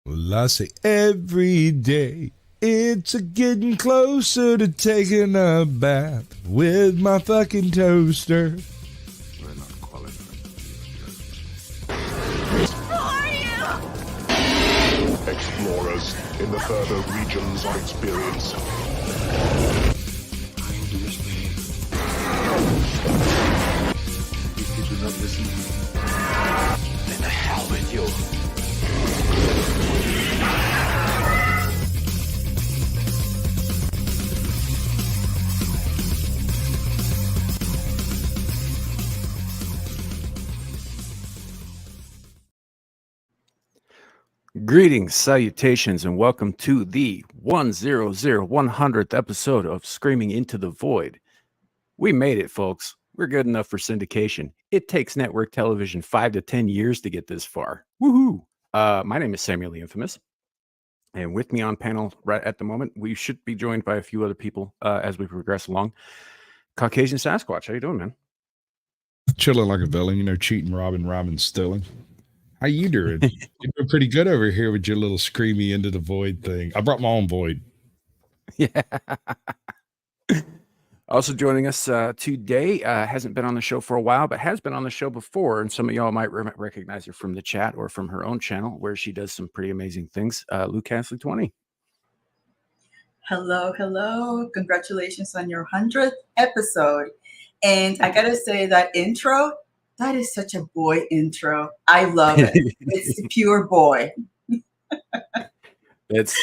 Well, I say every day it's a getting closer to taking a bath with my fucking toaster. We're not qualified. Who are you? Explorers in the further regions of experience. I understand. If you do not listen, then the hell with you. Greetings, salutations, and welcome to the 100th episode of Screaming Into the Void. We made it, folks. We're good enough for syndication. It takes network television 5 to 10 years to get this far. Woohoo! My name is Samuel the Infamous, and with me on panel right at the moment, we should be joined by a few other people as we progress along. Caucasian Sasquatch, how you doing, man? Chilling like a villain, cheating, robbing, stealing. How you doing? You're doing pretty good over here with your little screamy into the void thing. I brought my own void. Yeah. Also joining us today, hasn't been on the show for a while, but has been on the show before. And some of y'all might recognize her from the chat or from her own channel where she does some pretty amazing things. Luke Castley 20. Hello. Congratulations on your 100th episode. And I got to say that intro, that is such a boy intro. I love it. It's pure boy. That's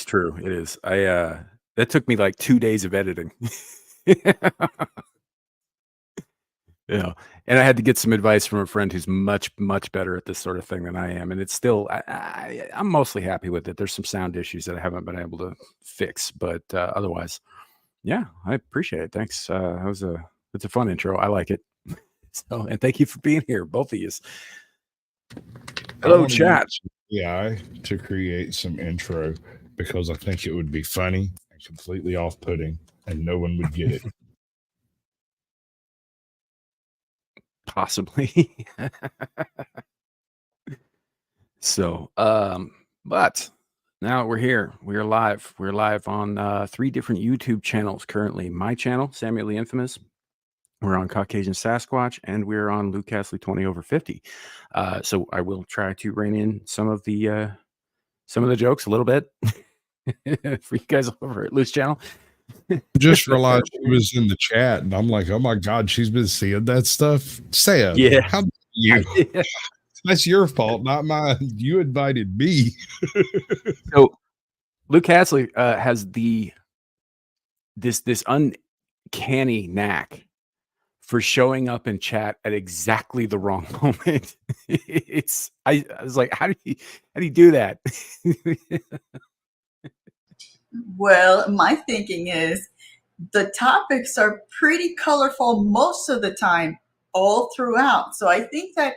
true. It is. That took me like 2 days of editing. Yeah. And I had to get some advice from a friend who's much, much better at this sort of thing than I am. And it's still, I'm mostly happy with it. There's some sound issues that I haven't been able to fix, but otherwise, yeah, I appreciate it. Thanks. It's a fun intro. I like it. So, and thank you for being here, both of you. Hello, chat. AI to create some intro because I think it would be funny and completely off-putting, and no one would get it. Possibly. So, but now we're here. We're live. We're live on 3 different YouTube channels currently. My channel, Samuel the Infamous. We're on Caucasian Sasquatch, and we're on Luke Castley 20 over 50. So I will try to rein in some of the jokes a little bit for you guys over at Luke's channel. Just realized she was in the chat, and I'm like, oh my God, she's been seeing that stuff. Sam, Yeah. how dare you? That's your fault, not mine. You invited me. So Luke Castley has this uncanny knack for showing up in chat at exactly the wrong moment. I was like, how do you do that? Well, my thinking is the topics are pretty colorful most of the time, all throughout. So I think that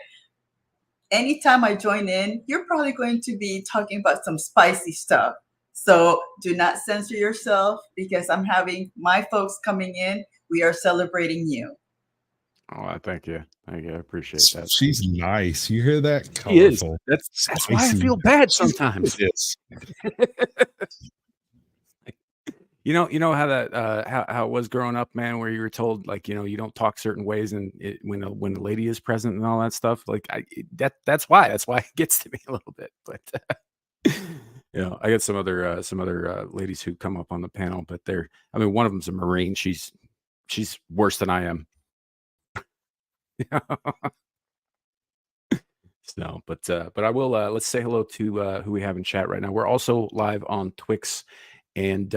anytime I join in, you're probably going to be talking about some spicy stuff. So do not censor yourself because I'm having my folks coming in. We are celebrating you. Oh, thank you. I appreciate that. She's nice. You hear that? Colorful. That's why I Spicy. feel bad sometimes. Yes. You know how that how it was growing up, man, where you were told like you don't talk certain ways, and when the lady is present and all that stuff. Like that's why it gets to me a little bit. But I got some other ladies who come up on the panel, but one of them's a Marine. She's worse than I am. No, but I will let's say hello to who we have in chat right now. We're also live on Twix and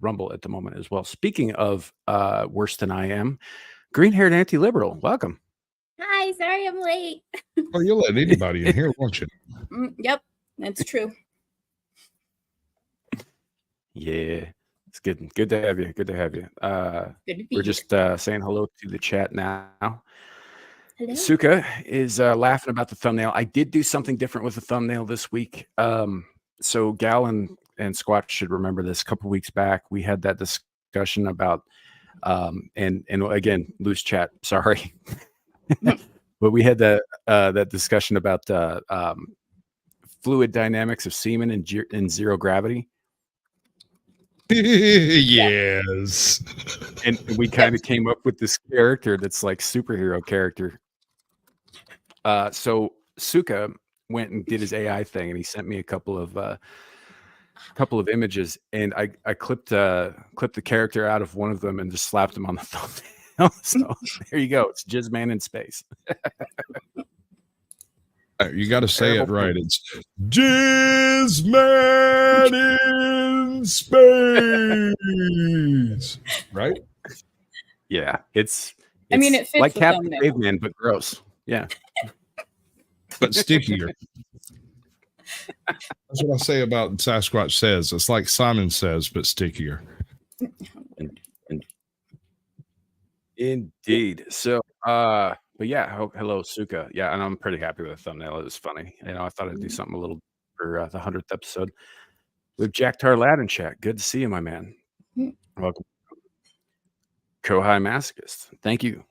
Rumble at the moment as well. Speaking of worse than I am, green-haired anti-liberal, welcome. Hi, sorry I'm late. Oh, you'll let anybody in here, won't you? Yep, that's true. Yeah, it's good to have you. Good to have you. Good to be We're here. just saying hello to the chat now. Hello. Suka is laughing about the thumbnail. I did do something different with the thumbnail this week. So Gal and Squatch should remember this. A couple weeks back, we had that discussion about, and again, loose chat. Sorry, But we had that discussion about fluid dynamics of semen in zero gravity. Yes. And we kind of came up with this character that's like superhero character. So Suka went and did his AI thing, and he sent me a couple of images, and I clipped the character out of one of them and just slapped him on the thumbnail. So there you go. It's Jizz Man in space. You got to say it Terrible right. It's Jizz Man in space. Right? Yeah, it's I mean, it fits like the Captain thumbnail. Caveman, but gross. Yeah. But stickier. That's what I say about Sasquatch Says. It's like Simon Says, but stickier. Indeed. So, but yeah, hello, Suka. Yeah, and I'm pretty happy with the thumbnail. It was funny. I thought I'd do something a little for the 100th episode. With Jack Tarlad in chat. Good to see you, my man. Welcome. Kohai Masochist. Thank you.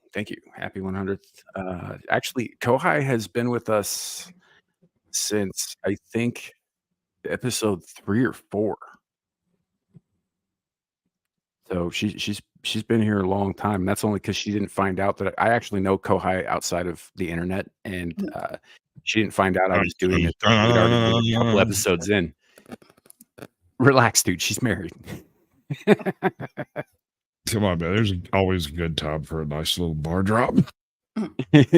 Happy 100th. Actually, Kohai has been with us since I think episode 3 or 4. So she's been here a long time. And that's only because she didn't find out that I actually know Kohai outside of the internet, and she didn't find out I was doing it. We'd already been a couple episodes in. Relax, dude. She's married. Come on, man. There's always a good time for a nice little bar drop. We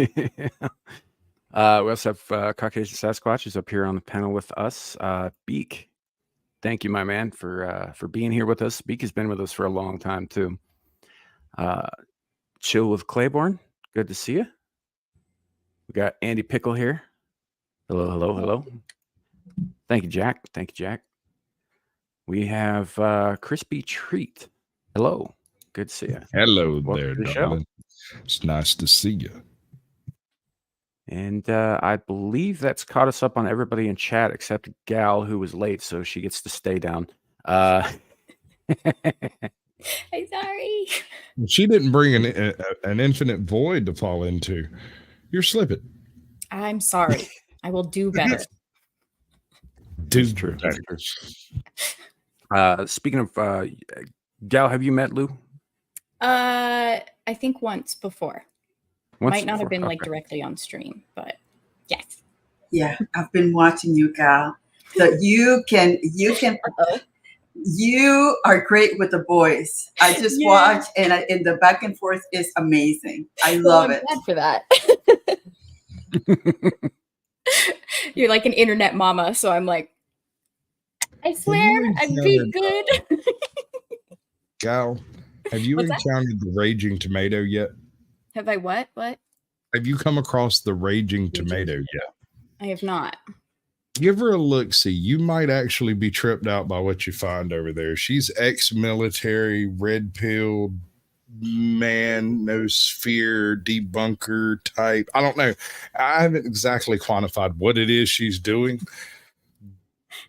also have Caucasian Sasquatch is up here on the panel with us. Beak, thank you, my man, for being here with us. Beak has been with us for a long time too. Chill with Claiborne, good to see you. We got Andy Pickle here. Hello. Thank you, Jack. We have Crispy Treat. Hello, good to see you. Hello Welcome there, to the darling. It's nice to see you. And I believe that's caught us up on everybody in chat except Gal, who was late, so she gets to stay down. I'm sorry. She didn't bring an infinite void to fall into. You're slipping. I'm sorry. I will do better. Dude, true. Speaking of Gal, have you met Lou? I think once before. Might not have been like Okay. directly on stream, but yes. Yeah, I've been watching you, Gal. So you can you are great with the boys. I just Yeah. watch, and the back and forth is amazing. I love it. I'm glad for that. You're like an internet mama, so I'm like, I swear, I'm being good. Gal, have you What's that? encountered the raging tomato yet? Have I what? What? Have you come across the raging tomato yet? I have not. Give her a look. See, you might actually be tripped out by what you find over there. She's ex-military, red-pilled man, no sphere debunker type. I don't know. I haven't exactly quantified what it is she's doing.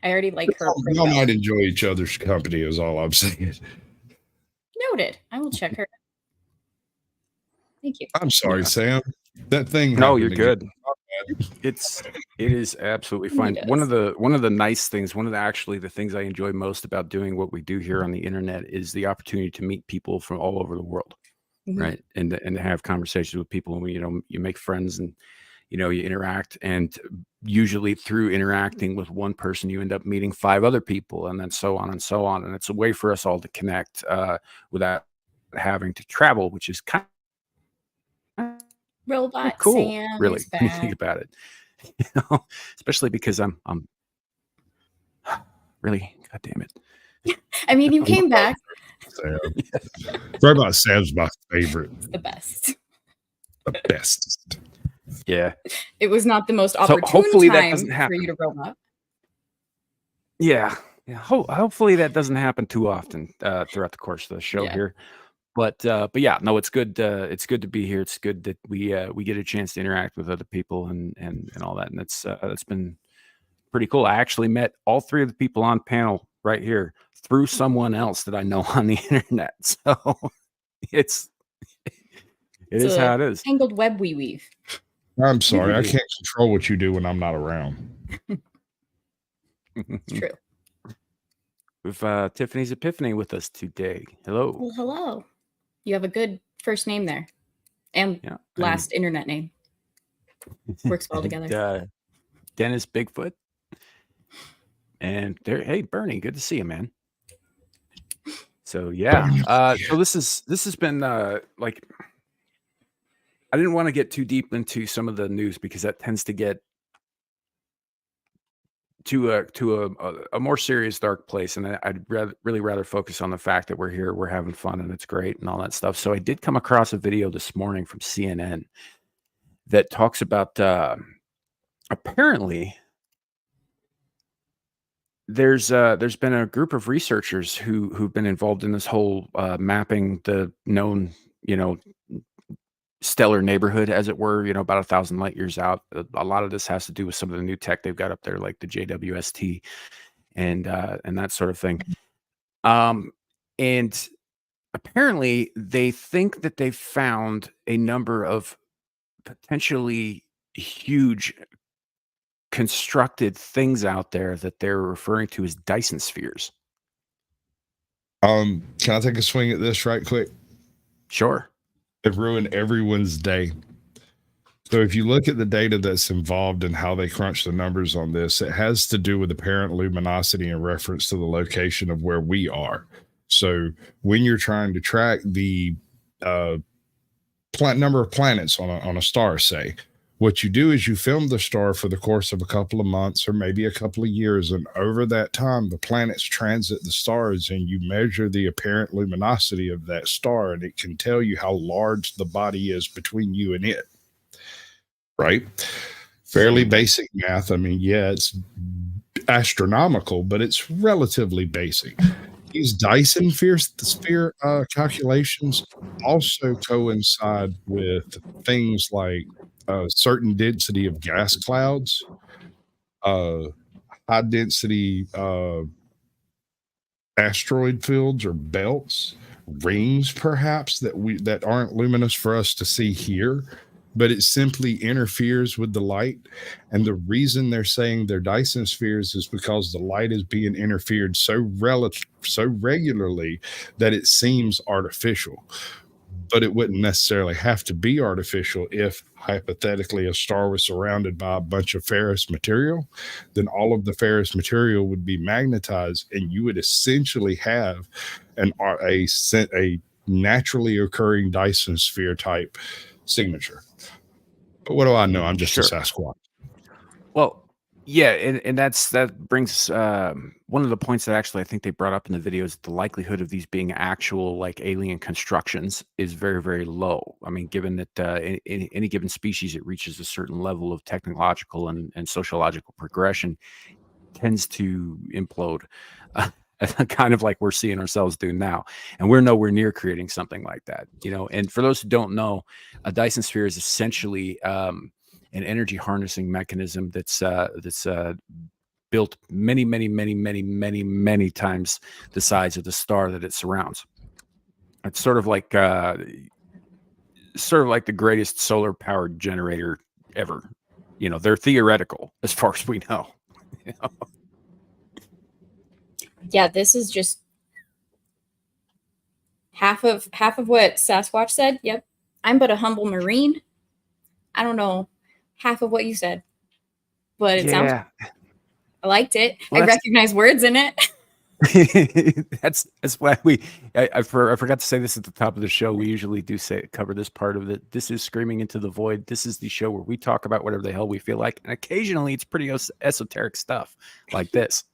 I already like her. Y'all profile. might enjoy each other's company, is all I'm saying. Noted. I will check her. Thank you. I'm sorry, Yeah. Sam. That thing. No, happened you're again. good. It is absolutely fine. It One is. of the nice things, the things I enjoy most about doing what we do here on the internet is the opportunity to meet people from all over the world, Mhm. right? And to have conversations with people, and you make friends and you interact, and usually through interacting with one person, you end up meeting 5 other people, and then so on and so on. And it's a way for us all to connect without having to travel, which is kind of Robot cool, Sam really, is when you think back. about it. Especially because I'm really, god damn it. I mean, you came back. Sam. Robot Sam's my favorite. It's the best. The bestest. Yeah. It was not the most opportune hopefully that time doesn't for happen. you to robot. Yeah. Hopefully that doesn't happen too often throughout the course of the show Yeah. here. But yeah, no, it's good. It's good to be here. It's good that we get a chance to interact with other people and all that. And that's been pretty cool. I actually met all 3 of the people on panel right here through someone else that I know on the internet. So it is a how it is. Tangled web we weave. I'm sorry. I can't control what you do when I'm not around. It's true. With Tiffany's Epiphany with us today. Hello. Well, hello. You have a good first name there, and last internet name works well together. Dennis Bigfoot, and there. Hey, Bernie, good to see you, man. So yeah, so this has been like, I didn't want to get too deep into some of the news because that tends to get to a more serious, dark place, and I'd really rather focus on the fact that we're here, we're having fun, and it's great, and all that stuff. So I did come across a video this morning from CNN that talks about apparently there's been a group of researchers who've been involved in this whole mapping the known, stellar neighborhood, as it were, about 1,000 light years out. A lot of this has to do with some of the new tech they've got up there, like the JWST and that sort of thing. And apparently they think that they've found a number of potentially huge constructed things out there that they're referring to as Dyson spheres. Can I take a swing at this right quick? Sure. It ruined everyone's day. So if you look at the data that's involved in how they crunch the numbers on this, it has to do with apparent luminosity in reference to the location of where we are. So when you're trying to track the number of planets on a star, say, what you do is you film the star for the course of a couple of months or maybe a couple of years, and over that time the planets transit the stars, and you measure the apparent luminosity of that star, and it can tell you how large the body is between you and it. Right? Fairly basic math. I mean, yeah, it's astronomical, but it's relatively basic. These Dyson sphere calculations also coincide with things like a certain density of gas clouds, high density asteroid fields or belts, rings perhaps that aren't luminous for us to see here, but it simply interferes with the light. And the reason they're saying they're Dyson spheres is because the light is being interfered so regularly that it seems artificial. But it wouldn't necessarily have to be artificial if hypothetically a star was surrounded by a bunch of ferrous material. Then all of the ferrous material would be magnetized, and you would essentially have a naturally occurring Dyson sphere type signature. But what do I know? I'm just a Sasquatch. Well, yeah, and that brings one of the points that actually I think they brought up in the video is the likelihood of these being actual like alien constructions is very, very low. I mean, given that in any given species, it reaches a certain level of technological and sociological progression, tends to implode. Kind of like we're seeing ourselves do now, and we're nowhere near creating something like that, And for those who don't know, a Dyson sphere is essentially an energy harnessing mechanism that's built many times the size of the star that it surrounds. It's sort of like the greatest solar powered generator ever. They're theoretical as far as we know. Yeah, this is just half of what Sasquatch said. Yep. I'm but a humble Marine. I don't know half of what you said, but it sounds, I liked it. Well, I recognize words in it. That's why I forgot to say this at the top of the show. We usually do cover this part of it. This is Screaming Into the Void. This is the show where we talk about whatever the hell we feel like, and occasionally it's pretty esoteric stuff like this.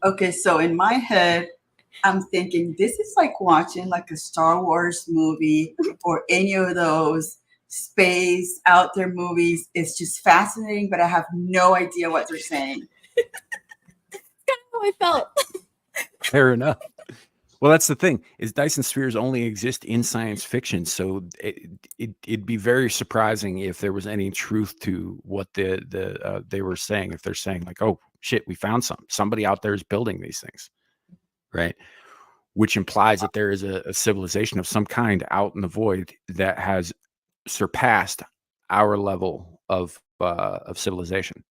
Okay, so in my head, I'm thinking this is like watching like a Star Wars movie or any of those space out there movies. It's just fascinating, but I have no idea what they're saying. How I felt. Fair enough. Well, that's the thing, is Dyson spheres only exist in science fiction, so it'd be very surprising if there was any truth to what they were saying. If they're saying like, oh shit, we found somebody out there is building these things, right? Which implies that there is a civilization of some kind out in the void that has surpassed our level of civilization.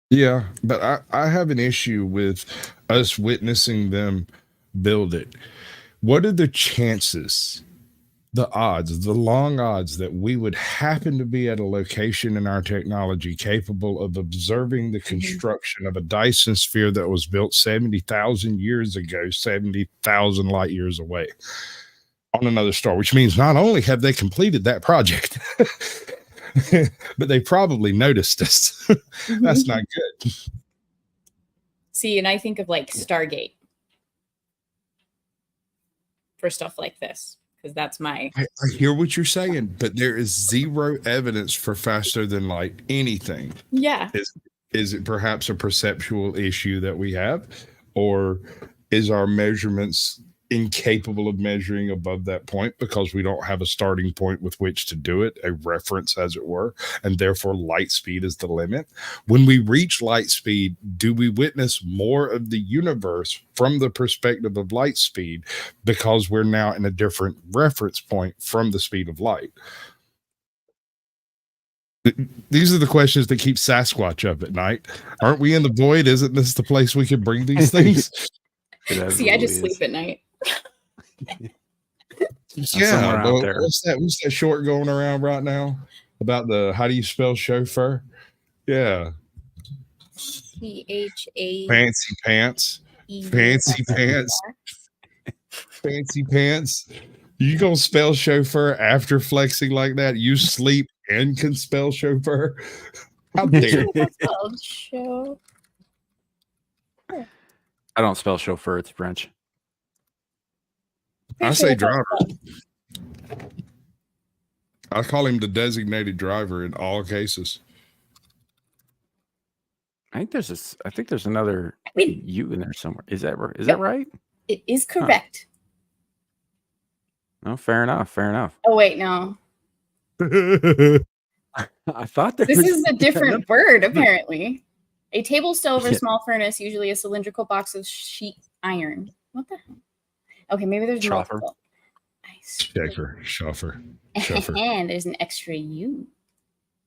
Yeah, but I have an issue with us witnessing them build it. What are the chances, the odds, the long odds that we would happen to be at a location in our technology capable of observing the construction of a Dyson sphere that was built 70,000 years ago, 70,000 light years away on another star, which means not only have they completed that project, but they probably noticed us. That's not good. See, and I think of like Stargate for stuff like this, because that's my. I hear what you're saying, but there is zero evidence for faster than light anything. Yeah. Is it perhaps a perceptual issue that we have, or is our measurements incapable of measuring above that point because we don't have a starting point with which to do it, a reference as it were, and therefore light speed is the limit? When we reach light speed, do we witness more of the universe from the perspective of light speed because we're now in a different reference point from the speed of light? These are the questions that keep Sasquatch up at night. Aren't we in the void? Isn't this the place we can bring these things? See, I just sleep at night. Yeah, what's that short going around right now about the how do you spell chauffeur? Yeah, CHA fancy pants, fancy pants, fancy pants. You gonna spell chauffeur after flexing like that? You sleep and can spell chauffeur? How dare you? I don't spell chauffeur, it's French. I say driver. I call him the designated driver in all cases. I think there's another U in there somewhere. Is that right? It is correct. No, fair enough. Oh wait, no. I thought this is a different word, apparently. A table stove or small furnace, usually a cylindrical box of sheet iron. What the hell? Okay, maybe there's multiple. Chauffeur. And there's an extra U.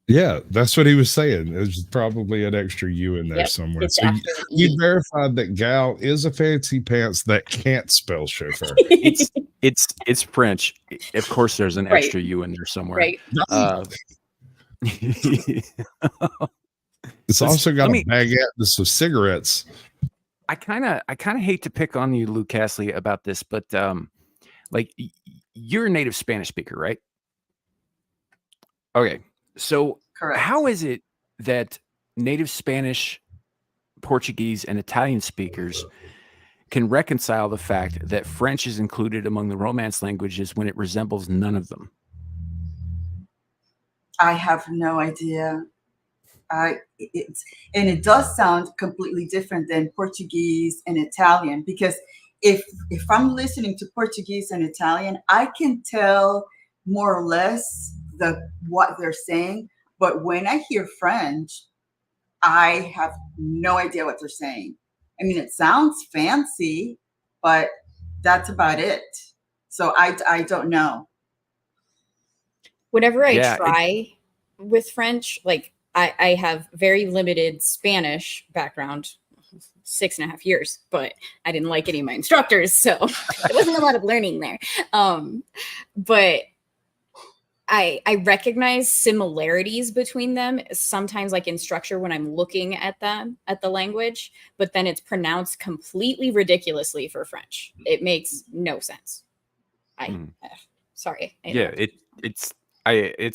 Yeah, that's what he was saying. There's probably an extra U in there somewhere. So you verified that Gal is a fancy pants that can't spell chauffeur. It's French. Of course, there's an extra U in there somewhere. Right. It's also got a baguette with some cigarettes. I kind of hate to pick on you, Luke Castley, about this, but like you're a native Spanish speaker, right? Okay, so Correct. How is it that native Spanish, Portuguese, and Italian speakers can reconcile the fact that French is included among the Romance languages when it resembles none of them? I have no idea. It does sound completely different than Portuguese and Italian, because if I'm listening to Portuguese and Italian, I can tell more or less what they're saying. But when I hear French, I have no idea what they're saying. I mean, it sounds fancy, but that's about it. So I don't know. Whenever I try with French, like I have very limited Spanish background, 6.5 years, but I didn't like any of my instructors, so there wasn't a lot of learning there. But I recognize similarities between them sometimes, like in structure when I'm looking at them, at the language, but then it's pronounced completely ridiculously for French. It makes no sense. Sorry. It's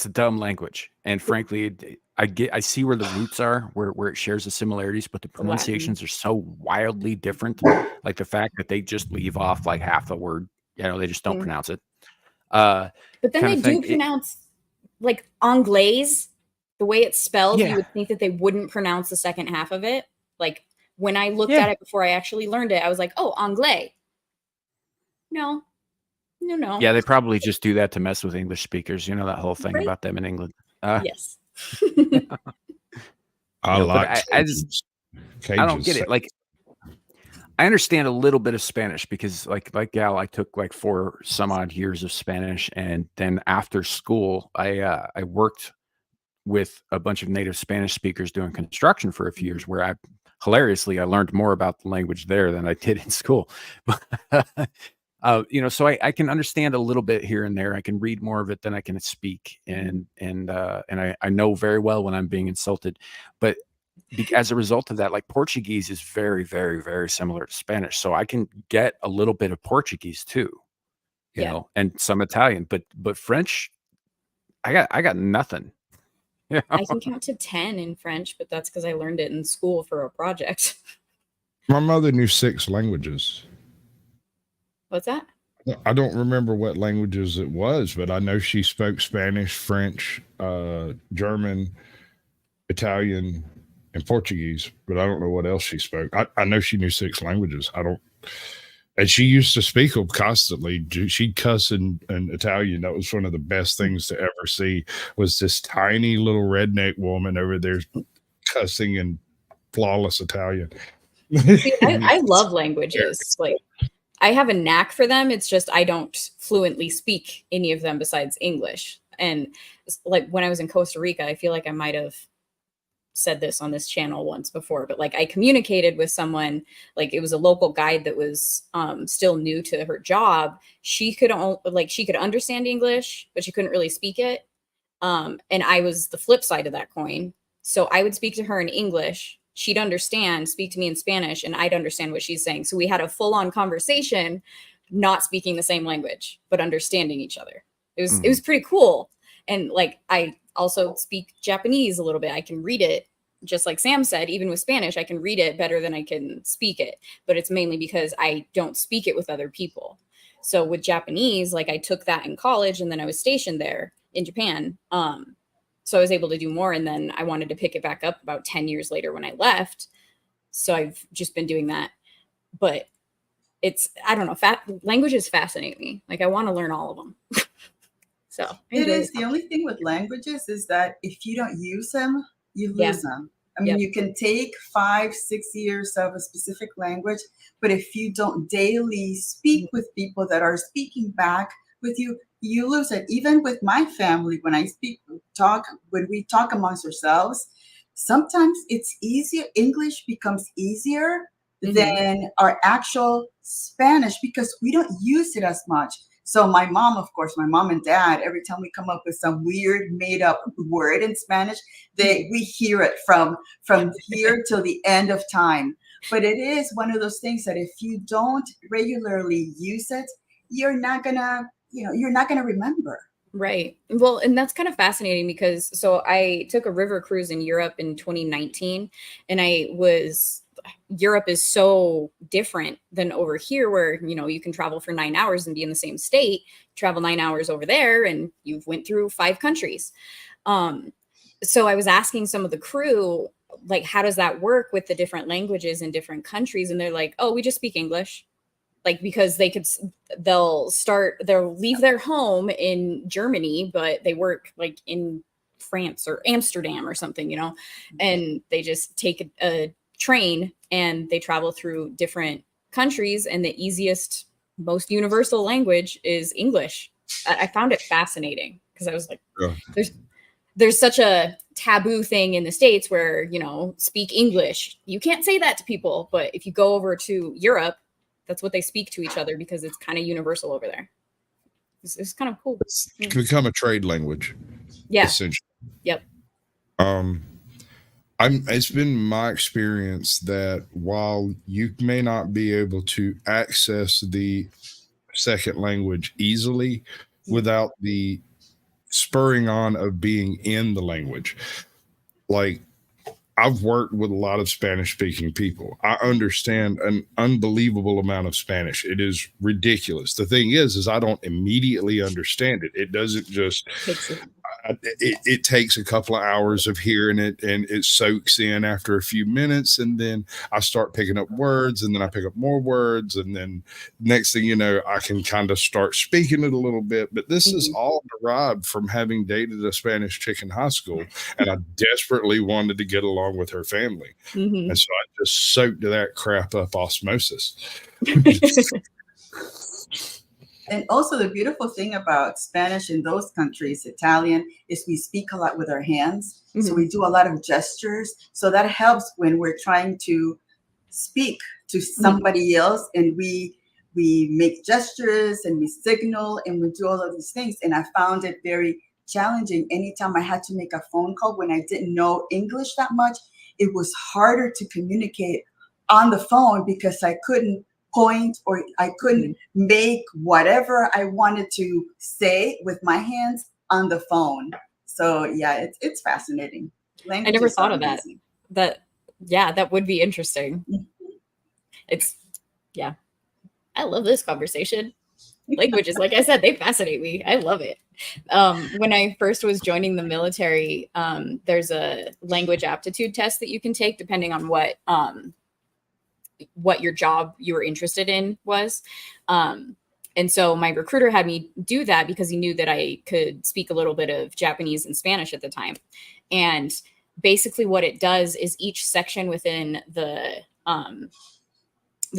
a dumb language, and frankly, I see where the roots are, where it shares the similarities, but the pronunciations are so wildly different. Like the fact that they just leave off like half the word, they just don't pronounce it. But then they do pronounce like Anglaise, the way it's spelled. You would think that they wouldn't pronounce the second half of it. Like when I looked at it before I actually learned it, I was like, oh, Anglais. No. Yeah, they probably just do that to mess with English speakers. You know that whole thing about them in England. Yes. I don't get it. Like, I understand a little bit of Spanish because like Gal, I took like 4 some odd years of Spanish. And then after school, I worked with a bunch of native Spanish speakers doing construction for a few years, where hilariously, I learned more about the language there than I did in school. So I can understand a little bit here and there. I can read more of it than I can speak. And I know very well when I'm being insulted, but as a result of that, like Portuguese is very, very, very similar to Spanish. So I can get a little bit of Portuguese too, you know, and some Italian, but French, I got nothing. Yeah. I can count to 10 in French, but that's because I learned it in school for a project. My mother knew 6 languages. What's that? I don't remember what languages it was, but I know she spoke Spanish, French, German, Italian, and Portuguese, but I don't know what else she spoke. I know she knew 6 languages. And she used to speak them constantly. She'd cuss in Italian. That was one of the best things to ever see, was this tiny little redneck woman over there cussing in flawless Italian. See, I love languages. Like, I have a knack for them. It's just I don't fluently speak any of them besides English. And like when I was in Costa Rica, I feel like I might have said this on this channel once before, but like I communicated with someone, like it was a local guide that was still new to her job. She could understand English, but she couldn't really speak it. And I was the flip side of that coin. So I would speak to her in English. She'd understand, speak to me in Spanish, and I'd understand what she's saying. So we had a full-on conversation, not speaking the same language, but understanding each other. It was pretty cool. And like, I also speak Japanese a little bit. I can read it, just like Sam said, even with Spanish, I can read it better than I can speak it, but it's mainly because I don't speak it with other people. So with Japanese, like I took that in college and then I was stationed there in Japan. So I was able to do more. And then I wanted to pick it back up about 10 years later when I left. So I've just been doing that, but I don't know, languages fascinate me. Like I want to learn all of them. So it is. The only thing with languages is that if you don't use them, you lose them. I mean, you can take 5-6 years of a specific language, but if you don't daily speak with people that are speaking back with you, you lose it. Even with my family, when we talk amongst ourselves, sometimes it's easier. English becomes easier than our actual Spanish because we don't use it as much. So my mom and dad, every time we come up with some weird made up word in Spanish, we hear it from here till the end of time. But it is one of those things that if you don't regularly use it, you're not gonna remember. Right. Well, and that's kind of fascinating because so I took a river cruise in Europe in 2019 and Europe is so different than over here where, you can travel for 9 hours and be in the same state, travel 9 hours over there and you've went through 5 countries. So I was asking some of the crew, like, how does that work with the different languages in different countries? And they're like, oh, we just speak English. Like, because they'll leave their home in Germany, but they work like in France or Amsterdam or something, and they just take a train and they travel through different countries. And the easiest, most universal language is English. I found it fascinating because I was like, there's such a taboo thing in the States where, speak English. You can't say that to people. But if you go over to Europe, that's what they speak to each other because it's kind of universal over there. It's kind of cool. It's become a trade language. Yeah. Essentially. Yep. It's been my experience that while you may not be able to access the second language easily without the spurring on of being in the language, like I've worked with a lot of Spanish speaking people. I understand an unbelievable amount of Spanish. It is ridiculous. The thing is I don't immediately understand it. It doesn't just, it takes a couple of hours of hearing it, and it soaks in after a few minutes, and then I start picking up words, and then I pick up more words, and then next thing you know, I can kind of start speaking it a little bit. But this is all derived from having dated a Spanish chick in high school, and I desperately wanted to get along with her family, and so I just soaked that crap up osmosis. And also the beautiful thing about Spanish in those countries, Italian, is we speak a lot with our hands. So we do a lot of gestures. So that helps when we're trying to speak to somebody else, and we make gestures and we signal and we do all of these things. And I found it very challenging. Anytime I had to make a phone call when I didn't know English that much, it was harder to communicate on the phone because I couldn't point, or I couldn't make whatever I wanted to say with my hands on the phone. So yeah, it's fascinating. I never thought of that. That would be interesting. It's I love this conversation. Languages, like I said, they fascinate me. I love it. When I first was joining the military, there's a language aptitude test that you can take depending on what your job you were interested in was. And so my recruiter had me do that because he knew that I could speak a little bit of Japanese and Spanish at the time. And basically what it does is each section within the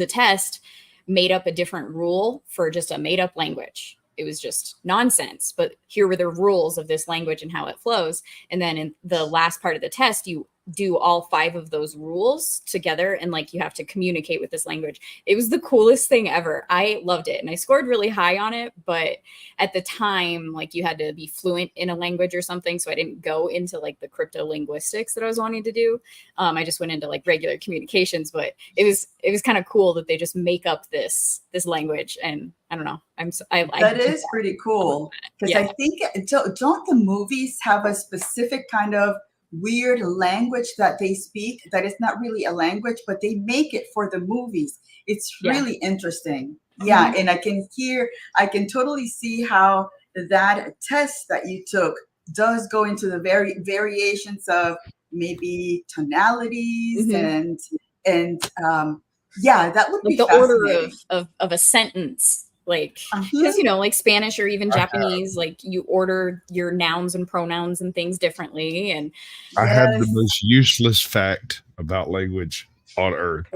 test made up a different rule for just a made up language. It was just nonsense, but here were the rules of this language and how it flows. And then in the last part of the test, you do all 5 of those rules together, and like you have to communicate with this language. It was the coolest thing ever. I loved it, and I scored really high on it, but at the time, like, you had to be fluent in a language or something, so I didn't go into like the crypto linguistics that I was wanting to do. I just went into like regular communications, but it was kind of cool that they just make up this language. And I don't know, that is pretty cool, because I think don't the movies have a specific kind of weird language that they speak that is not really a language, but they make it for the movies? It's really interesting. And I can totally see how that test that you took does go into the variations of maybe tonalities and that would be the order of a sentence. Like, because like Spanish or even Japanese, like you order your nouns and pronouns and things differently. And I have the most useless fact about language on earth,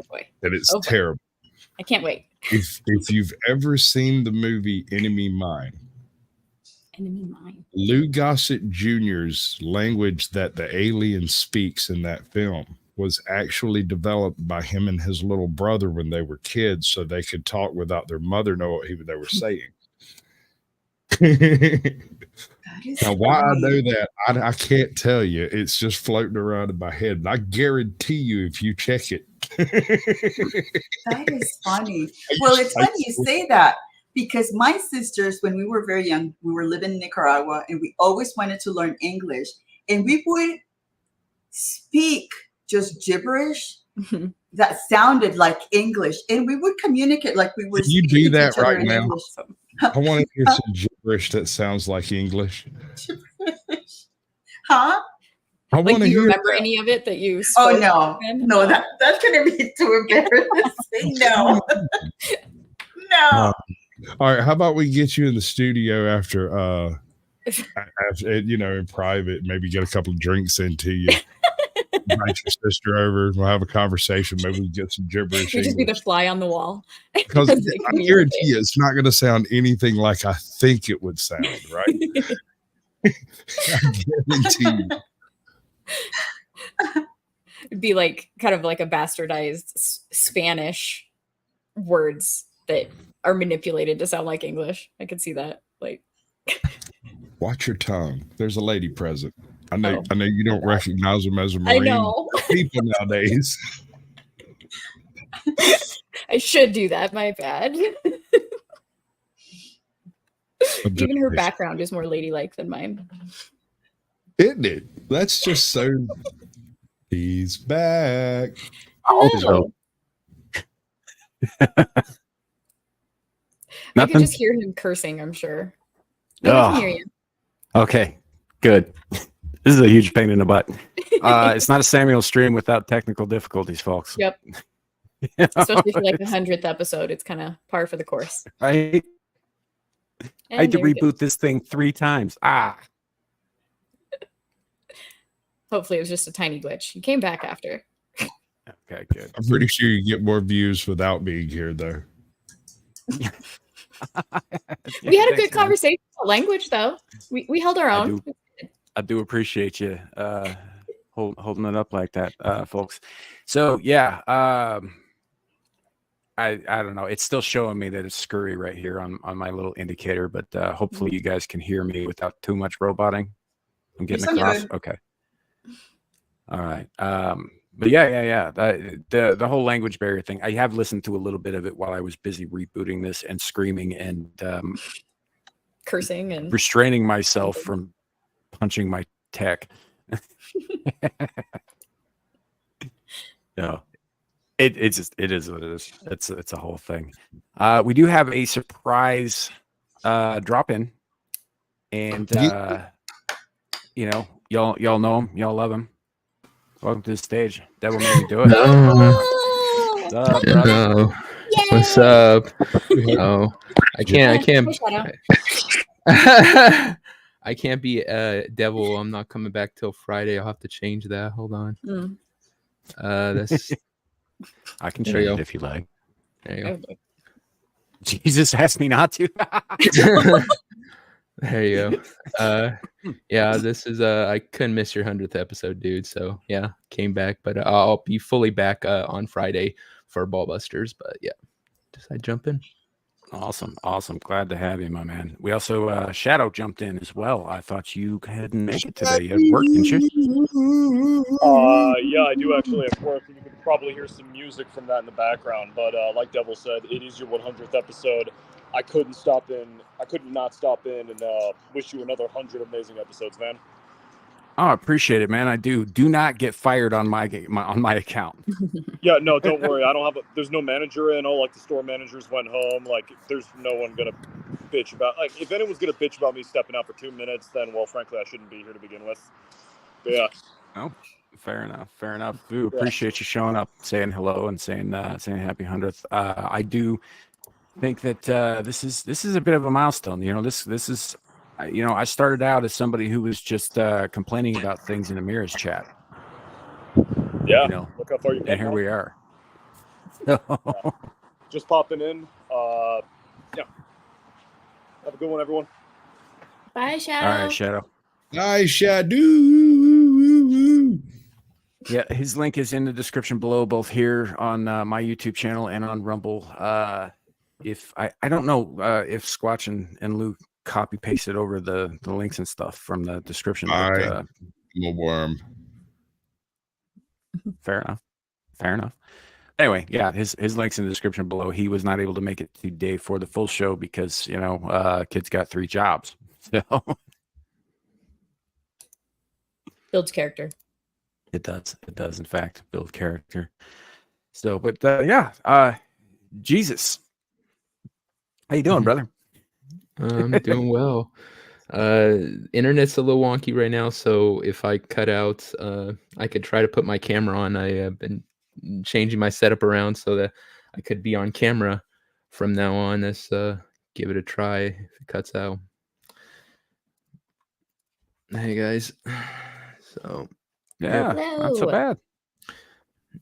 and it's terrible. I can't wait. If you've ever seen the movie Enemy Mine, Lou Gossett Jr.'s language that the alien speaks in that film was actually developed by him and his little brother when they were kids, so they could talk without their mother know what they were saying. Now, why I know that, I can't tell you. It's just floating around in my head. And I guarantee you, if you check it. That is funny. Well, it's funny you say that, because my sisters, when we were very young, we were living in Nicaragua, and we always wanted to learn English. And we would speak just gibberish that sounded like English, and we would communicate like we were. Can you do that right now? English. I want to hear some gibberish that sounds like English. Huh? I want to hear. Remember any of it that you? Oh no, that's gonna be too embarrassing. No. All right, how about we get you in the studio after in private, maybe get a couple of drinks into you. Invite your sister over. We'll have a conversation. Maybe we get some gibberish. You just be the fly on the wall. Because I guarantee you, it's not going to sound anything like I think it would sound, right? I guarantee you. It'd be like kind of like a bastardized Spanish words that are manipulated to sound like English. I could see that. Like, watch your tongue. There's a lady present. I know you don't recognize them as a Marine. I know. People nowadays. I should do that. My bad. Even her background is more ladylike than mine. Isn't it? That's just so. He's back. Also, I could just hear him cursing, I'm sure. I can hear you. Okay. Good. This is a huge pain in the butt. It's not a Samuel stream without technical difficulties, folks. Yep. Especially for like the 100th episode, it's kind of par for the course. I had to reboot this thing 3 times. Hopefully it was just a tiny glitch. You came back after. Okay, good. I'm pretty sure you get more views without being here, though. We had a good conversation about language, though. We held our own. I do appreciate you holding it up like that, folks. So yeah, I don't know. It's still showing me that it's scurry right here on my little indicator, but hopefully you guys can hear me without too much roboting. I'm getting across. Good. Okay. All right. But yeah. The whole language barrier thing. I have listened to a little bit of it while I was busy rebooting this and screaming and cursing and restraining myself from punching my tech. No, it is what it is. It's a whole thing. We do have a surprise drop in, and y'all know him, y'all love him. Welcome to the stage. Devil made me do it. Oh! What's up, brother? No. What's up? Oh, I can't. I can't be devil. I'm not coming back till Friday. I'll have to change that. Hold on. That's. I can show you if you like. There you go. Jesus asked me not to. There you go. Yeah, this is I couldn't miss your 100th episode, dude. So yeah, came back, but I'll be fully back on Friday for Ballbusters. But yeah, just I jump in. Awesome. Glad to have you, my man. We also Shadow jumped in as well. I thought you hadn't make it today. You had work, didn't you? Yeah, I do actually have work. You can probably hear some music from that in the background. But like Devil said, it is your 100th episode. I couldn't not stop in and wish you another 100 amazing episodes, man. Oh, I appreciate it, man. I do. Do not get fired on my account. Yeah, no, don't worry. I don't have there's no manager in. All like the store managers went home. Like there's no one gonna bitch about. Like if anyone's gonna bitch about me stepping out for 2 minutes, then well, frankly, I shouldn't be here to begin with. But yeah. Oh, fair enough. We appreciate you showing up, saying hello, and saying happy 100th. I do think that this is a bit of a milestone. This is. I started out as somebody who was just complaining about things in Amira's chat. Yeah, look how far you've and here we are. Just popping in. Yeah. Have a good one, everyone. Bye, Shadow. All right, Shadow. Bye, Shadow. Yeah, his link is in the description below, both here on my YouTube channel and on Rumble. If I don't know if Squatch and Luke copy pasted over the links and stuff from the description. But, I'm a worm. Fair enough. Anyway, yeah, his link's in the description below. He was not able to make it today for the full show because kid's got 3 jobs. So builds character. It does in fact build character. So, but Jesus, how you doing, brother? I'm doing well. Internet's a little wonky right now, so if I cut out, I could try to put my camera on. I have been changing my setup around so that I could be on camera from now on. Let's give it a try if it cuts out. Hey guys. So yeah, not so bad.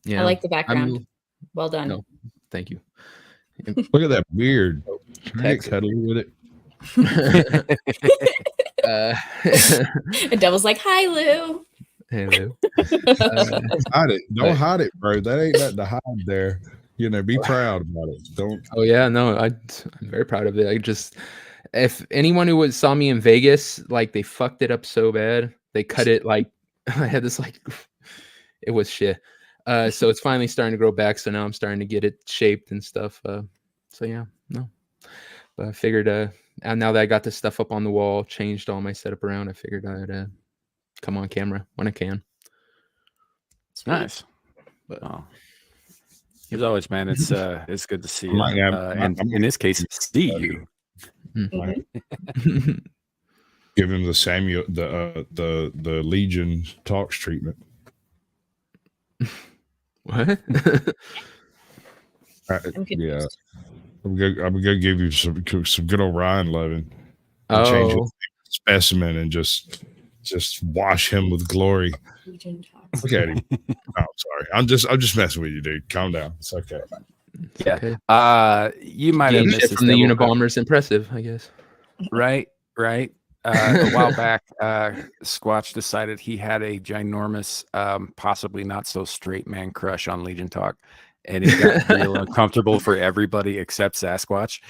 Yeah, I like the background. Well done. No, thank you. Look at that beard. Get cuddly with it. And Devil's like, "Hi, Lou." Hey, Lou. Hide it. Don't hide it, bro. That ain't nothing to hide there. Be proud about it. Don't. Oh yeah, no, I'm very proud of it. If anyone who saw me in Vegas, like they fucked it up so bad, they cut it like I had this it was shit. So it's finally starting to grow back. So now I'm starting to get it shaped and stuff. So yeah, no. But I figured, and now that I got this stuff up on the wall, changed all my setup around, I figured I'd come on camera when I can. It's nice. But as always, man, it's good to see you. And in this case, see you. Mm-hmm. Give him the the Legion talks treatment. What? I'm Yeah, confused. I'm gonna give you some good old Ryan Levin. And change his specimen and just wash him with glory. Legion talks. Look at him. Oh, I'm sorry. I'm just messing with you, dude. Calm down. It's okay. Yeah. Okay. You might have Gain missed shit this from the Devil, but- Unabomber's impressive, I guess. Right. A while back, Squatch decided he had a ginormous, possibly not so straight man crush on Legion Talk, and it got real uncomfortable for everybody except Sasquatch.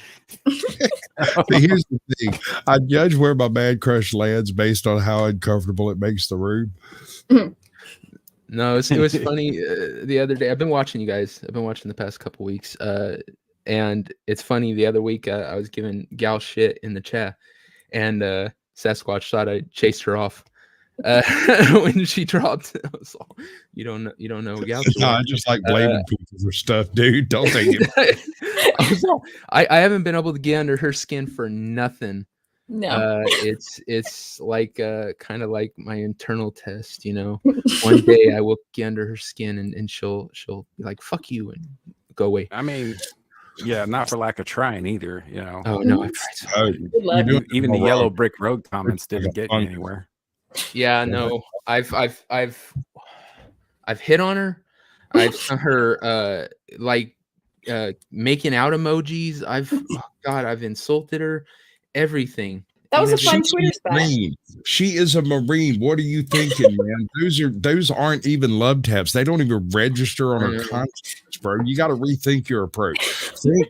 Here's the thing: I judge where my man crush lands based on how uncomfortable it makes the room. No, it was funny the other day. I've been watching you guys. I've been watching the past couple weeks, and it's funny. The other week, I was giving Gal shit in the chat, and Sasquatch thought I chased her off when she dropped. I was all, you don't know Gal. No, I just like blaming people for stuff, dude. Don't take it. I haven't been able to get under her skin for nothing. No. It's like kind of like my internal test, you know. One day I will get under her skin and she'll be like, fuck you, and go away. I mean, yeah, not for lack of trying either, you know. Oh no, I've tried so hard. Good luck. Even the all Yellow wrong. Brick Road comments didn't get you anywhere. Yeah, no, I've hit on her. I've sent her making out emojis. I've insulted her. Everything. That was a Even- fun Twitter spot. Marine. She is a Marine. What are you thinking, man? Those aren't even love taps. They don't even register on her conscience, bro. You got to rethink your approach. Think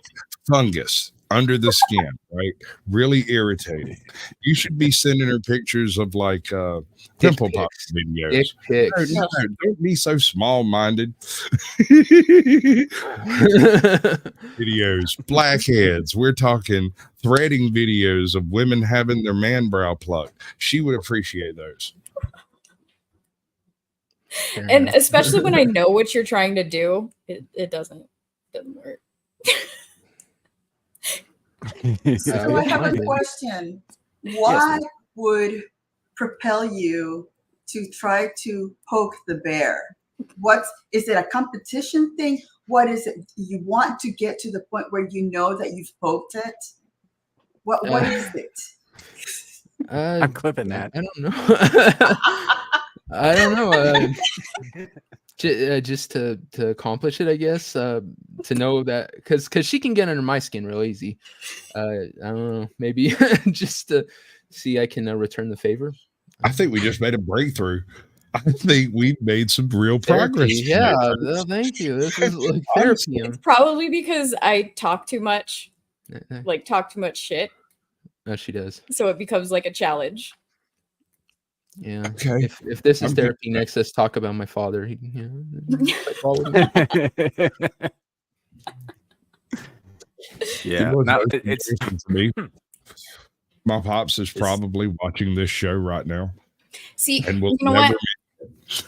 fungus under the skin, right? Really irritating. You should be sending her pictures of like pimple pop videos. Dick pics. No, don't be so small-minded. Videos, blackheads. We're talking threading videos of women having their man brow plucked. She would appreciate those. And especially when I know what you're trying to do, it doesn't work. So I have a question. Why would propel you to try to poke the bear? Is it a competition thing? What is it? You want to get to the point where you know that you've poked it? What is it? I'm clipping that. I don't know. I don't know. Just to accomplish it, I guess. To know that, because she can get under my skin real easy. I don't know. Maybe just to see I can return the favor. I think we just made a breakthrough. I think we've made some real progress. Therapy. Yeah, well, thank you. This is like therapy. It's probably because I talk too much, talk too much shit. No, she does. So it becomes like a challenge. Yeah. Okay. If this is I'm therapy, good. next let's talk about my father. Yeah, It was no, most it's embarrassing to me. My pops is probably watching this show right now. See, And will you know never what?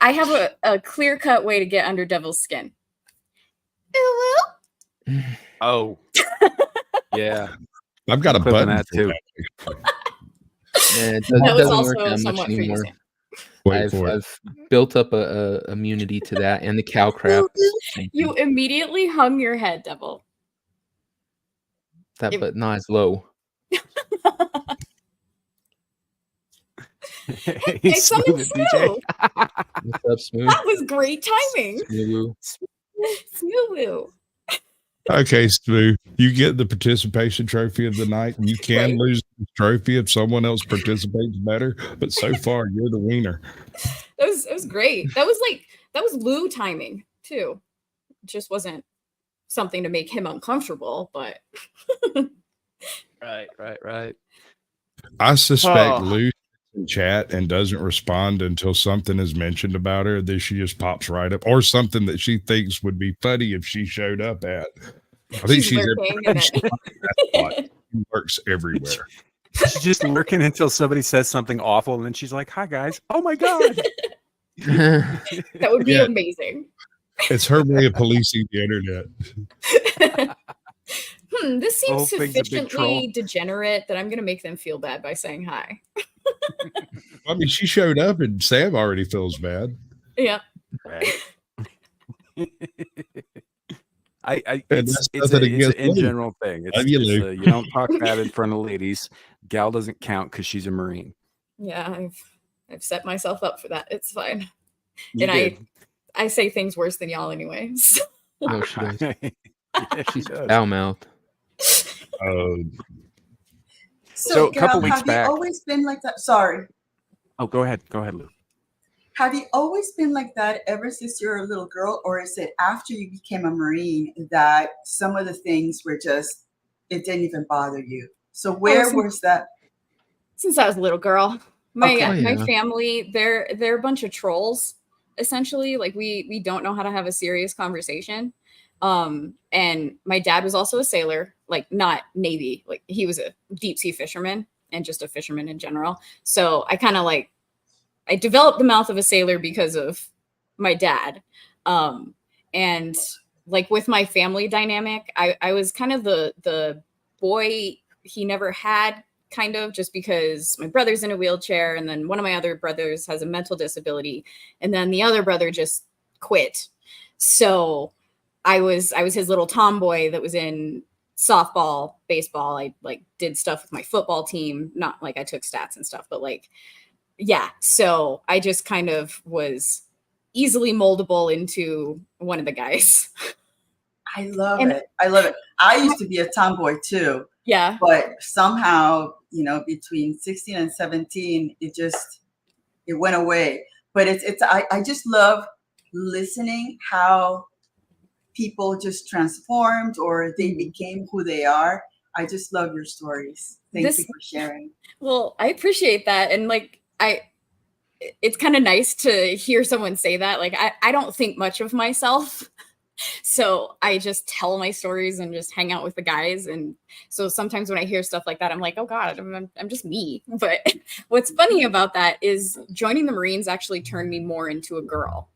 I have a clear-cut way to get under Devil's skin. oh yeah. I've got a Clipping button that for too. that. Yeah, it That was doesn't work also that somewhat much anymore. confusing. Wait for it. I've built up a immunity to that and the cow crap. You immediately hung your head, Devil. That, but not as low. Hey, something Smooth, What's up, Smooth? That was great timing. Smooth. Smooth. Okay, Stu, you get the participation trophy of the night. You can Right. lose the trophy if someone else participates better, but so far you're the winner. It was great. That was Lou timing too. It just wasn't something to make him uncomfortable, but Right. I suspect Oh. Lou in chat and doesn't respond until something is mentioned about her. Then she just pops right up, or something that she thinks would be funny if she showed up at. I think she's lurking and then- She works everywhere. She's just lurking until somebody says something awful, and then she's like, "Hi guys! Oh my god!" that would be Yeah. amazing. It's her way of policing the internet. This The whole seems thing's a big troll. sufficiently degenerate that I'm going to make them feel bad by saying hi. I mean, she showed up and Sam already feels bad. Yeah. Right. And It's that's nothing an against in Lou. general thing. Love you, Lou. You don't talk bad in front of ladies. Gal doesn't count because she's a Marine. Yeah, I've set myself up for that. It's fine. You And did. I say things worse than y'all anyway. So. No, she does. Yeah, she She's does. foul mouthed. So a couple Gal, weeks have back- you always been like that? Sorry. Oh, go ahead, Lou. Have you always been like that ever since you were a little girl, or is it after you became a Marine that some of the things were just, it didn't even bother you? So where was that? Since I was a little girl, my Okay. my family, they're a bunch of trolls, essentially. Like we don't know how to have a serious conversation. And my dad was also a sailor, like not Navy, like he was a deep sea fisherman and just a fisherman in general. So I kind of like, I developed the mouth of a sailor because of my dad. And like with my family dynamic, I was kind of the boy he never had, kind of, just because my brother's in a wheelchair, and then one of my other brothers has a mental disability, and then the other brother just quit. So I was his little tomboy that was in softball, baseball. I like did stuff with my football team, not like I took stats and stuff, but like, yeah. So I just kind of was easily moldable into one of the guys. I love it. I love it. I used to be a tomboy too. Yeah. But somehow, you know, between 16 and 17, it went away. But I just love listening how people just transformed or they became who they are. I just love your stories. Thank you for sharing. Well, I appreciate that. And like, it's kind of nice to hear someone say that. Like, I don't think much of myself. So I just tell my stories and just hang out with the guys. And so sometimes when I hear stuff like that, I'm like, oh God, I'm just me. But what's funny about that is joining the Marines actually turned me more into a girl.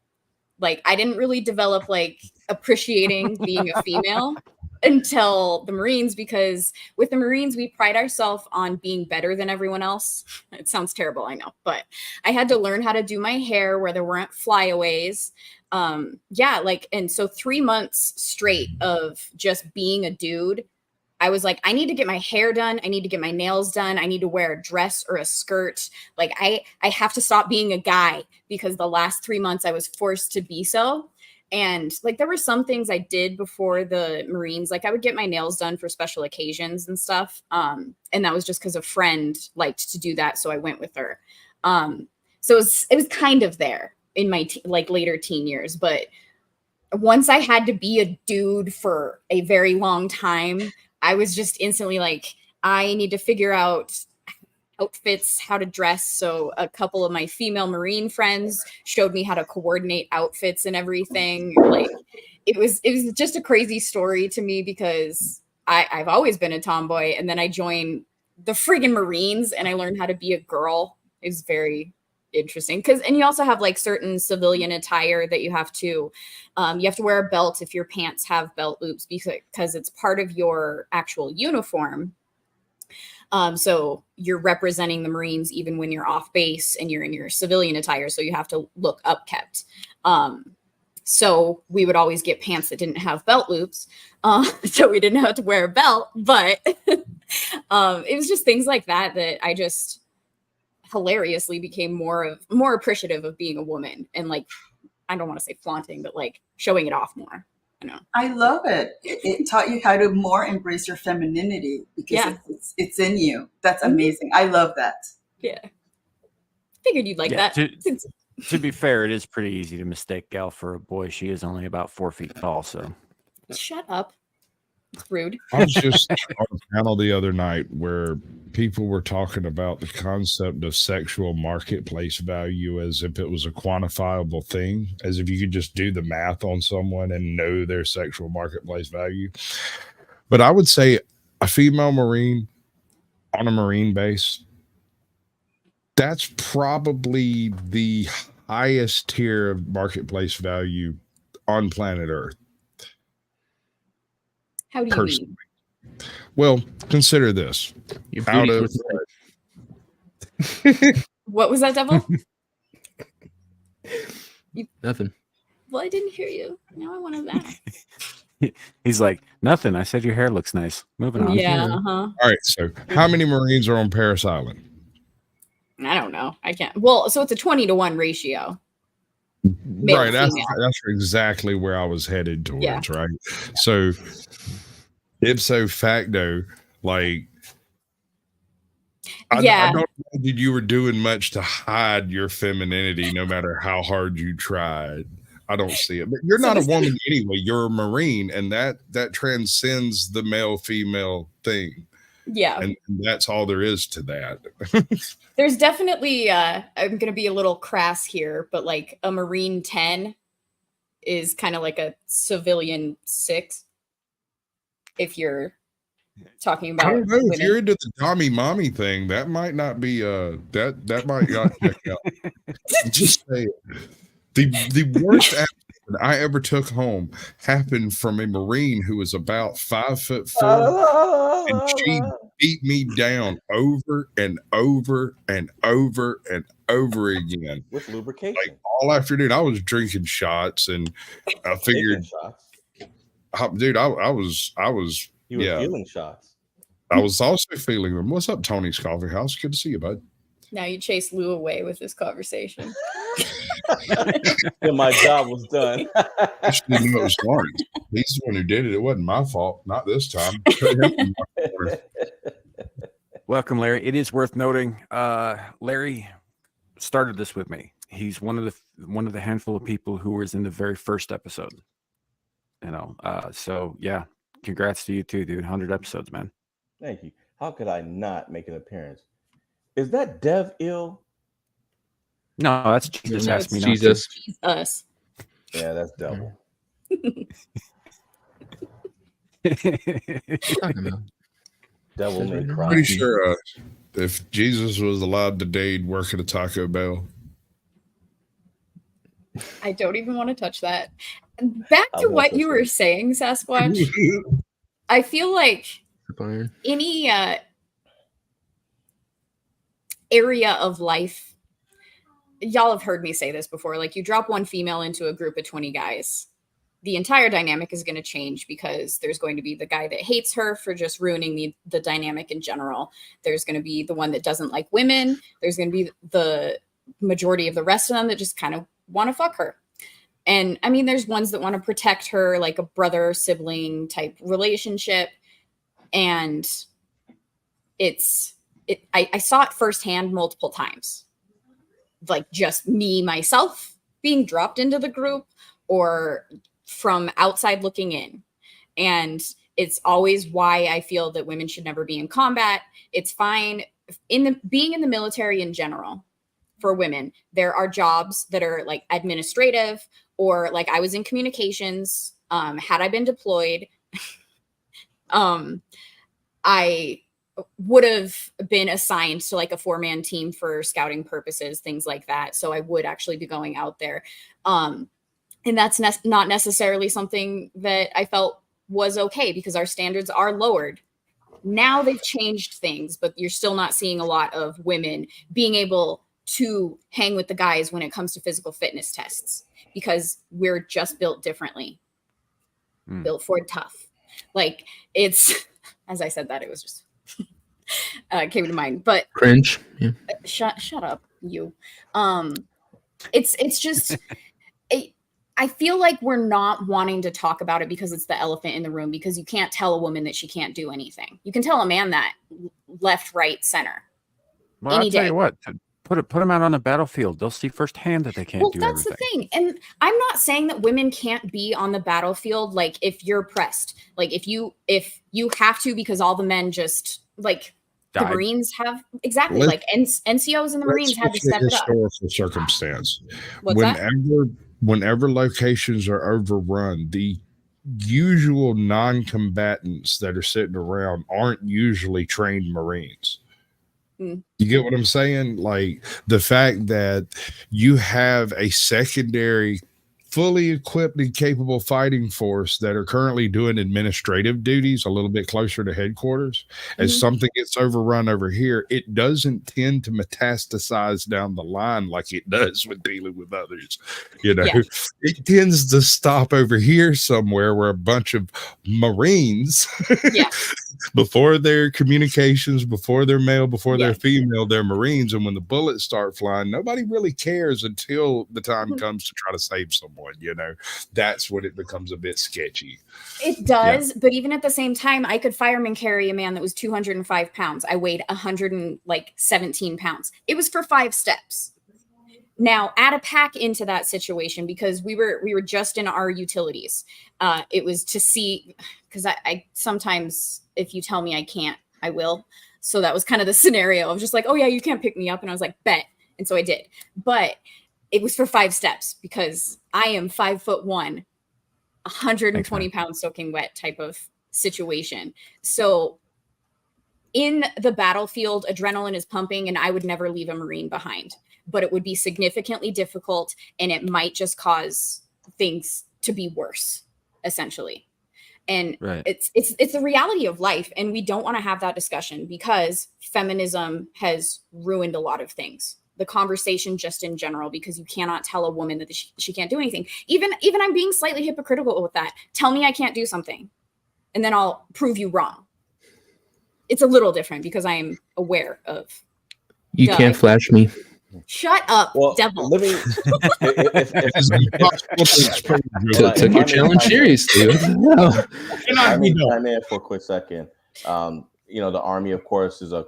Like, I didn't really develop like appreciating being a female until the Marines, because with the Marines, we pride ourselves on being better than everyone else. It sounds terrible, I know, but I had to learn how to do my hair where there weren't flyaways. Yeah, like, and so 3 months straight of just being a dude, I was like, I need to get my hair done. I need to get my nails done. I need to wear a dress or a skirt. Like I have to stop being a guy, because the last 3 months I was forced to be so. And like, there were some things I did before the Marines. Like I would get my nails done for special occasions and stuff. And that was just because a friend liked to do that. So I went with her. So it was kind of there in my like later teen years. But once I had to be a dude for a very long time, I was just instantly like, I need to figure out outfits, how to dress. So a couple of my female Marine friends showed me how to coordinate outfits and everything. Like it was just a crazy story to me, because I've always been a tomboy, and then I joined the friggin' Marines and I learned how to be a girl. It was very interesting, and you also have like certain civilian attire that you have to wear a belt if your pants have belt loops, because it's part of your actual uniform. So you're representing the Marines even when you're off base and you're in your civilian attire, so you have to look upkept. So we would always get pants that didn't have belt loops, so we didn't have to wear a belt. But it was just things like that I just hilariously became more appreciative of being a woman, and like, I don't want to say flaunting, but like showing it off more. I know. I love it. It taught you how to more embrace your femininity, because it's in you. That's amazing. I love that. Yeah. Figured you'd like that. To be fair, it is pretty easy to mistake Gal for a boy. She is only about 4 feet tall, so. Shut up. It's rude. I was just on a panel the other night where people were talking about the concept of sexual marketplace value as if it was a quantifiable thing, as if you could just do the math on someone and know their sexual marketplace value. But I would say a female Marine on a Marine base, that's probably the highest tier of marketplace value on planet Earth. How do you mean? Well, consider this. Your Out beauty of What was that, Devil? nothing. Well, I didn't hear you. Now I want to laugh. He's like, nothing. I said your hair looks nice. Moving on. Yeah. all right. So, how many Marines are on Paris Island? I don't know. I can't. Well, so it's a 20-to-1 ratio. Male Right. to That's exactly where I was headed towards. Yeah. Right. So, ipso facto, like, I don't know that you were doing much to hide your femininity, no matter how hard you tried. I don't see it. But you're not a woman anyway. You're a Marine, and that transcends the male-female thing. Yeah. And that's all there is to that. There's definitely, I'm going to be a little crass here, but like a Marine 10 is kind of like a civilian 6. If you're talking about, I don't know, women. if you're into the Tommy Mommy thing, that might not be that might not check out. Just say the worst accident I ever took home happened from a Marine who was about 5'4", and she beat me down over and over and over and over again with lubrication. Like all afternoon, I was drinking shots, and I figured, dude, I was. You were feeling shots. I was also feeling them. What's up, Tony's Coffee House? Good to see you, bud. Now you chase Lou away with this conversation. Yeah, my job was done. Actually, it was Lawrence. He's the one who did it. It wasn't my fault. Not this time. Welcome, Larry. It is worth noting, Larry started this with me. He's one of the handful of people who was in the very first episode. So yeah, congrats to you too, dude. 100 episodes, man. Thank you. How could I not make an appearance? Is that Dev ill? No, that's Jesus. Asked me Jesus. Us. Yeah, that's Devil. Devil may cry. Pretty sure if Jesus was allowed today, he'd work at a Taco Bell. I don't even want to touch that. Back to what you were saying, Sasquatch. I feel like any area of life, y'all have heard me say this before, like you drop one female into a group of 20 guys, the entire dynamic is going to change because there's going to be the guy that hates her for just ruining the dynamic in general. There's going to be the one that doesn't like women. There's going to be the majority of the rest of them that just kind of want to fuck her. And I mean, there's ones that want to protect her, like a brother sibling type relationship. And I saw it firsthand multiple times, like just me, myself being dropped into the group or from outside looking in. And it's always why I feel that women should never be in combat. It's fine being in the military in general. For women, there are jobs that are like administrative, or like I was in communications. Had I been deployed, I would have been assigned to like a 4-man team for scouting purposes, things like that. So I would actually be going out there. And that's not necessarily something that I felt was okay because our standards are lowered. Now they've changed things, but you're still not seeing a lot of women being able to hang with the guys when it comes to physical fitness tests because we're just built differently. Built for tough. Like it's, as I said that, it was just came to mind, but cringe. Yeah. Shut up, you. It's just, I feel like we're not wanting to talk about it because it's the elephant in the room, because you can't tell a woman that she can't do anything. You can tell a man that left, right, center. Well, I'll tell you what, put them out on the battlefield. They'll see firsthand that they can't do everything. Well, that's the thing. And I'm not saying that women can't be on the battlefield. Like if you're pressed, like if you have to, because all the men just like died. The Marines have exactly like NCOs and the Marines had to step it up. Historical circumstance. What's Whenever locations are overrun, the usual non-combatants that are sitting around aren't usually trained Marines. You get what I'm saying? Like the fact that you have a secondary fully equipped and capable fighting force that are currently doing administrative duties a little bit closer to headquarters. As something gets overrun over here, it doesn't tend to metastasize down the line like it does with dealing with others. You know, it tends to stop over here somewhere where a bunch of Marines, before their communications, before they're male, before they're female, they're Marines. And when the bullets start flying, nobody really cares until the time comes to try to save someone. You know, that's when it becomes a bit sketchy. It does, but even at the same time, I could fireman carry a man that was 205 pounds. I weighed 117 pounds. It was for 5 steps. Now, add a pack into that situation because we were just in our utilities. It was to see, because I sometimes, if you tell me I can't, I will. So that was kind of the scenario of just like, oh yeah, you can't pick me up. And I was like, bet. And so I did. But it was for 5 steps because I am 5'1", 120 pounds soaking wet type of situation. So in the battlefield, adrenaline is pumping and I would never leave a Marine behind, but it would be significantly difficult and it might just cause things to be worse, essentially. And it's the reality of life. And we don't want to have that discussion because feminism has ruined a lot of things. The conversation just in general, because you cannot tell a woman that she can't do anything. Even I'm being slightly hypocritical with that. Tell me I can't do something and then I'll prove you wrong. It's a little different because I am aware of. You can't flash me. Shut up, devil. Let me. Took your challenge seriously. I mean, chime in for a quick second. You know, the Army, of course, is a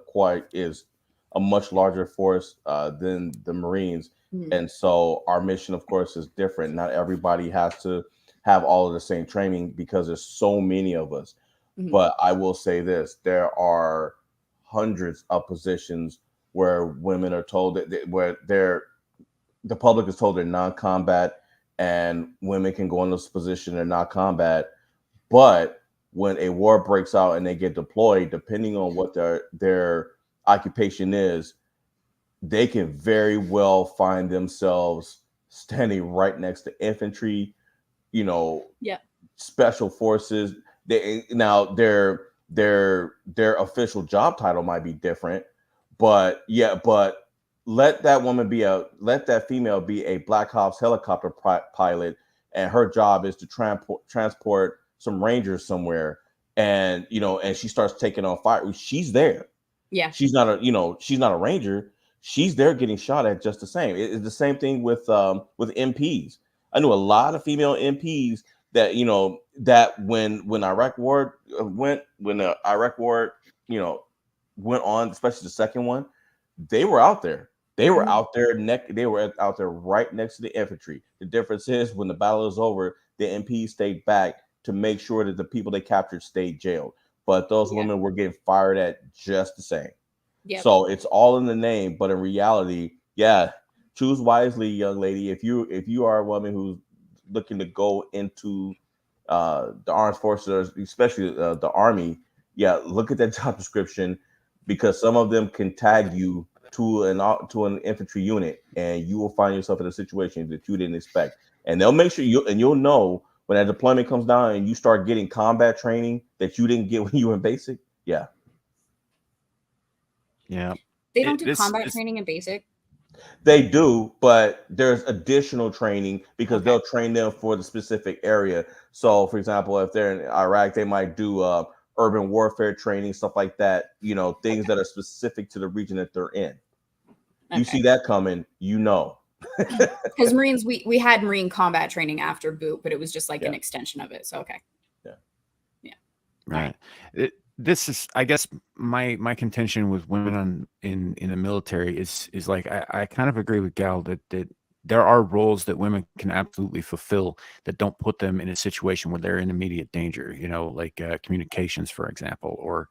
much larger force than the Marines, and so our mission, of course, is different. Not everybody has to have all of the same training because there's so many of us. But I will say this: there are hundreds of positions where women are told that the public is told they're non-combat, and women can go in this position they're not combat. But when a war breaks out and they get deployed, depending on what their occupation is, they can very well find themselves standing right next to infantry, you know, special forces. Their official job title might be different, but let that female be a Black Ops helicopter pilot, and her job is to transport some Rangers somewhere, and she starts taking on fire. She's there. Yeah, she's not a Ranger. She's there getting shot at just the same. It's the same thing with MPs. I knew a lot of female MPs that that when the Iraq War went on, especially the second one, they were out there. They were out there right next to the infantry. The difference is when the battle is over, the MPs stayed back to make sure that the people they captured stayed jailed. But those women were getting fired at just the same. Yep. So it's all in the name, but in reality, choose wisely, young lady. If you are a woman who's looking to go into the armed forces, especially the Army, look at that job description, because some of them can tag you to an infantry unit, and you will find yourself in a situation that you didn't expect. And they'll make sure you'll know when that deployment comes down and you start getting combat training that you didn't get when you were in basic. Yeah. They don't do combat training in basic. They do, but there's additional training because they'll train them for the specific area. So, for example, if they're in Iraq, they might do urban warfare training, stuff like that. Things that are specific to the region that they're in. You see that coming, Because Marines, we had Marine combat training after boot, but it was just like an extension of it. So right. This is, I guess, my contention with women in the military is like I kind of agree with Gal that there are roles that women can absolutely fulfill that don't put them in a situation where they're in immediate danger. Like communications, for example, or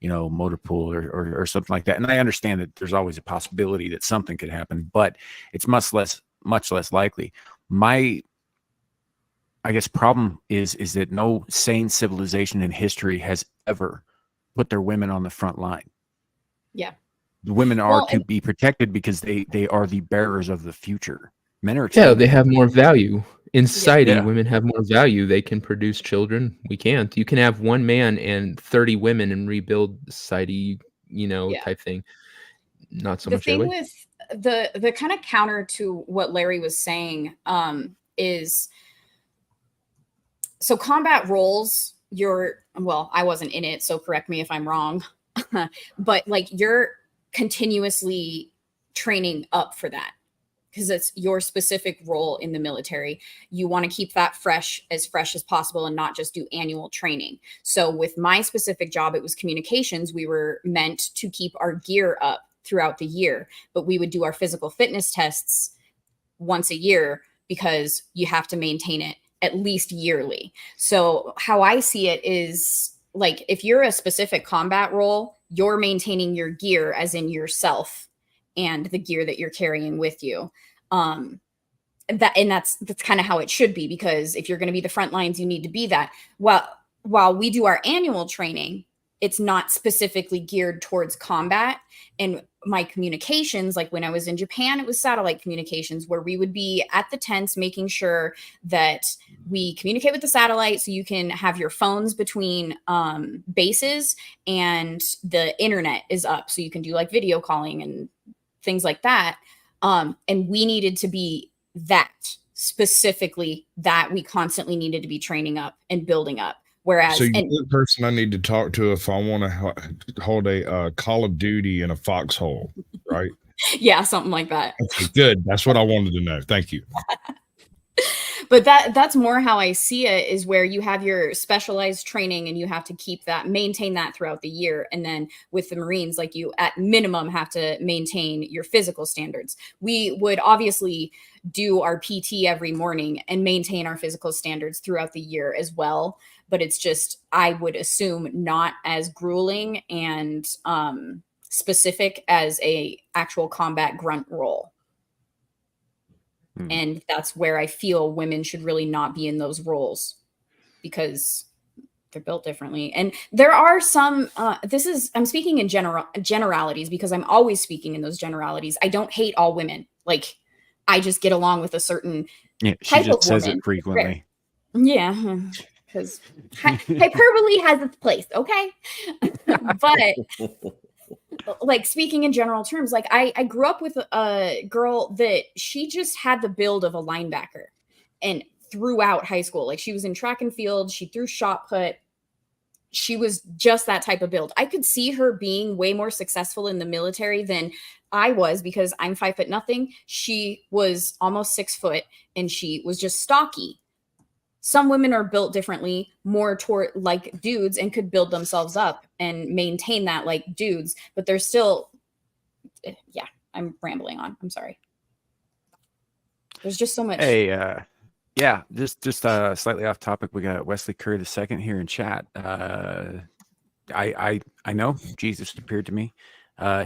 motor pool or something like that. And I understand that there's always a possibility that something could happen, but it's much less likely. My, I guess, problem is that no sane civilization in history has ever put their women on the front line. Yeah. The women are to be protected because they are the bearers of the future. Men are Yeah, they have more value. In society, Yeah. women have more value. They can produce children. We can't. You can have one man and 30 women and rebuild society, type thing. Not so The much. thing with the kind of counter to what Larry was saying is, so combat roles, I wasn't in it, so correct me if I'm wrong, but like you're continuously training up for that because it's your specific role in the military. You want to keep that fresh as possible and not just do annual training. So with my specific job, it was communications. We were meant to keep our gear up throughout the year, but we would do our physical fitness tests once a year because you have to maintain it at least yearly. So how I see it is like, if you're a specific combat role, you're maintaining your gear as in yourself and the gear that you're carrying with you. That's kind of how it should be, because if you're going to be the front lines, you need to be that. While we do our annual training, it's not specifically geared towards combat. And my communications, like when I was in Japan, it was satellite communications, where we would be at the tents making sure that we communicate with the satellite so you can have your phones between bases and the internet is up so you can do like video calling and things like that. And we needed to be specifically that we constantly needed to be training up and building up. Whereas, so you're the person I need to talk to if I want to hold a Call of Duty in a foxhole, right? Yeah, something like that. Okay, good. That's what I wanted to know. Thank you. But that's more how I see it, is where you have your specialized training and you have to maintain that throughout the year. And then with the Marines, like, you at minimum have to maintain your physical standards. We would obviously do our PT every morning and maintain our physical standards throughout the year as well. But it's just, I would assume, not as grueling and specific as a actual combat grunt role. And that's where I feel women should really not be in those roles, because they're built differently. And there are some, I'm speaking in generalities, because I'm always speaking in those generalities. I don't hate all women. Like, I just get along with a certain type of woman. Says it frequently. Yeah, because hyperbole has its place, okay? But like, speaking in general terms, like I grew up with a girl that she just had the build of a linebacker, and throughout high school, like, she was in track and field, she threw shot put, she was just that type of build. I could see her being way more successful in the military than I was, because I'm 5'0". She was almost 6 foot, and she was just stocky. Some women are built differently, more toward like dudes, and could build themselves up and maintain that like dudes, but they're still, yeah, I'm rambling on. I'm sorry. There's just so much. Hey, yeah, just slightly off topic. We got Wesley Curry II here in chat. I know Jesus appeared to me.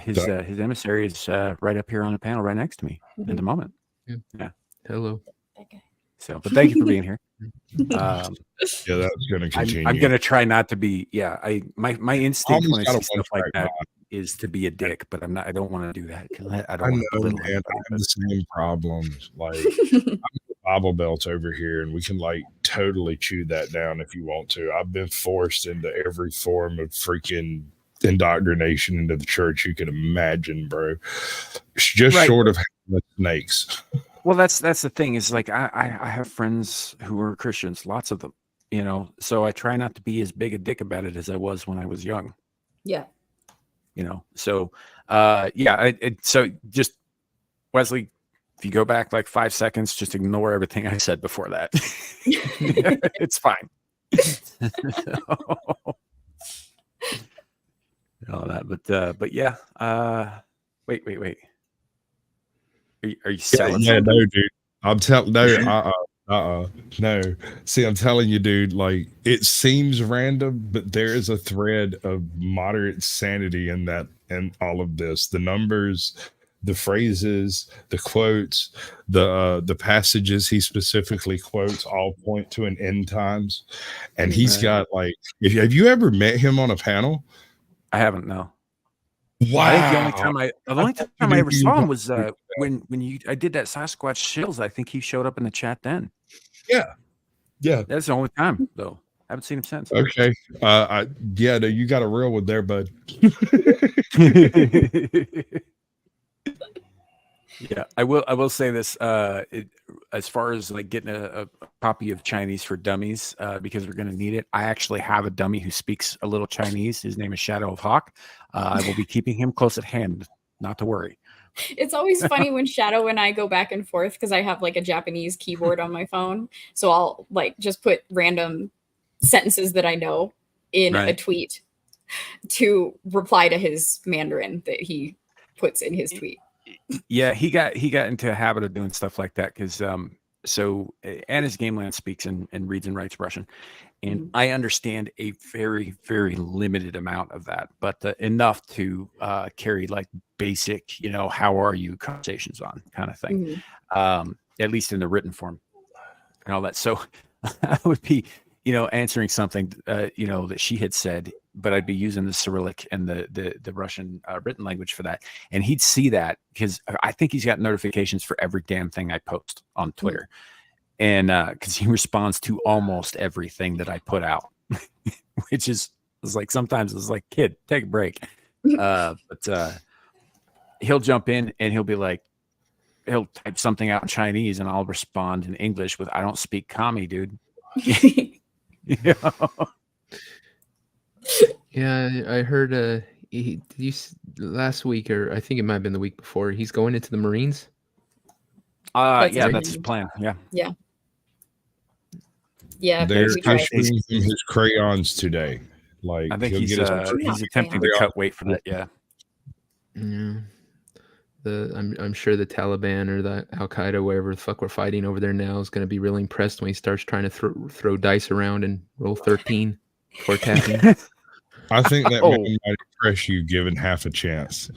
His emissary is right up here on the panel, right next to me in the moment. Yeah. Hello. Okay. So, but thank you for being here. Yeah, that's going to continue. I'm going to try not to be. Yeah, my instinct when I see stuff like that is to be a dick, but I'm not. I don't want to do that. I don't. I know, man. I have the same problems. Like, I'm Bible Belt over here, and we can like totally chew that down if you want to. I've been forced into every form of freaking indoctrination into the church you can imagine, bro. It's just short of having snakes. Well, that's the thing, is like I have friends who are Christians, lots of them, so I try not to be as big a dick about it as I was when I was young. Yeah. So so just, Wesley, if you go back like 5 seconds, just ignore everything I said before that. It's fine. All that, but yeah. Wait. Are you selling? Yeah, no, dude. I'm telling no. No. See, I'm telling you, dude. Like, it seems random, but there is a thread of moderate sanity in that, and all of this. The numbers, the phrases, the quotes, the passages he specifically quotes all point to an end times, and he's got like. Have you ever met him on a panel? I haven't. No. Wow. I think the only time I ever saw him was when I did that Sasquatch Shills, I think he showed up in the chat then. Yeah. That's the only time though. I haven't seen him since. Okay. No, you got a real one there, bud. Yeah, I will say this. As far as like getting a copy of Chinese for Dummies, because we're going to need it. I actually have a dummy who speaks a little Chinese. His name is Shadow of Hawk. I will be keeping him close at hand. Not to worry. It's always funny when Shadow and I go back and forth because I have like a Japanese keyboard on my phone. So I'll like just put random sentences that I know in a tweet to reply to his Mandarin that he puts in his tweet. Yeah, he got into a habit of doing stuff like that because so Anna's Gameland speaks and reads and writes Russian, and I understand a very, very limited amount of that, but enough to carry like basic, how are you conversations on kind of thing, at least in the written form and all that. So I would be, answering something, that she had said, but I'd be using the Cyrillic and the Russian written language for that. And he'd see that because I think he's got notifications for every damn thing I post on Twitter. And because he responds to almost everything that I put out, which is like, sometimes it's like, kid, take a break. But he'll jump in and he'll be like, he'll type something out in Chinese and I'll respond in English with, I don't speak Kami, dude. Yeah, I heard last week, or I think it might have been the week before, he's going into the Marines. That's his plan. Yeah. They're issuing him his crayons today. Like, I think he's attempting to cut weight for that. Yeah. I'm sure the Taliban or the Al Qaeda, wherever the fuck we're fighting over there now, is going to be really impressed when he starts trying to throw dice around and roll 13 for tapping. I think that man might impress you given half a chance.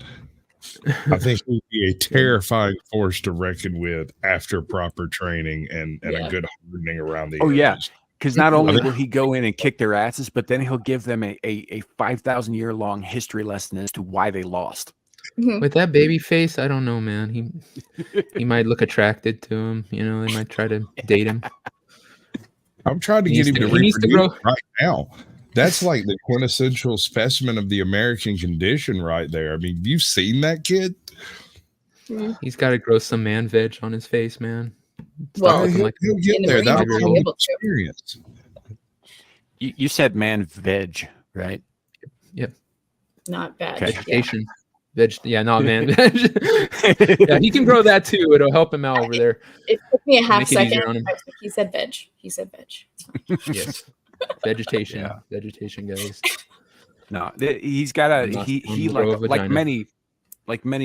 I think he'd be a terrifying force to reckon with after proper training and a good hardening around the edges. Because not only will he go in and kick their asses, but then he'll give them a 5,000 year long history lesson as to why they lost. With that baby face, I don't know, man. He might look attracted to him. They might try to date him. I'm trying to get him to reproduce right now. That's like the quintessential specimen of the American condition right there. I mean, you've seen that kid? He's got to grow some man veg on his face, man. Well, he'll get there. That'll be experience. You said man veg, right? Yep. Not bad. Vegetation. Not man veg. Yeah, he can grow that too. It'll help him out over there. It took me a half second. He said veg. Yes. Vegetation, guys. No, he's got he like many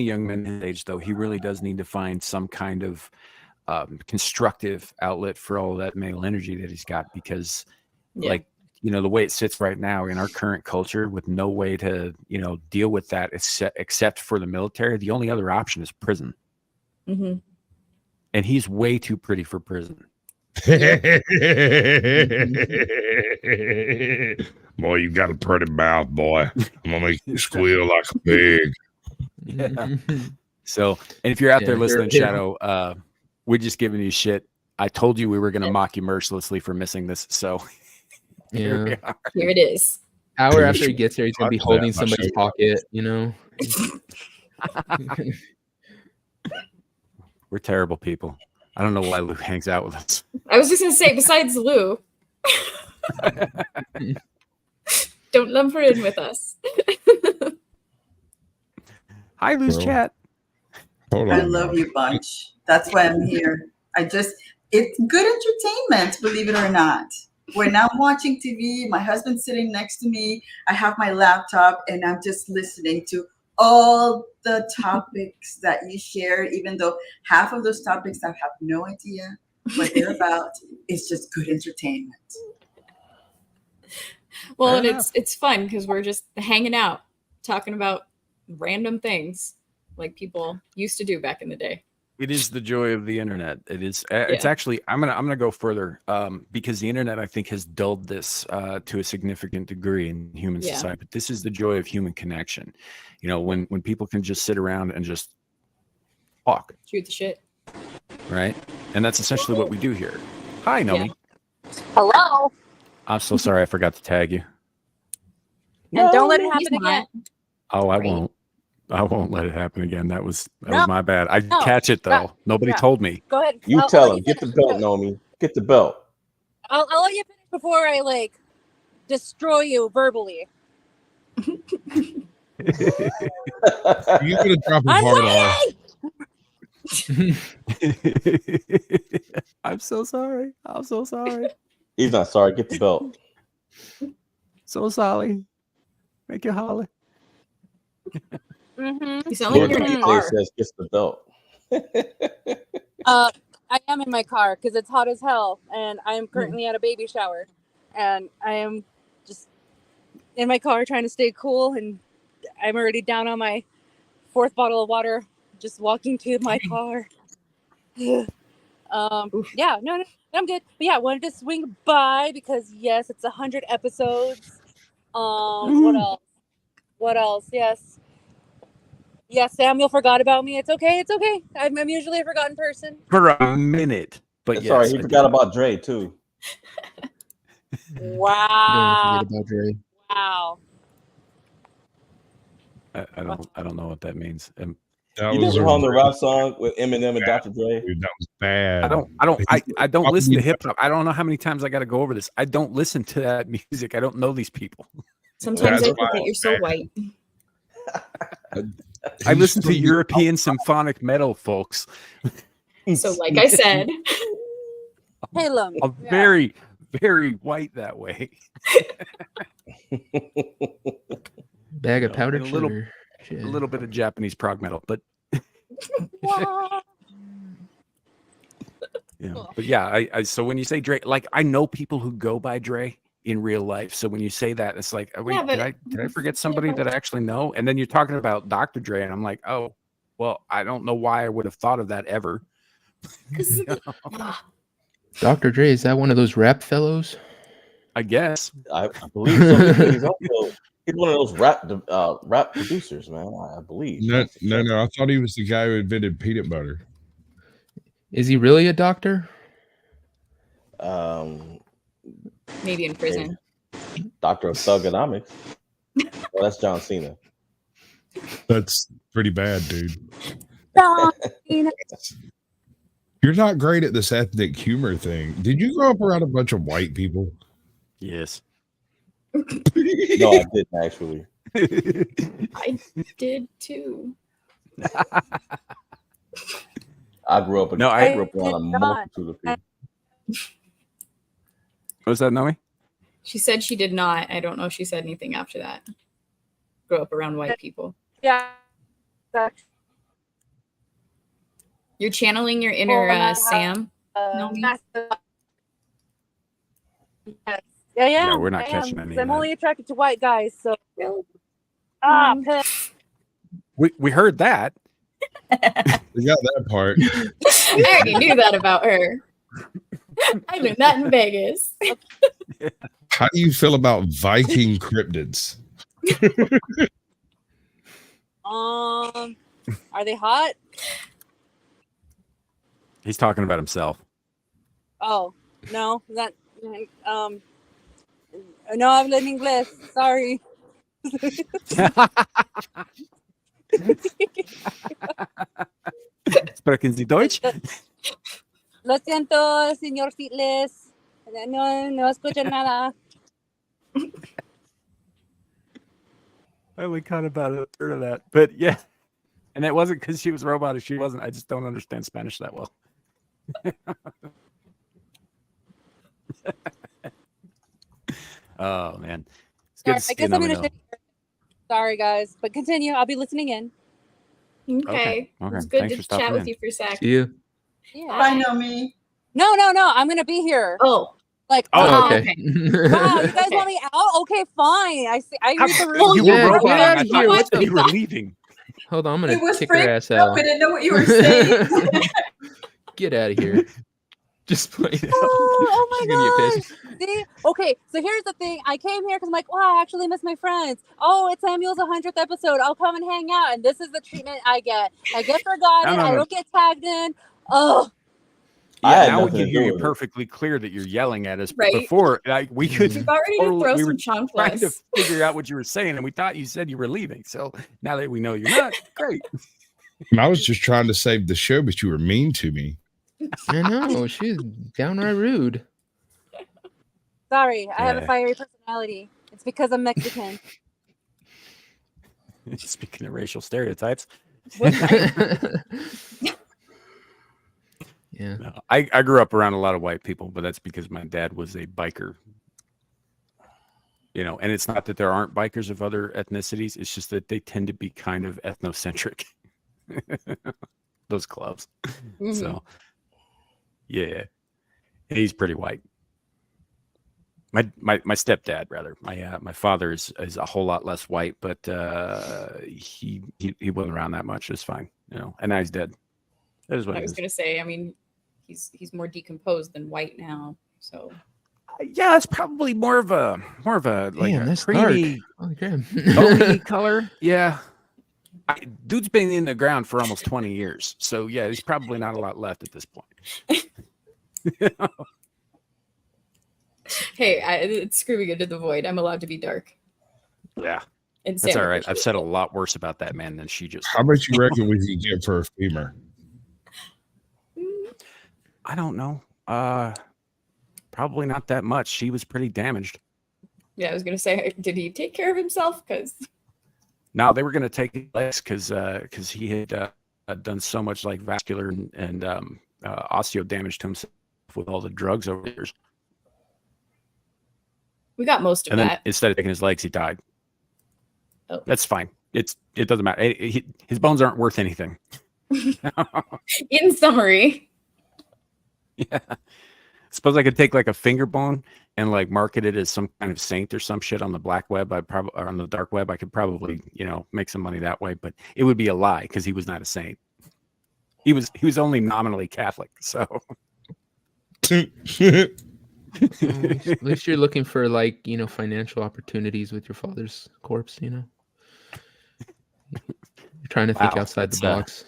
young men his age though. He really does need to find some kind of constructive outlet for all that male energy that he's got because, the way it sits right now in our current culture with no way to deal with that except for the military. The only other option is prison, and he's way too pretty for prison. Boy, you got a pretty mouth, boy. I'm gonna make you squeal like a pig. Yeah. So, and if you're out there listening, Shadow, we're just giving you shit. I told you we were gonna mock you mercilessly for missing this. So here it is. Hour after he gets there, he's gonna be holding somebody's pocket. We're terrible people. I don't know why Lou hangs out with us. I was just going to say, besides Lou, don't lump her in with us. Hi, Lou's chat. I love you bunch. That's why I'm here. It's good entertainment, believe it or not. When I'm watching TV, my husband's sitting next to me. I have my laptop and I'm just listening to all the topics that you share, even though half of those topics I have no idea what they're about. It's just good entertainment. Well, and it's fun because we're just hanging out, talking about random things like people used to do back in the day. It is the joy of the internet. It is. It's actually. I'm gonna go further because the internet, I think, has dulled this to a significant degree in human society. But this is the joy of human connection. When people can just sit around and just talk. Shoot the shit. Right? And that's essentially what we do here. Hi, Nomi. Yeah. Hello. I'm so sorry I forgot to tag you. And don't let it he's happen not. again. Oh, I Right. won't. I won't let it happen again. That was my bad. I catch it though. Yeah. Nobody Yeah. told me. Go ahead. You I'll tell let him. Get the finish. belt, Nomi. Get the belt. I'll let you finish before I like destroy you verbally. Are you gonna drop a I'm hard R? waiting. I'm so sorry. I'm so sorry. He's not sorry. Get the belt. So sorry. Make you holler. Mm-hmm. You sound like you're in a Jay car. says, "Get the belt." I am in my car because it's hot as hell, and I am currently at a baby shower, and I am just in my car trying to stay cool, and I'm already down on my 4th bottle of water, just walking to my car. Yeah, no, I'm good. But yeah, wanted to swing by because yes, it's 100 episodes. What else? Yes, Samuel forgot about me. It's okay. I'm usually a forgotten person. For a minute. But yes, Sorry, he forgot about Dre too. Wow. Don't forget about Dre. Wow. I don't know what that means. That You was never a heard the really rap song with Eminem and Dr. Dre? dude, that was bad. I don't listen to hip hop. I don't know how many times I got to go over this. I don't listen to that music. I don't know these people. Sometimes That's I forget why you're so white. I listen to European symphonic metal, folks. So, like I said, Halem. I'm very, very white that way. Bag of powdered and a little, sugar. Shit. a little bit of Japanese prog metal, but but yeah, I so when you say Dre, like I know people who go by Dre in real life. So when you say that, it's like, wait, Yeah, did I forget somebody that I actually know? And then you're talking about Dr. Dre, and I'm like, oh, well, I don't know why I would have thought of that ever. Dr. Dre, is that one of those rap fellows? I guess. I believe so. He's one of those rap producers, man. I believe. No. I thought he was the guy who invented peanut butter. Is he really a doctor? maybe in prison. Doctor of Thugonomics. Well, that's John Cena. That's pretty bad, dude. John. You're not great at this ethnic humor thing. Did you grow up around a bunch of white people? Yes. No, I didn't actually. I did too. I grew up. I grew up around a multitude of people. What was that, Nomi? She said she did not. I don't know if she said anything after that. Grow up around white people. Yeah. You're channeling your inner Sam. Nomi? Yes. Yeah, we're not I catching am, any 'cause of I'm only attracted to white guys, so. We heard that. We got that part. I already knew that about her. I learned that in Vegas. How do you feel about Viking cryptids? Are they hot? He's talking about himself. Oh, no, that no hablo en inglés. Sorry. Sprechen Sie Deutsch? Lo siento, señor Fitles. No escucho nada. I only caught about a third of that, but yeah. And it wasn't because she was robotic. She wasn't. I just don't understand Spanish that well. Oh man, it's good. Sorry, I guess I'm gonna. Sorry, guys, but continue. I'll be listening in. Okay. It was good to chat with you for a sec. See you. Yeah. Bye, Nomi. No. I'm gonna be here. Oh. Like, Oh, okay. Wow, you guys want me out? Okay, fine. I see. I read the room. You Yeah, were robot. get out of I here. thought What the you were leaving. Hold on, I'm He gonna was kick her ass freaked out. out. I didn't know what you were saying. Get out of here. Just play it. Oh She's my gonna get gosh. See? Okay, so here's the thing. I came here because I'm like, wow, I actually miss my friends. Oh, it's Samuel's 100th episode. I'll come and hang out. And this is the treatment I get. I get forgotten. I don't get tagged in. Oh. Yeah, now we can hear you perfectly clear that you're yelling at us. But before, like, we could. We got ready to throw some chunk trying to figure out what you were saying, and we thought you said you were leaving. So now that we know you're not, great. I was just trying to save the show, but you were mean to me. I know, she's downright rude. Sorry, I have a fiery personality. It's because I'm Mexican. Speaking of racial stereotypes. Yeah, no, I grew up around a lot of white people, but that's because my dad was a biker. You know, and it's not that there aren't bikers of other ethnicities. It's just that they tend to be kind of ethnocentric. Those clubs. Mm-hmm. So, yeah, he's pretty white. My stepdad, rather. My father is a whole lot less white, but he wasn't around that much. It's fine, you know. And now he's dead. That is what I was going to say. I mean, he's more decomposed than white now. So yeah, it's probably more of a like a creamy color. Yeah, dude's been in the ground for almost 20 years, so yeah, there's probably not a lot left at this point. Hey, it's screaming into the void. I'm allowed to be dark. Yeah, that's all right. I've said a lot worse about that man than she just. How much you reckon we could get for a femur? I don't know. Probably not that much. She was pretty damaged. Yeah, I was gonna say, did he take care of himself? Because no, they were gonna take his legs because he had done so much like vascular and osteo damage to himself with all the drugs over the years. We got most of and that. Then instead of taking his legs, he died. Oh. That's fine. It doesn't matter. His bones aren't worth anything. In summary. Yeah. Suppose I could take like a finger bone and like market it as some kind of saint or some shit on the black web. Or on the dark web. I could probably, make some money that way, but it would be a lie because he was not a saint. He was only nominally Catholic. So at least you're looking for financial opportunities with your father's corpse, You're trying to think outside the box,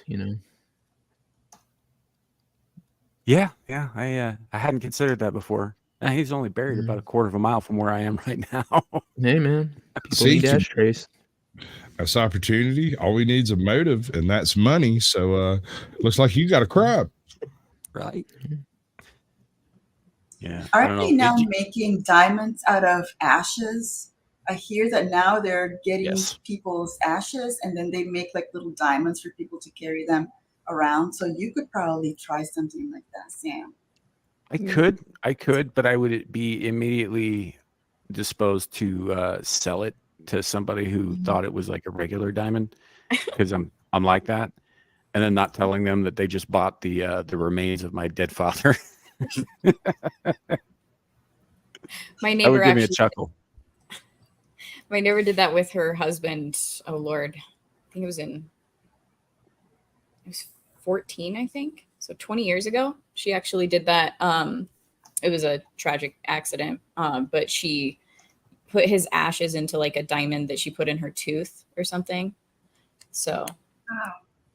Yeah. I hadn't considered that before. He's only buried about a quarter of a mile from where I am right now. Hey, man. People need ashtrays. That's opportunity. All we need is a motive, and that's money. So looks like you got a crowd. Right. Yeah. Aren't they now making diamonds out of ashes? I hear that now they're getting people's ashes, and then they make like little diamonds for people to carry them around. So you could probably try something like that, Sam. I could, but I would be immediately disposed to sell it to somebody who thought it was like a regular diamond, because I'm like that, and then not telling them that they just bought the remains of my dead father. My neighbor would give me a chuckle. My neighbor did that with her husband. Oh Lord, I think it was 14, I think. So 20 years ago, she actually did that. It was a tragic accident, but she put his ashes into like a diamond that she put in her tooth or something. So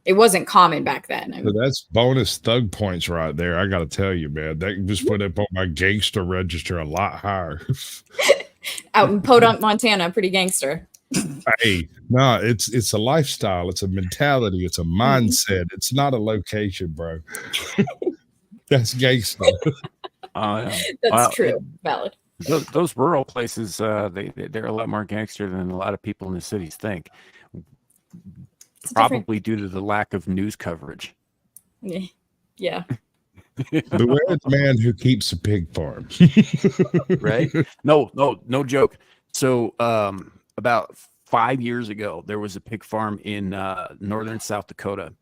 it wasn't common back then. So that's bonus thug points right there. I got to tell you, man, that just put up on my gangster register a lot higher. Out in Podunk, Montana, pretty gangster. Hey, no, it's a lifestyle. It's a mentality. It's a mindset. It's not a location, bro. That's gangster. That's true. Valid. Those rural places, they're a lot more gangster than a lot of people in the cities think. Probably due to the lack of news coverage. Yeah. The red man who keeps a pig farm. Right? No joke. So about 5 years ago, there was a pig farm in northern South Dakota,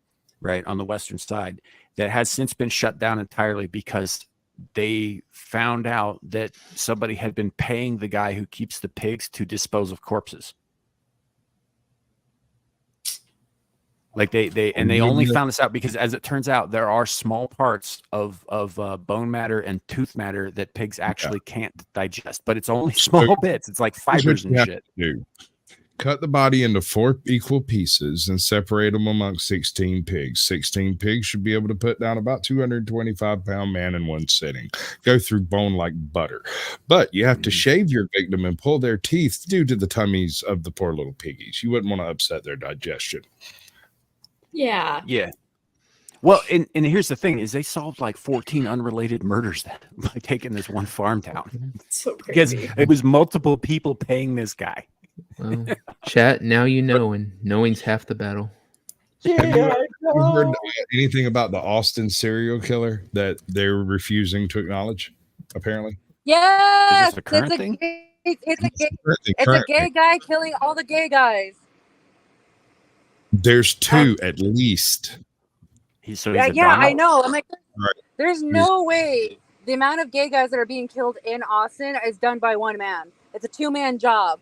right on the western side, that has since been shut down entirely because they found out that somebody had been paying the guy who keeps the pigs to dispose of corpses. Like they only found this out because, as it turns out, there are small parts of bone matter and tooth matter that pigs actually can't digest, but it's only small bits. It's like fibers and shit. Cut the body into 4 equal pieces and separate them amongst 16 pigs. 16 pigs should be able to put down about 225-pound man in one sitting. Go through bone like butter. But you have to shave your victim and pull their teeth due to the tummies of the poor little piggies. You wouldn't want to upset their digestion. Yeah. Yeah. Well, and here's the thing: is they solved like 14 unrelated murders by taking this one farm town. So crazy. Because it was multiple people paying this guy. Well, chat, now you know, and knowing's half the battle. Have you heard anything about the Austin serial killer that they're refusing to acknowledge, apparently? Yes, Is this a current thing? It's a gay guy killing all the gay guys. There's 2 at least. I know. I'm like, there's no way the amount of gay guys that are being killed in Austin is done by one man. It's a 2-man job.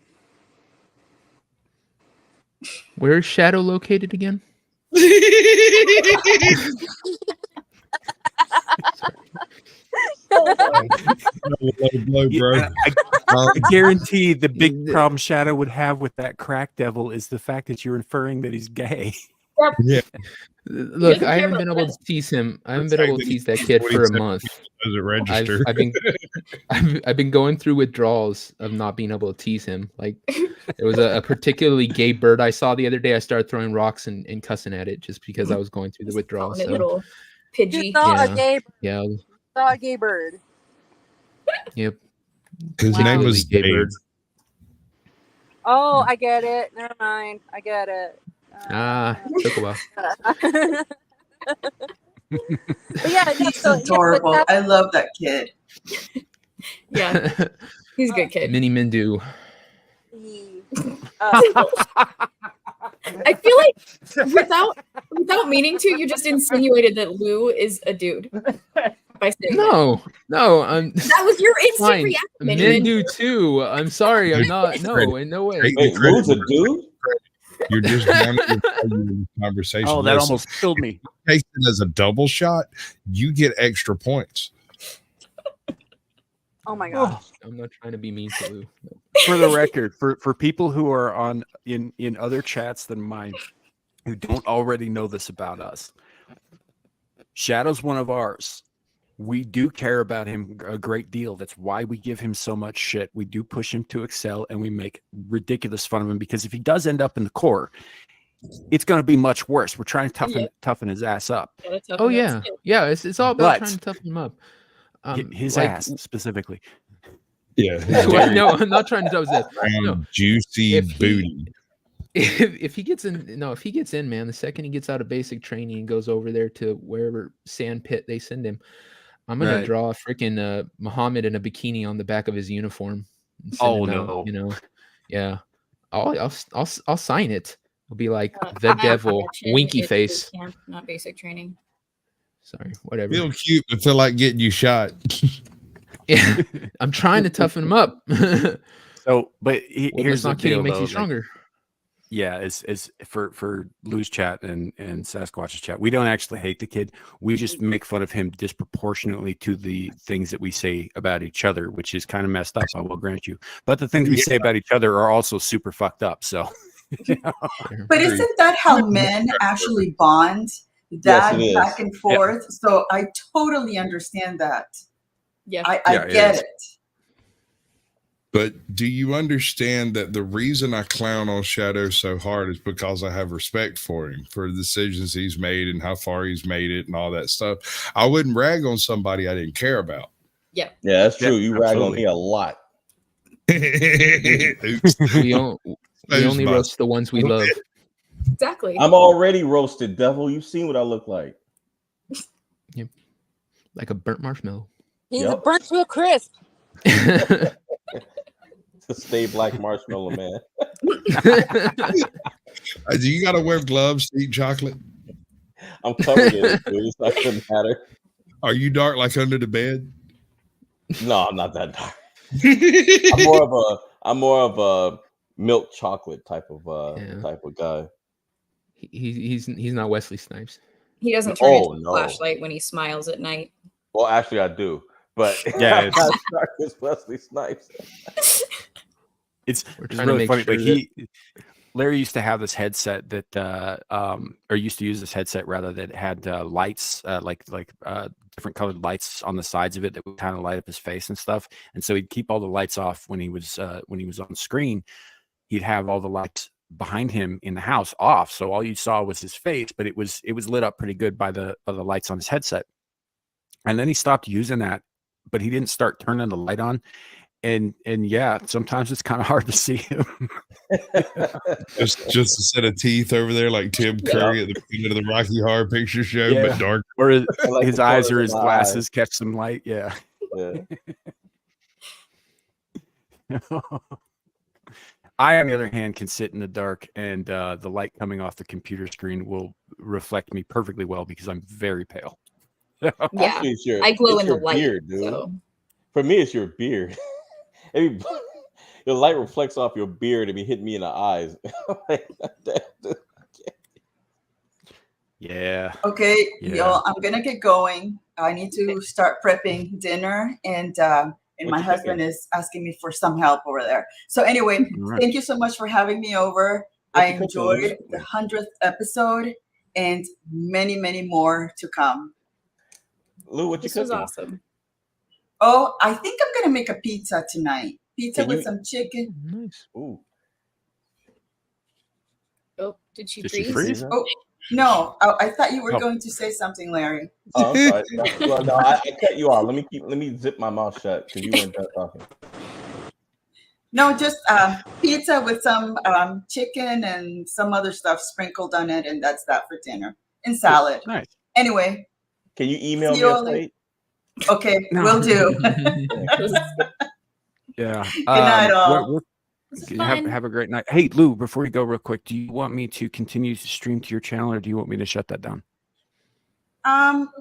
Where is Shadow located again? I guarantee the big problem Shadow would have with that crack devil is the fact that you're inferring that he's gay. Yeah. Look, I haven't been able to tease him. I haven't been able to tease that kid for a month. Does it register? I've been going through withdrawals of not being able to tease him. Like there was a particularly gay bird I saw the other day. I started throwing rocks and cussing at it just because I was going through the withdrawal. So. Little Pidgey. Saw a gay bird. Yep. His name was gay bird. Oh, I get it. Never mind. I get it. Took a while. But yeah, He's adorable. I love that kid. Yeah, he's a good kid. Mini Mindu. I feel like without meaning to, you just insinuated that Lou is a dude by saying no. That was your instant fine. reaction. Mindu too. I'm sorry. I'm not. No, in no way. Wait, Lou's a dude? You're just wanting to conversation. Oh, that almost killed me. Take it as a double shot. You get extra points. Oh my gosh. I'm not trying to be mean to Lou. For the record, for people who are on in other chats than mine, who don't already know this about us, Shadow's one of ours. We do care about him a great deal. That's why we give him so much shit. We do push him to excel, and we make ridiculous fun of him, because if he does end up in the core, it's going to be much worse. We're trying to toughen his ass up. Oh yeah, yeah. It's all about trying to toughen him up. His ass specifically. Yeah. No, I'm not trying to toughen his ass. No. Juicy booty. If he gets in, man, the second he gets out of basic training and goes over there to wherever sand pit they send him, I'm gonna draw a freaking Muhammad in a bikini on the back of his uniform. Oh no! Yeah, I'll sign it. It'll be like the devil, winky face. Camp, not basic training. Sorry, whatever. Feel cute, but feel like getting you shot. Yeah, I'm trying to toughen him up. So, but here's the deal, makes you stronger. Yeah, is for Lou's chat and Sasquatch's chat, we don't actually hate the kid. We just make fun of him disproportionately to the things that we say about each other, which is kind of messed up, I will grant you. But the things we say about each other are also super fucked up. So, but isn't that how men actually bond? That back and forth. Yeah. So I totally understand that. Yeah, I get it. But do you understand that the reason I clown on Shadow so hard is because I have respect for him, for the decisions he's made and how far he's made it and all that stuff. I wouldn't rag on somebody I didn't care about. Yeah. Yeah, that's true. You rag on me a lot. We only roast the ones we love. Exactly. I'm already roasted, devil. You've seen what I look like. Yep. Like a burnt marshmallow. He's a burnt to a crisp. Stay black marshmallow man. Do you gotta wear gloves to eat chocolate? I'm covered in it, dude. It's not gonna matter. Are you dark like under the bed? No, I'm not that dark. I'm more of a milk chocolate type of guy. He's not Wesley Snipes. He doesn't turn Oh, into a no. flashlight when he smiles at night. Well, actually, I do, but Yeah, it's Wesley Snipes. It's trying to really make funny. sure Like Larry used to have this headset that, or used to use this headset rather that had lights, like different colored lights on the sides of it that would kind of light up his face and stuff. And so he'd keep all the lights off when he was on screen. He'd have all the lights behind him in the house off, so all you saw was his face, but it was lit up pretty good by the lights on his headset. And then he stopped using that, but he didn't start turning the light on. And yeah, sometimes it's kind of hard to see him. just a set of teeth over there, like Tim Curry at the beginning of the Rocky Horror Picture Show, but dark. Or his, Like his the eyes colors or of his my glasses catch some light. Yeah. I, on the other hand, can sit in the dark, and the light coming off the computer screen will reflect me perfectly well because I'm very pale. Yeah, Actually, I glow in the your light. beard, dude. So. For me, it's your beard. Your light reflects off your beard and be hitting me in the eyes. Yeah. Okay, Yeah. y'all, I'm gonna get going. I need to start prepping dinner, and my you husband is asking me for some help over there. So anyway, right. thank you so much for having me over. What I you cooking, enjoyed Lou? the 100th episode, and many, many more to come. Lou, what you This was cooking? awesome. Oh, I think I'm gonna make a pizza tonight. Pizza Can with you- some chicken. Nice. Ooh. Oh, did she Did she freeze? freeze? Oh no, I thought you were Oh. going to say something, Larry. Oh, I'm sorry. Well, no, I cut you off. Let me zip my mouth shut because you weren't done talking. No, just pizza with some chicken and some other stuff sprinkled on it, and that's that for dinner. And salad. Nice. Anyway, Can you email See me you a all later. plate? okay, No. will do. Yeah. Good night, all. This is fun. Have a great night. Hey, Lou, before you go real quick, do you want me to continue to stream to your channel, or do you want me to shut that down?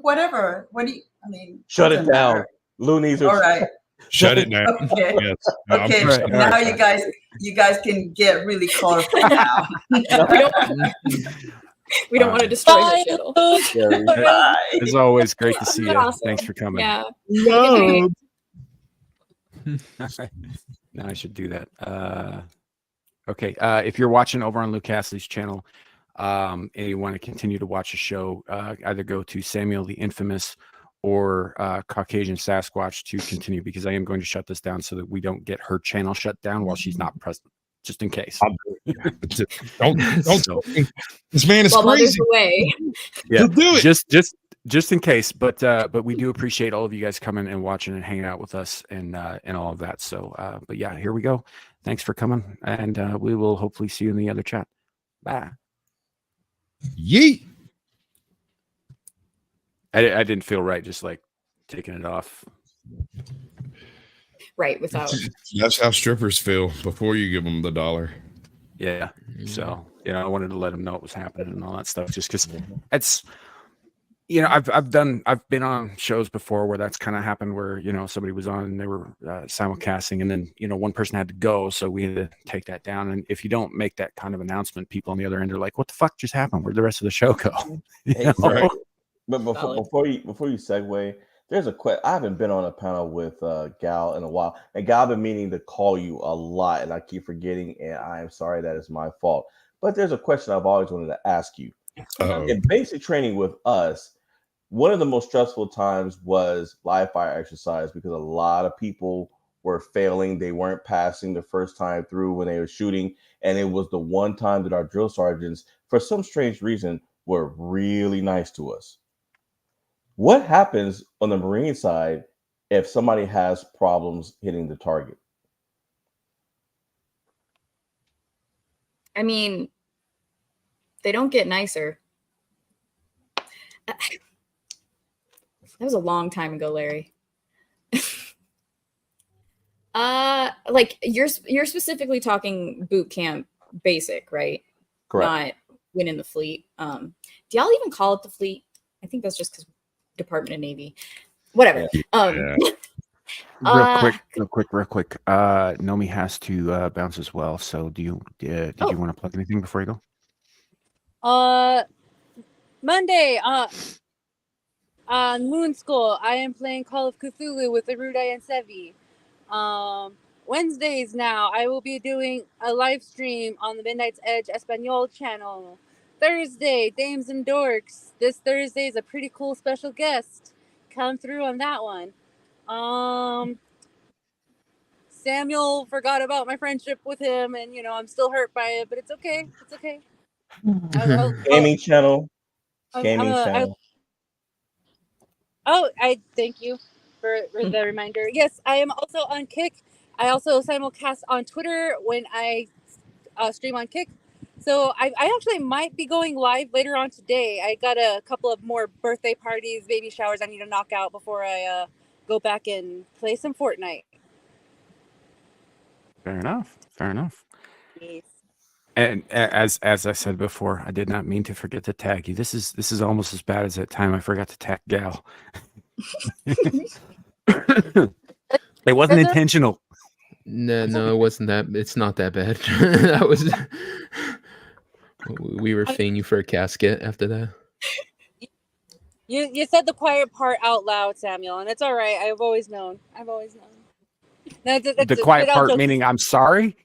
Whatever. What do you? I mean, Shut it doesn't down. matter. Lou needs her. All right. Shut it down. Okay. Yes. No, I'm Okay. just- All Now right. you guys can get really colorful now. We don't want to destroy the channel. Bye. It's always great to see you. Awesome. Thanks for coming. Yeah. No. Now I should do that. Okay. If you're watching over on Luke Cassidy's channel, and you want to continue to watch the show, either go to Samuel the Infamous or Caucasian Sasquatch to continue, because I am going to shut this down so that we don't get her channel shut down while she's not present, just in case. Don't. So, This man is While mother's crazy. away. yeah, He'll do it. just in case. But we do appreciate all of you guys coming and watching and hanging out with us and all of that. So, but yeah, here we go. Thanks for coming, and we will hopefully see you in the other chat. Bye. Yeet. I didn't feel right just like taking it off. Right, without. That's how strippers feel before you give them the $1. Yeah. So, I wanted to let them know what was happening and all that stuff, just because it's, I've been on shows before where that's kind of happened, where, somebody was on and they were simulcasting, and then, one person had to go. So we had to take that down. And if you don't make that kind of announcement, people on the other end are like, what the fuck just happened? Where'd the rest of the show go? Hey, Right. But before you segue, there's a question. I haven't been on a panel with Gal in a while, and Gal, I've been meaning to call you a lot, and I keep forgetting, and I am sorry, that is my fault. But there's a question I've always wanted to ask you. Uh-oh. In basic training with us, one of the most stressful times was live fire exercise, because a lot of people were failing. They weren't passing the first time through when they were shooting, and it was the one time that our drill sergeants, for some strange reason, were really nice to us. What happens on the Marine side if somebody has problems hitting the target? I mean, they don't get nicer. That was a long time ago, Larry. Like you're specifically talking boot camp basic, right? Correct. Not winning the fleet. Do y'all even call it the fleet? I think that's just because Department of Navy. Whatever. Yeah. Real quick. Nomi has to bounce as well. So do you want to plug anything before you go? Monday, on Moon School, I am playing Call of Cthulhu with Arudai and Sevi. Wednesdays now, I will be doing a live stream on the Midnight's Edge Espanol channel. Thursday, Dames and Dorks. This Thursday is a pretty cool special guest. Come through on that one. Samuel forgot about my friendship with him, and I'm still hurt by it, but it's okay. It's okay. Gaming channel. I thank you for the reminder. Yes, I am also on Kick. I also simulcast on Twitter when I stream on Kick. So I actually might be going live later on today. I got a couple of more birthday parties, baby showers I need to knock out before I go back and play some Fortnite. Fair enough. Fair enough. Yes. And as I said before, I did not mean to forget to tag you. This is almost as bad as that time I forgot to tag Gal. It wasn't intentional. No, it wasn't that. It's not that bad. That was. We were feigning you for a casket after that. You said the quiet part out loud, Samuel, and it's all right. I've always known. No, the quiet part meaning I'm sorry?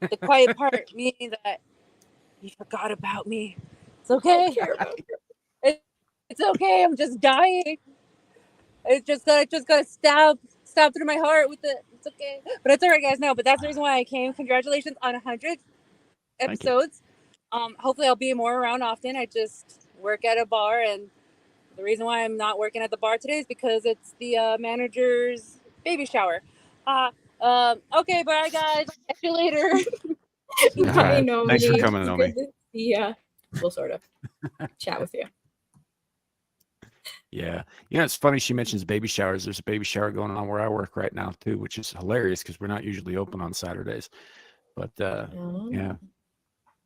The quiet part meaning that you forgot about me. It's okay. It's okay. I'm just dying. It just got stab through my heart with it. It's okay. But it's all right, guys. No, but that's the reason why I came. Congratulations on 100 episodes. Hopefully I'll be more around often. I just work at a bar, and the reason why I'm not working at the bar today is because it's the manager's baby shower. Okay, bye guys. See you later. Right. Thanks for coming, Nomi. Yeah, we'll sort of chat with you. Yeah. It's funny she mentions baby showers. There's a baby shower going on where I work right now too, which is hilarious because we're not usually open on Saturdays. But yeah.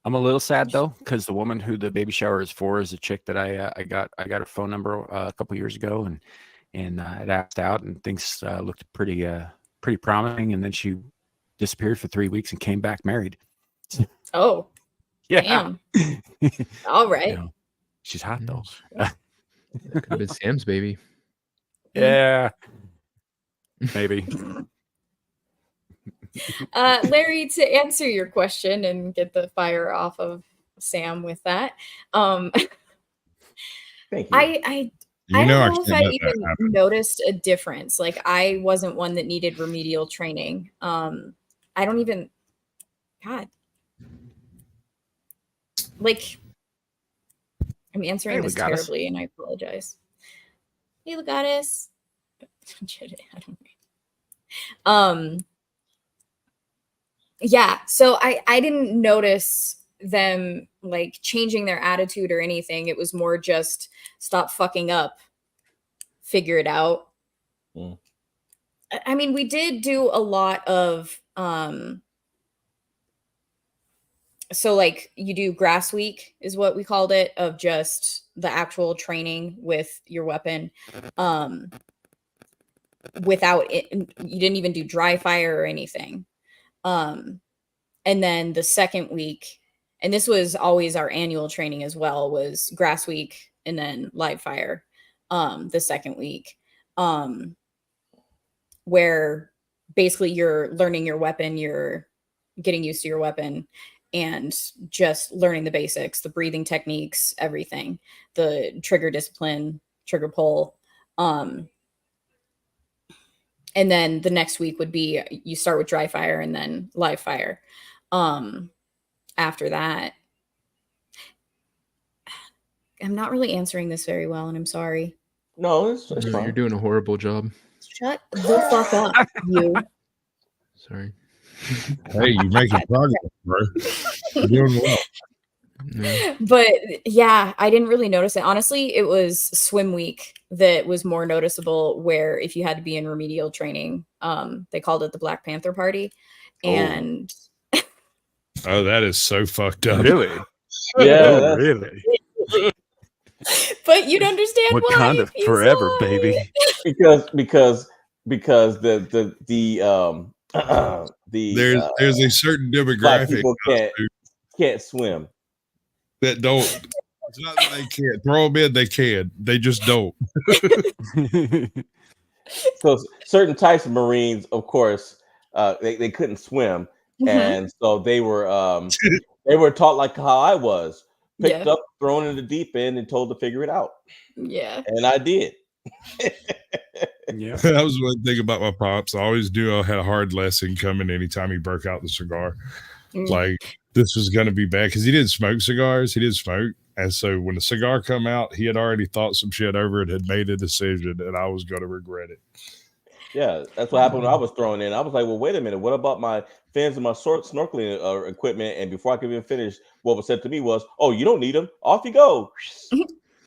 I'm a little sad though, because the woman who the baby shower is for is a chick that I got her phone number a couple years ago, and I'd asked out, and things looked pretty promising, and then she disappeared for 3 weeks and came back married. Oh, yeah. Damn. All right. She's hot though. Could have been Sam's baby. Yeah, maybe. Larry, to answer your question and get the fire off of Sam with that, Thank you. I don't know if I even noticed a difference. Like, I wasn't one that needed remedial training. I don't even, God, like, I'm answering this terribly, and I apologize. Hey, Legatus. Yeah, so I didn't notice them like changing their attitude or anything. It was more just stop fucking up, figure it out. Mm. I mean, we did do a lot of so like you do grass week is what we called it, of just the actual training with your weapon. Without it, you didn't even do dry fire or anything. And then the second week, and this was always our annual training as well, was grass week and then live fire the second week, where basically you're learning your weapon, you're getting used to your weapon, and just learning the basics, the breathing techniques, everything, the trigger discipline, trigger pull. And then the next week would be you start with dry fire and then live fire. After that, I'm not really answering this very well, and I'm sorry. No, it's fine. You're doing a horrible job. Shut the fuck up, you. Sorry. Hey, you're making progress, bro. You're doing well. Yeah. But yeah, I didn't really notice it. Honestly, it was swim week that was more noticeable, where if you had to be in remedial training, they called it the Black Panther Party. And oh, that is so fucked up. Really? Yeah, really. But you'd understand What why. kind of forever, baby? because the there's a certain black demographic people can't swim. that don't. It's not that they can't throw them in. They can. They just don't. So certain types of Marines, of course, they couldn't swim, and so they were taught like how I was, picked up, thrown in the deep end, and told to figure it out. Yeah, and I did. Yeah, that was one thing about my pops. I always knew I had a hard lesson coming anytime he broke out the cigar. Like this was going to be bad because he didn't smoke cigars. He didn't smoke. And so when the cigar come out, he had already thought some shit over it, had made a decision, and I was going to regret it. Yeah, that's what happened when I was thrown in. I was like, well, wait a minute. What about my fins and my snorkeling equipment? And before I could even finish, what was said to me was, oh, you don't need them. Off you go.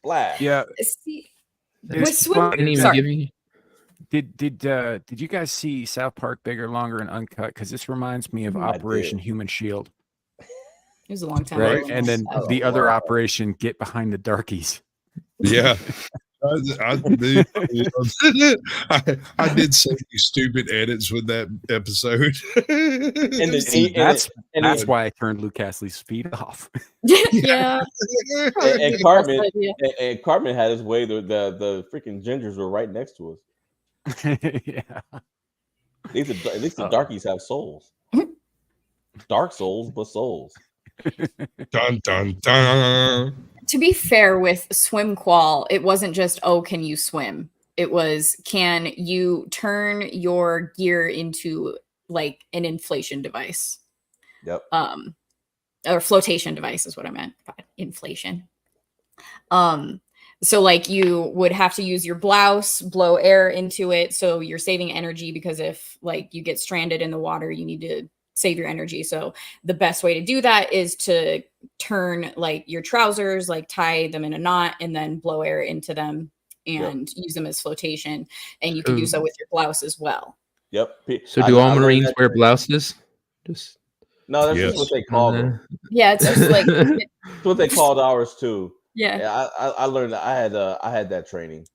Blast. Yeah. See, with swim, sorry. Did you guys see South Park Bigger, Longer, and Uncut? Because this reminds me of Operation Human Shield. It was a long time ago. Right? And then the other operation, Get Behind the Darkies. Yeah. I did so many stupid edits with that episode. That's why I turned Luke Cassidy's feet off. Yeah. And Cartman had his way. The freaking gingers were right next to us. Yeah. At least the darkies have souls. Dark souls, but souls. Dun dun dun. To be fair with Swim Qual, it wasn't just, oh, can you swim? It was, can you turn your gear into like an inflation device? Yep. Or flotation device is what I meant by inflation. So like you would have to use your blouse, blow air into it. So you're saving energy because if like you get stranded in the water, you need to save your energy. So the best way to do that is to turn like your trousers, like tie them in a knot and then blow air into them and use them as flotation. And you can do so with your blouse as well. Yep. So do all Marines wear blouses? No, that's just what they call them. Yeah, it's just like it's what they called ours too. Yeah. I learned that I had that training.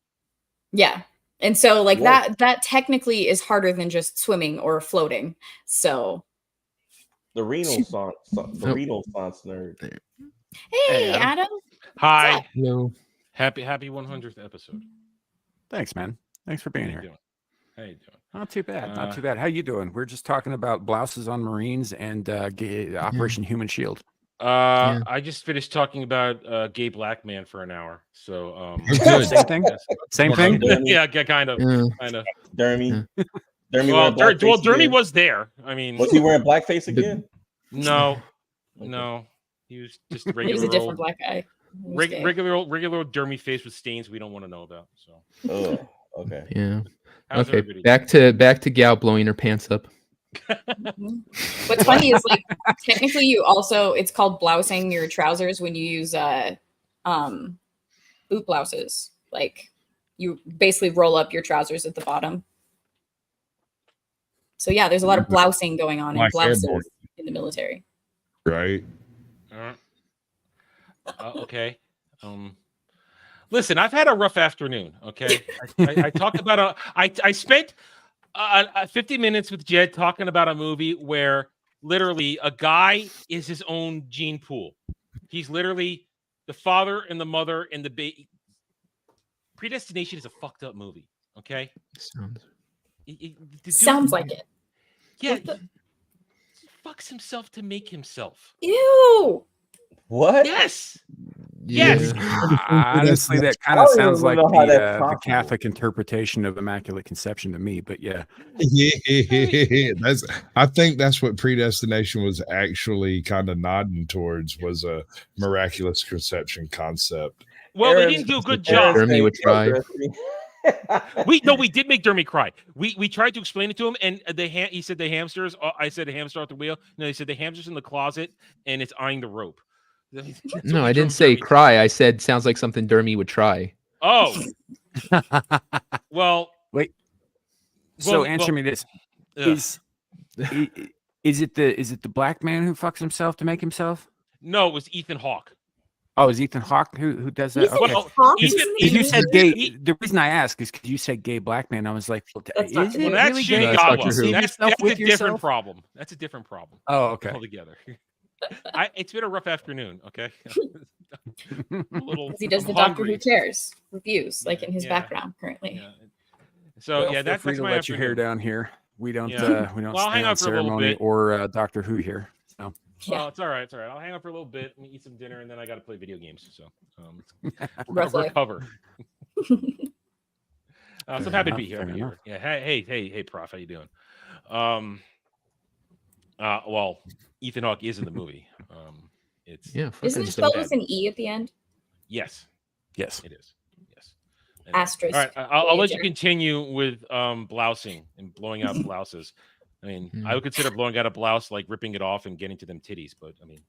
Yeah. And so like that technically is harder than just swimming or floating. So the Renaissance nerd. Hey, Adam. Hi. Hello. Happy 100th episode. Thanks, man. Thanks for being here. How you doing? Not too bad. Not too bad. How you doing? We're just talking about blouses on Marines and Operation Human Shield. I just finished talking about gay black man for an hour. So same thing. Same thing. Yeah, kind of. Dermy. Dermy was there. I mean, was he wearing blackface again? No. He was just a regular. He was a different black guy. Regular Dermy face with stains we don't want to know about. So. Oh, okay. Yeah. How's okay. Back to Gal blowing her pants up. What's funny is like technically you also it's called blousing your trousers when you use boot blouses. Like you basically roll up your trousers at the bottom. So yeah, there's a lot of blousing going on in blouses in the military. Right. Okay. Listen, I've had a rough afternoon. Okay, I talked about I spent 50 minutes with Jed talking about a movie where literally a guy is his own gene pool. He's literally the father and the mother and the baby. Predestination is a fucked up movie. Okay, sounds like it. Yeah, he fucks himself to make himself. Ew. What? Yes. Yeah. Yes. Honestly, that kind of sounds like the Catholic interpretation of Immaculate Conception to me. But yeah, I think that's what predestination was actually kind of nodding towards, was a miraculous conception concept. Well, they didn't do a good job. Dermy would try. We did make Dermy cry. We tried to explain it to him, and he said the hamsters. I said the hamster off the wheel. No, he said the hamster's in the closet and it's eyeing the rope. No, I didn't say cry. I said sounds like something Dermy would try. Oh, well, wait. So answer me this: is it the black man who fucks himself to make himself? No, it was Ethan Hawke. Oh, is Ethan Hawke who does that? Ethan okay. Hawke? You said gay. The reason I ask is because you said gay black man. I was like, is it that's really gay? That's a different problem. That's a different problem. Oh, okay. Altogether. It's been a rough afternoon. Okay. He does the Doctor Who chairs reviews, like in his background currently. Yeah. So well, that's free to my let afternoon. your hair down here. We don't we don't I'll stay hang on out for a little ceremony bit. or Doctor Who here. So well, it's all right. It's all right. I'll hang out for a little bit and eat some dinner, and then I got to play video games. So recover. So I'm happy to be here. Yeah. Hey, Prof. How you doing? Well, Ethan Hawke is in the movie. Isn't it spelled with an E at the end? Yes, it is. Yes. Asterisk. All right, I'll let you continue with blousing and blowing out blouses. I mean, I would consider blowing out a blouse like ripping it off and getting to them titties, but I mean,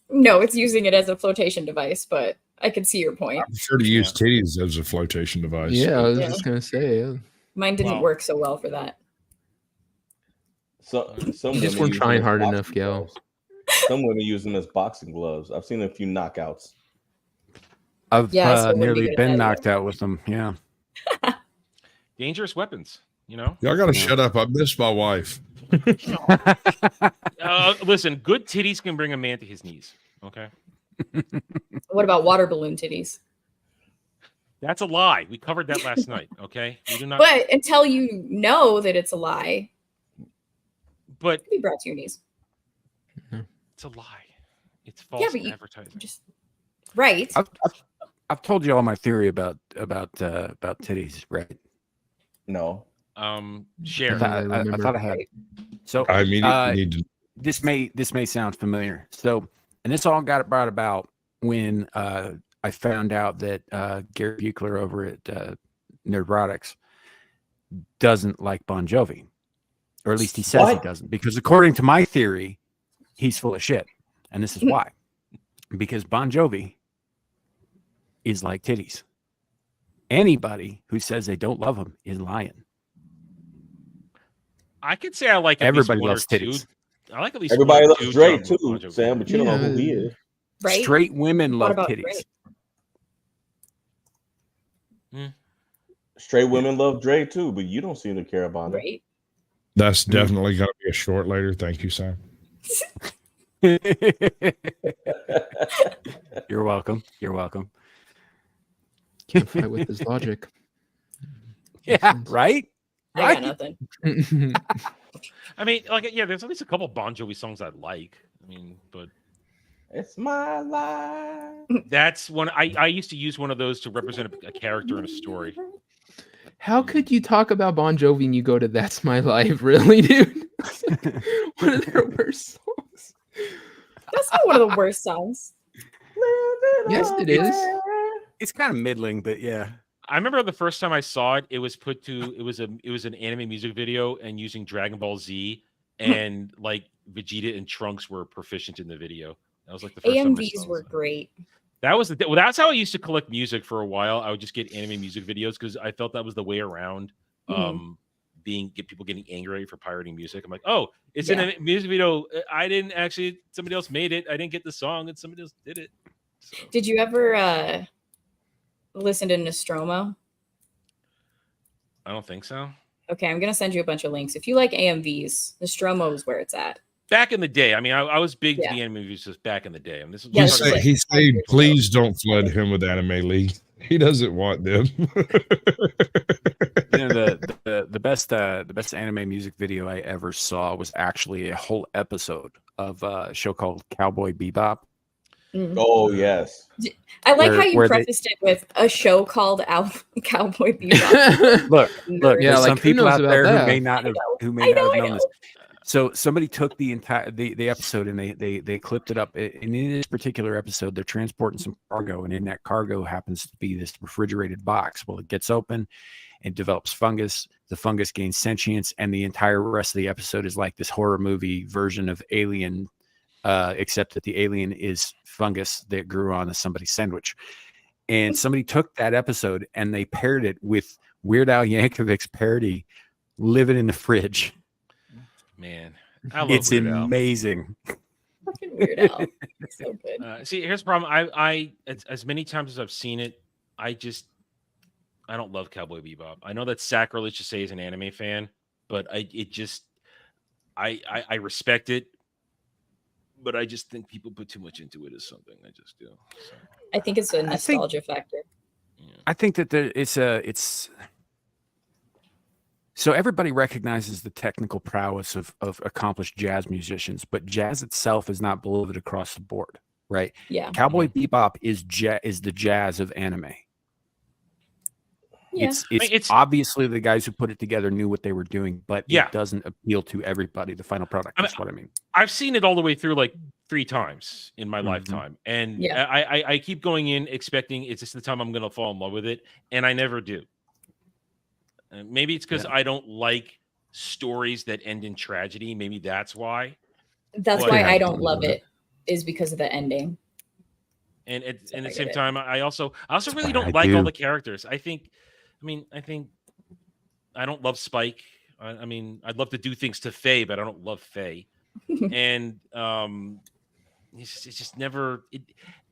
no, it's using it as a flotation device. But I can see your point. I prefer to use titties as a flotation device. Yeah, I was just gonna say. Yeah. Mine didn't work so well for that. So you just weren't trying hard enough, Gail. Some women use them as boxing gloves. I've seen a few knockouts. I've nearly been knocked out with them. Yeah. Dangerous weapons, you know. Y'all gotta shut up. I miss my wife. Listen, good titties can bring a man to his knees. Okay. What about water balloon titties? That's a lie. We covered that last night. Okay. You do not. But until you know that it's a lie, but it can be brought to your knees. It's a lie. It's false advertising. Right. I've told you all my theory about titties, right? No. Share. I thought I had. So I immediately need to. This may sound familiar. So, and this all got brought about when I found out that Gary Buechler over at Nerdrotics doesn't like Bon Jovi, or at least he says he doesn't, because according to my theory, he's full of shit, and this is why. Because Bon Jovi is like titties. Anybody who says they don't love him is lying. I could say I like everybody loves titties. I like at least everybody loves Drake too, Sam, but you don't know who he is. Right? Straight women love titties. Straight women love Drake too, but you don't seem to care about it. Right? That's definitely going to be a short later. Thank you, Sam. You're welcome. You're welcome. Can't fight with his logic. Yeah, right? I got nothing. I mean, like, yeah, there's at least a couple Bon Jovi songs I like. I mean, but it's my life. That's one I used to use one of those to represent a character in a story. How could you talk about Bon Jovi and you go to "That's My Life"? Really, dude? One of their worst songs. That's not one of the worst songs. Yes, it is. It's kind of middling, but yeah. I remember the first time I saw it, it was an anime music video and using Dragon Ball Z, and like Vegeta and Trunks were proficient in the video. That was like the first AMVs were great. That's how I used to collect music for a while. I would just get anime music videos because I felt that was the way around people getting angry for pirating music. I'm like, oh, it's in a music video. I didn't actually, somebody else made it. I didn't get the song and somebody else did it. So. Did you ever listen to Nostromo? I don't think so. Okay, I'm gonna send you a bunch of links. If you like AMVs, Nostromo is where it's at. Back in the day, I mean, I was big to the anime movies just back in the day. I mean, this is he said, please don't flood him with Anime League. He doesn't want them. You know, the best anime music video I ever saw was actually a whole episode of a show called Cowboy Bebop. Oh yes, I like how you prefaced it with a show called Cowboy Bebop. look, yeah, there's like, some people out there that? who may not have known this. So somebody took the entire the episode and they clipped it up. And in this particular episode, they're transporting some cargo, and in that cargo happens to be this refrigerated box. Well, it gets open and develops fungus. The fungus gains sentience, and the entire rest of the episode is like this horror movie version of Alien, except that the alien is fungus that grew on somebody's sandwich. And somebody took that episode and they paired it with Weird Al Yankovic's parody, "Living in the Fridge." Man, I love it's Weird Al. Amazing. Fucking Weird Al. So good. See, here's the problem. I as many times as I've seen it, I don't love Cowboy Bebop. I know that's sacrilege to say he's an anime fan, but I respect it. but I just think people put too much into it as something. I just do. So. I think it's a nostalgia factor. I think that it's so everybody recognizes the technical prowess of accomplished jazz musicians, but jazz itself is not beloved across the board, right? Yeah. Cowboy Bebop is the jazz of anime. Yeah. It's obviously the guys who put it together knew what they were doing, but it doesn't appeal to everybody. The final product is what I mean. I've seen it all the way through like 3 times in my lifetime, and I keep going in expecting it's just the time I'm going to fall in love with it, and I never do. Maybe it's because I don't like stories that end in tragedy. Maybe that's why. That's why I don't love it, is because of the ending. And at the same time, I also really don't like all the characters. I think I don't love Spike. I mean, I'd love to do things to Faye, but I don't love Faye. And it's just never.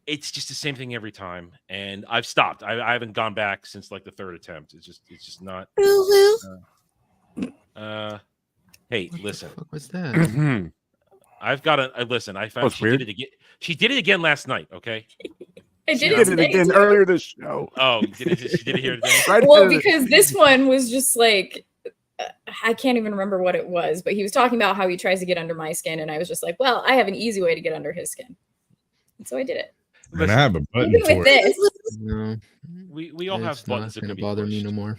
It's just the same thing every time, and I've stopped. I haven't gone back since like the 3rd attempt. It's just not. Hey, listen. What was that? I've got to listen. I found she did it again. She did it again last night. Okay. I did it again earlier this show. Oh, she did it here today. Well, because this one was just like I can't even remember what it was, but he was talking about how he tries to get under my skin, and I was just like, well, I have an easy way to get under his skin, and so I did it. And I have a button Even for with it. this. No, we all have buttons that gonna can bother me no more.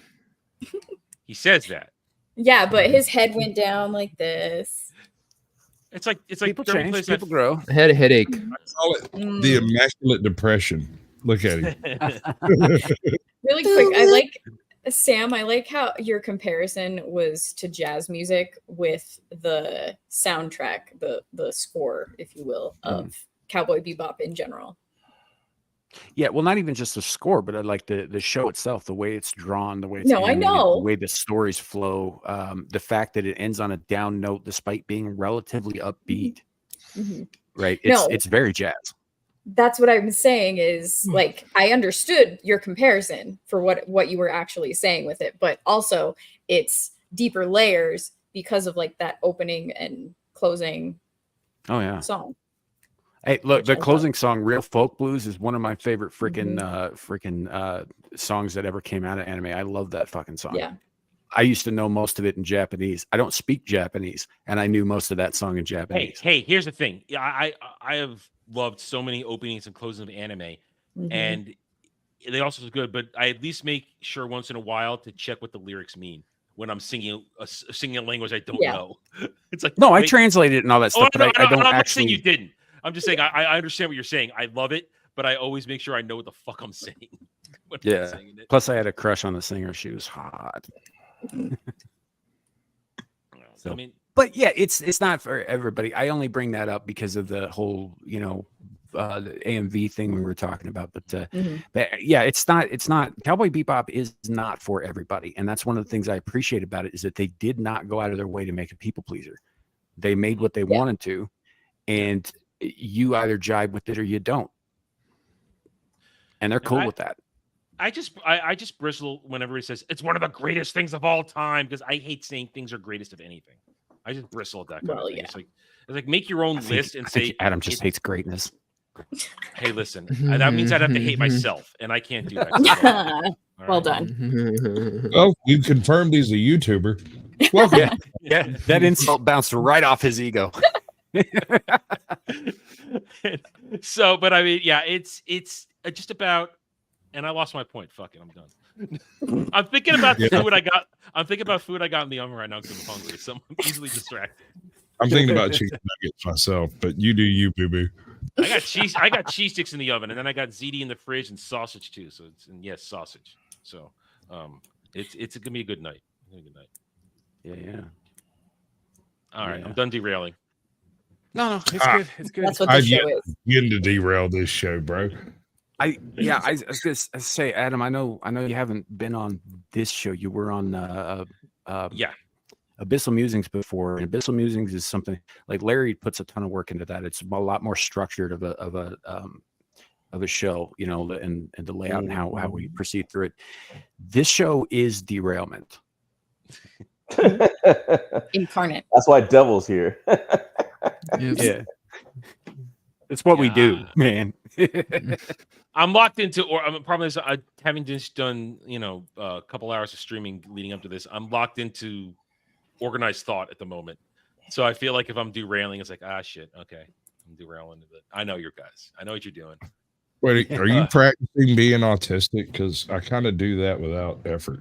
He says that. Yeah, but his head went down like this. It's like People change, people grow. I had a headache. I call it the immaculate depression. Look at him. Really quick, Sam, I like how your comparison was to jazz music with the soundtrack, the score, if you will, of Cowboy Bebop in general. Yeah, well, not even just the score, but I like the show itself, the way it's drawn, the way it's I know the way the stories flow, the fact that it ends on a down note despite being relatively upbeat. Mm-hmm. Right? It's very jazz. That's what I'm saying is like I understood your comparison for what you were actually saying with it, but also it's deeper layers because of like that opening and closing song. Hey, look, the closing song, Real Folk Blues, is one of my favorite freaking songs that ever came out of anime. I love that fucking song. Yeah. I used to know most of it in Japanese. I don't speak Japanese, and I knew most of that song in Japanese. Hey, here's the thing. I have loved so many openings and closings of anime, and they also are good, but I at least make sure once in a while to check what the lyrics mean when I'm singing a language I don't know. It's like I translated it and all that stuff, but I don't I'm actually. not saying you didn't. I'm just saying I understand what you're saying. I love it, but I always make sure I know what the fuck I'm saying. Yeah. Plus, I had a crush on the singer. She was hot. So, I mean, but yeah, it's not for everybody. I only bring that up because of the whole, the AMV thing we were talking about. But yeah, it's not. Cowboy Bebop is not for everybody, and that's one of the things I appreciate about it is that they did not go out of their way to make a people pleaser. They made what they wanted to, and you either jibe with it or you don't, and they're cool with that. I just bristle whenever he says it's one of the greatest things of all time, because I hate saying things are greatest of anything. I just bristle at that kind of thing. It's like make your own list and say Adam just hates greatness. Hey, listen, that means I'd have to hate myself, and I can't do that. Well done. Well, you confirmed he's a YouTuber. Welcome. Yeah, that insult bounced right off his ego. So, but I mean, yeah, it's just about. And I lost my point. Fuck it, I'm done. I'm thinking about the food I got. I'm thinking about food I got in the oven right now because I'm hungry. So I'm easily distracted. I'm thinking about chicken nuggets myself, but you do you, boo boo. I got cheese sticks in the oven, and then I got ziti in the fridge and sausage too. So yes, sausage. So it's gonna be a good night. Yeah. All right, I'm done derailing. No, it's good. It's good. That's what the show is. Begin to derail this show, bro. I was gonna say, Adam, I know you haven't been on this show. You were on Abyssal Musings before, and Abyssal Musings is something like Larry puts a ton of work into that. It's a lot more structured of a show, and the layout and how we proceed through it. This show is derailment incarnate. That's why Devil's here. Yeah. It's what we do, man. I'm locked into, or I'm probably having just done, a couple hours of streaming leading up to this. I'm locked into organized thought at the moment. So I feel like if I'm derailing, it's like, shit. Okay. I'm derailing a bit. I know you guys. I know what you're doing. Wait, are you practicing being autistic? Because I kind of do that without effort.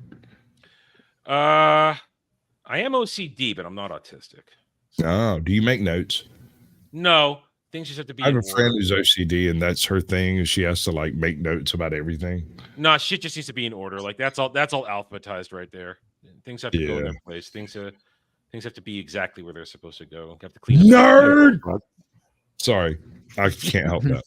I am OCD, but I'm not autistic. Oh, do you make notes? No, things just have to be. I have a friend who's OCD, and that's her thing. Is she has to like make notes about everything. No, shit just needs to be in order. Like that's all alphabetized right there. Things have to go in their place. Things have to be exactly where they're supposed to go. You have to clean up. Nerd. Sorry, I can't help that.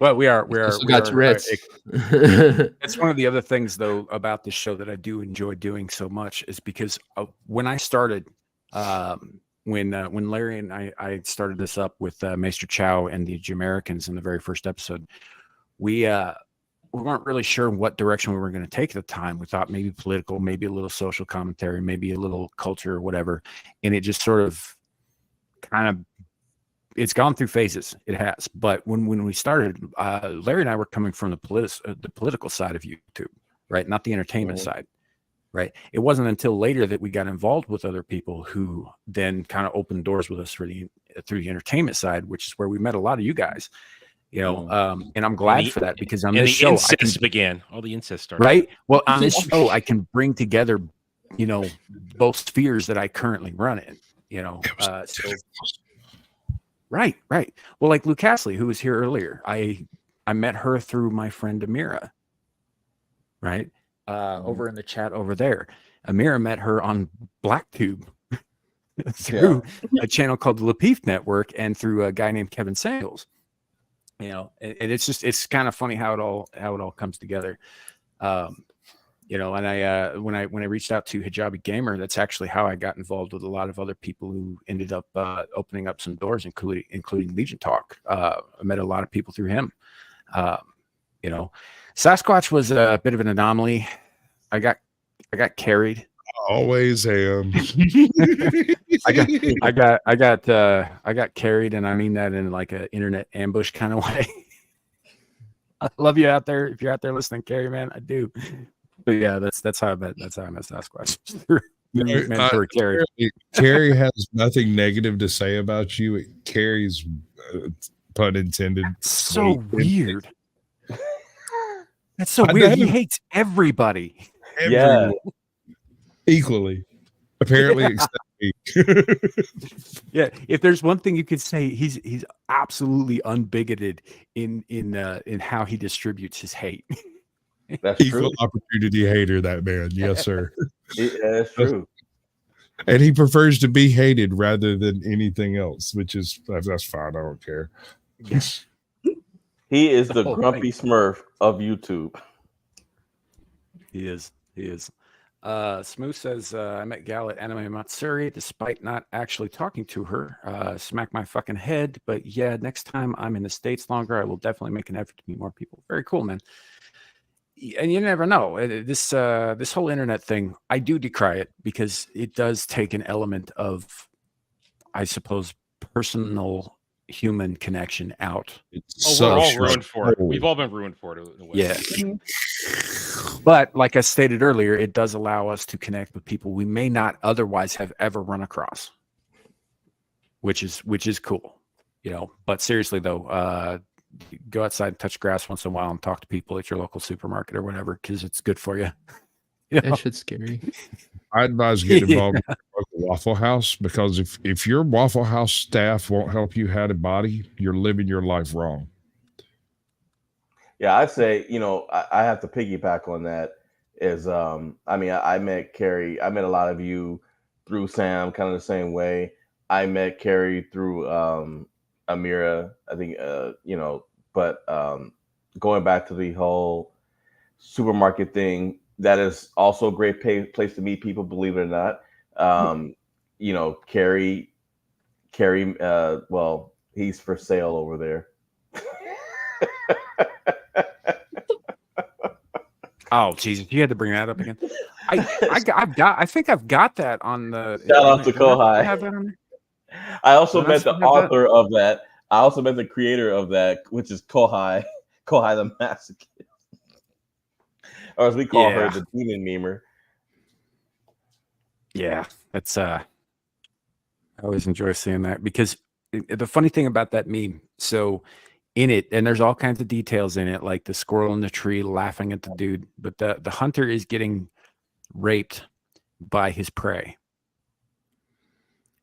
Well, we are got Tourette's. It's one of the other things though about this show that I do enjoy doing so much is because when I started, when Larry and I started this up with Maester Chow and the Jamericans in the very first episode, we weren't really sure what direction we were going to take at the time. We thought maybe political, maybe a little social commentary, maybe a little culture or whatever, and it just sort of kind of. It's gone through phases. It has. But when we started, Larry and I were coming from the political side of YouTube, right? Not the entertainment side, right? It wasn't until later that we got involved with other people who then kind of opened doors with us through the entertainment side, which is where we met a lot of you guys, and I'm glad for that because on this show, began. All the incest started. Right? Well, on this show, I can bring together, both spheres that I currently run in, so. Right. Well, like Luke Castley, who was here earlier, I met her through my friend Amira. Right, over in the chat over there. Amira met her on BlackTube through a channel called the Lapeef Network and through a guy named Kevin Sales. And it's kind of funny how it all comes together. And I when I reached out to Hijabi Gamer, that's actually how I got involved with a lot of other people who ended up opening up some doors, including Legion Talk. I met a lot of people through him. Sasquatch was a bit of an anomaly. I got carried. Always am. I got carried, and I mean that in like an internet ambush kind of way. I love you out there. If you're out there listening, Carrie, man, I do. But yeah, that's how I met Sasquatch. Carrie has nothing negative to say about you. It carries, pun intended. So weird. That's so weird. He hates everybody. Yeah, equally. Apparently, except me. Yeah, if there's one thing you could say, he's absolutely unbigoted in how he distributes his hate. That's equal opportunity hater, that man. Yes, sir. That's true. And he prefers to be hated rather than anything else, which is that's fine. I don't care. He is the grumpy Smurf of YouTube. He is. Smooth says, I met Gal at Anime Matsuri despite not actually talking to her. Smack my fucking head. But yeah, next time I'm in the States longer, I will definitely make an effort to meet more people. Very cool, man. And you never know. This whole internet thing, I do decry it because it does take an element of, I suppose, personal human connection out. We're all ruined for it. We've all been ruined for it in a way. Yeah. But like I stated earlier, it does allow us to connect with people we may not otherwise have ever run across, which is cool, But seriously though, go outside and touch grass once in a while and talk to people at your local supermarket or whatever, because it's good for you. That shit's scary. I advise getting involved with the Waffle House, because if your Waffle House staff won't help you have a body, you're living your life wrong. Yeah, I'd say, I have to piggyback on that. I met Carrie. I met a lot of you through Sam, kind of the same way. I met Carrie through Amira, I think, but going back to the whole supermarket thing, that is also a great place to meet people, believe it or not. Carrie, well, he's for sale over there. Oh Jesus! You had to bring that up again. I think I've got that on the. Shout out to Kohai. Have that on there? I also met the author of that. I also met the creator of that, which is Kohai the Masochist, or as we call her, the demon memer. Yeah, that's I always enjoy seeing that because the funny thing about that meme, so in it, and there's all kinds of details in it, like the squirrel in the tree laughing at the dude, but the hunter is getting raped by his prey.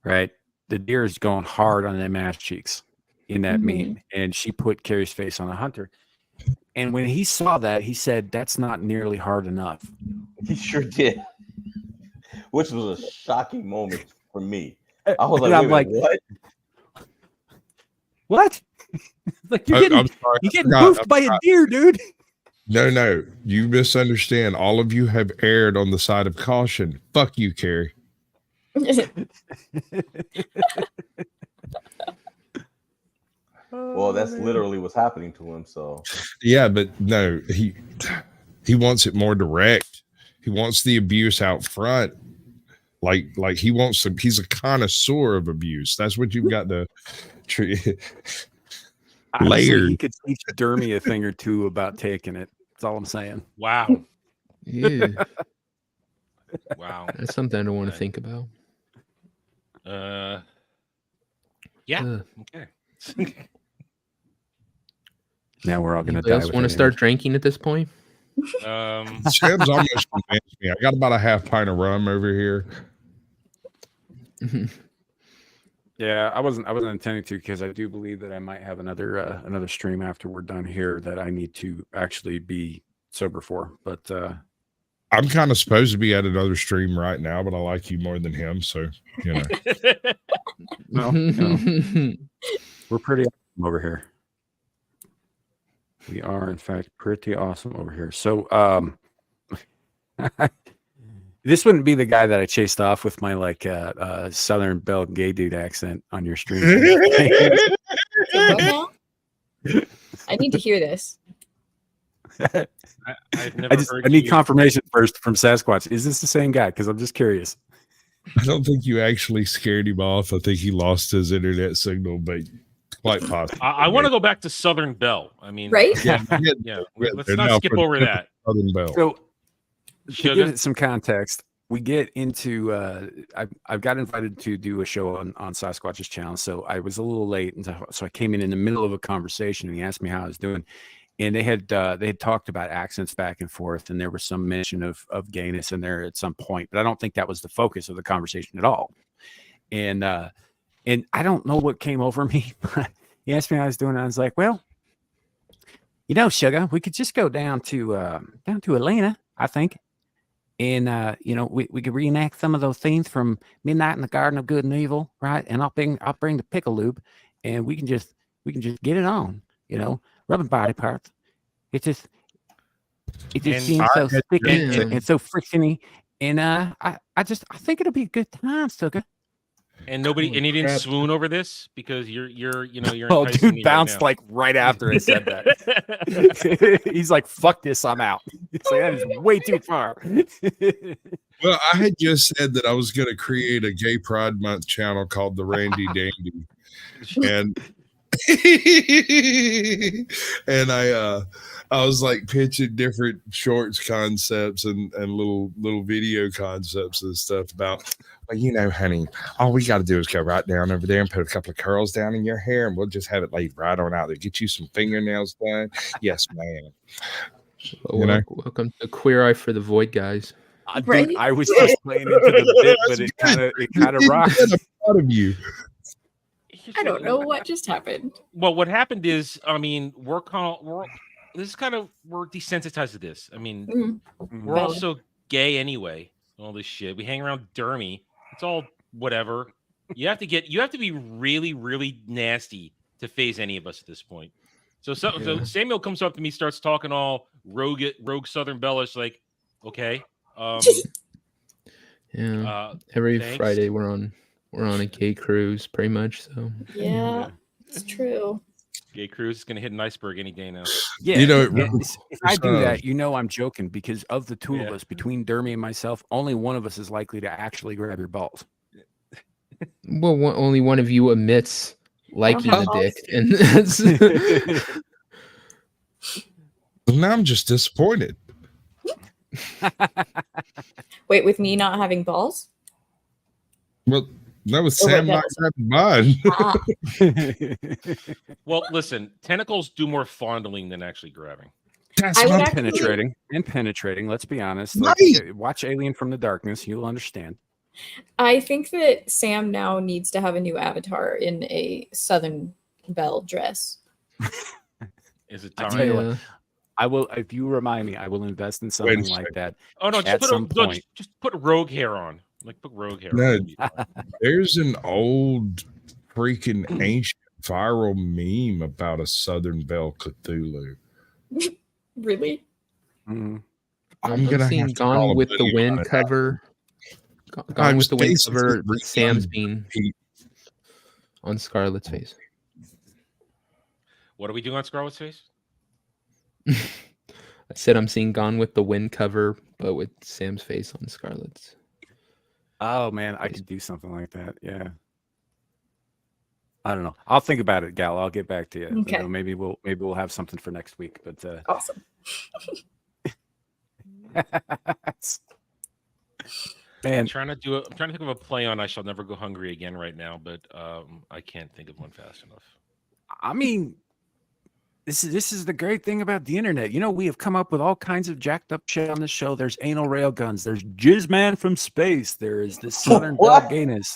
Right? The deer is going hard on them ass cheeks in that meme, and she put Carrie's face on the hunter. And when he saw that, he said, "That's not nearly hard enough." He sure did, which was a shocking moment for me. I was like, "What? What? Like you're getting boofed by a deer, dude." No, you misunderstand. All of you have erred on the side of caution. Fuck you, Carrie. Well, that's literally what's happening to him. So yeah, but no, he wants it more direct. He wants the abuse out front. Like he wants some. He's a connoisseur of abuse. That's what you've got to treat. Layered. He could teach Dermy a thing or two about taking it. That's all I'm saying. Wow. Yeah. Wow. That's something I don't want to think about. Yeah. Okay. Now we're all gonna die. Want to start drinking at this point? Sam's almost convinced me. I got about a half pint of rum over here. Yeah, I wasn't intending to because I do believe that I might have another stream after we're done here that I need to actually be sober for. But I'm kind of supposed to be at another stream right now, but I like you more than him, so you know. No. We're pretty awesome over here. We are, in fact, pretty awesome over here. So, this wouldn't be the guy that I chased off with my Southern Belle gay dude accent on your stream. I need to hear this. I need confirmation first from Sasquatch. Is this the same guy? Because I'm just curious. I don't think you actually scared him off. I think he lost his internet signal, but quite possible. I want to go back to Southern Belle. I mean, right? Yeah. Let's not skip over that. Southern Belle. So, to give it some context, we get into. I've got invited to do a show on Sasquatch's channel, so I was a little late, and so I came in the middle of a conversation, and he asked me how I was doing. And they had talked about accents back and forth, and there was some mention of gayness in there at some point, but I don't think that was the focus of the conversation at all. And I don't know what came over me. He asked me how I was doing, and I was like, "Well, Sugar, we could just go down to Atlanta, I think, and we could reenact some of those scenes from Midnight in the Garden of Good and Evil, right? And I'll bring the pickle lube, and we can just get it on, rubbing body parts. It just seems so sticky and so frictiony. And I think it'll be a good time, Sugar." And he didn't swoon over this because you're Oh, dude bounced right after I said that. He's like, "Fuck this, I'm out." He's like, "That is way too far." Well, I had just said that I was going to create a Gay Pride Month channel called the Randy Dandy, and and I was like pitching different shorts concepts and little video concepts and stuff about, well, honey, all we got to do is go right down over there and put a couple of curls down in your hair, and we'll just have it laid right on out there. Get you some fingernails done. Yes, ma'am. Welcome to Queer Eye for the Void, guys. Dude, I was just playing into the bit, but it kind of rocked. I'm proud of you. I don't know what just happened. Well, what happened is, I mean, we're desensitized to this. I mean, we're also gay anyway. All this shit. We hang around Dermy. It's all whatever. You have to be really, really nasty to phase any of us at this point. So Samuel comes up to me, starts talking all rogue Southern Bellish, like, okay. Every thanks. Friday we're on a gay cruise, pretty much. So yeah, it's true. Gay cruise is gonna hit an iceberg any day now. Yeah, if I do that, I'm joking, because of the two of us, between Dermy and myself, only one of us is likely to actually grab your balls. Well, only one of you admits liking have the balls. dick, and that's Now I'm just disappointed. Wait, with me not having balls? Well, that was Oh, wait, Sam that not was- having mine. Well, listen, tentacles do more fondling than actually grabbing. That's I would not actually- penetrating. Let's be honest. Right. Like, watch Alien from the Darkness. You'll understand. I think that Sam now needs to have a new avatar in a Southern Belle dress. Is it I time? tell you what, I will. If you remind me, I will invest in something like second. that. Oh no, At some point. just put rogue hair on. Like put rogue hair No. on. There's an old freaking ancient viral meme about a Southern Belle Cthulhu. Really? Mhm. I'm gonna seeing have to call Gone a with the video Wind on it. cover. I'm Gone with the Wind basically cover. redone Sam's being Pete. on Scarlett's face. What are we doing on Scarlett's face? I said I'm seeing Gone with the Wind cover, but with Sam's face on Scarlett's. Oh man, I could do something like that. Yeah. I don't know. I'll think about it, Gal. I'll get back to you. Okay. You know, maybe we'll have something for next week. But Awesome. man, I'm trying to think of a play on "I Shall Never Go Hungry Again" right now, but I can't think of one fast enough. I mean, this is the great thing about the internet. You know, we have come up with all kinds of jacked up shit on this show. There's anal rail guns. There's Jizz Man from space. There is this Southern Belle gayness.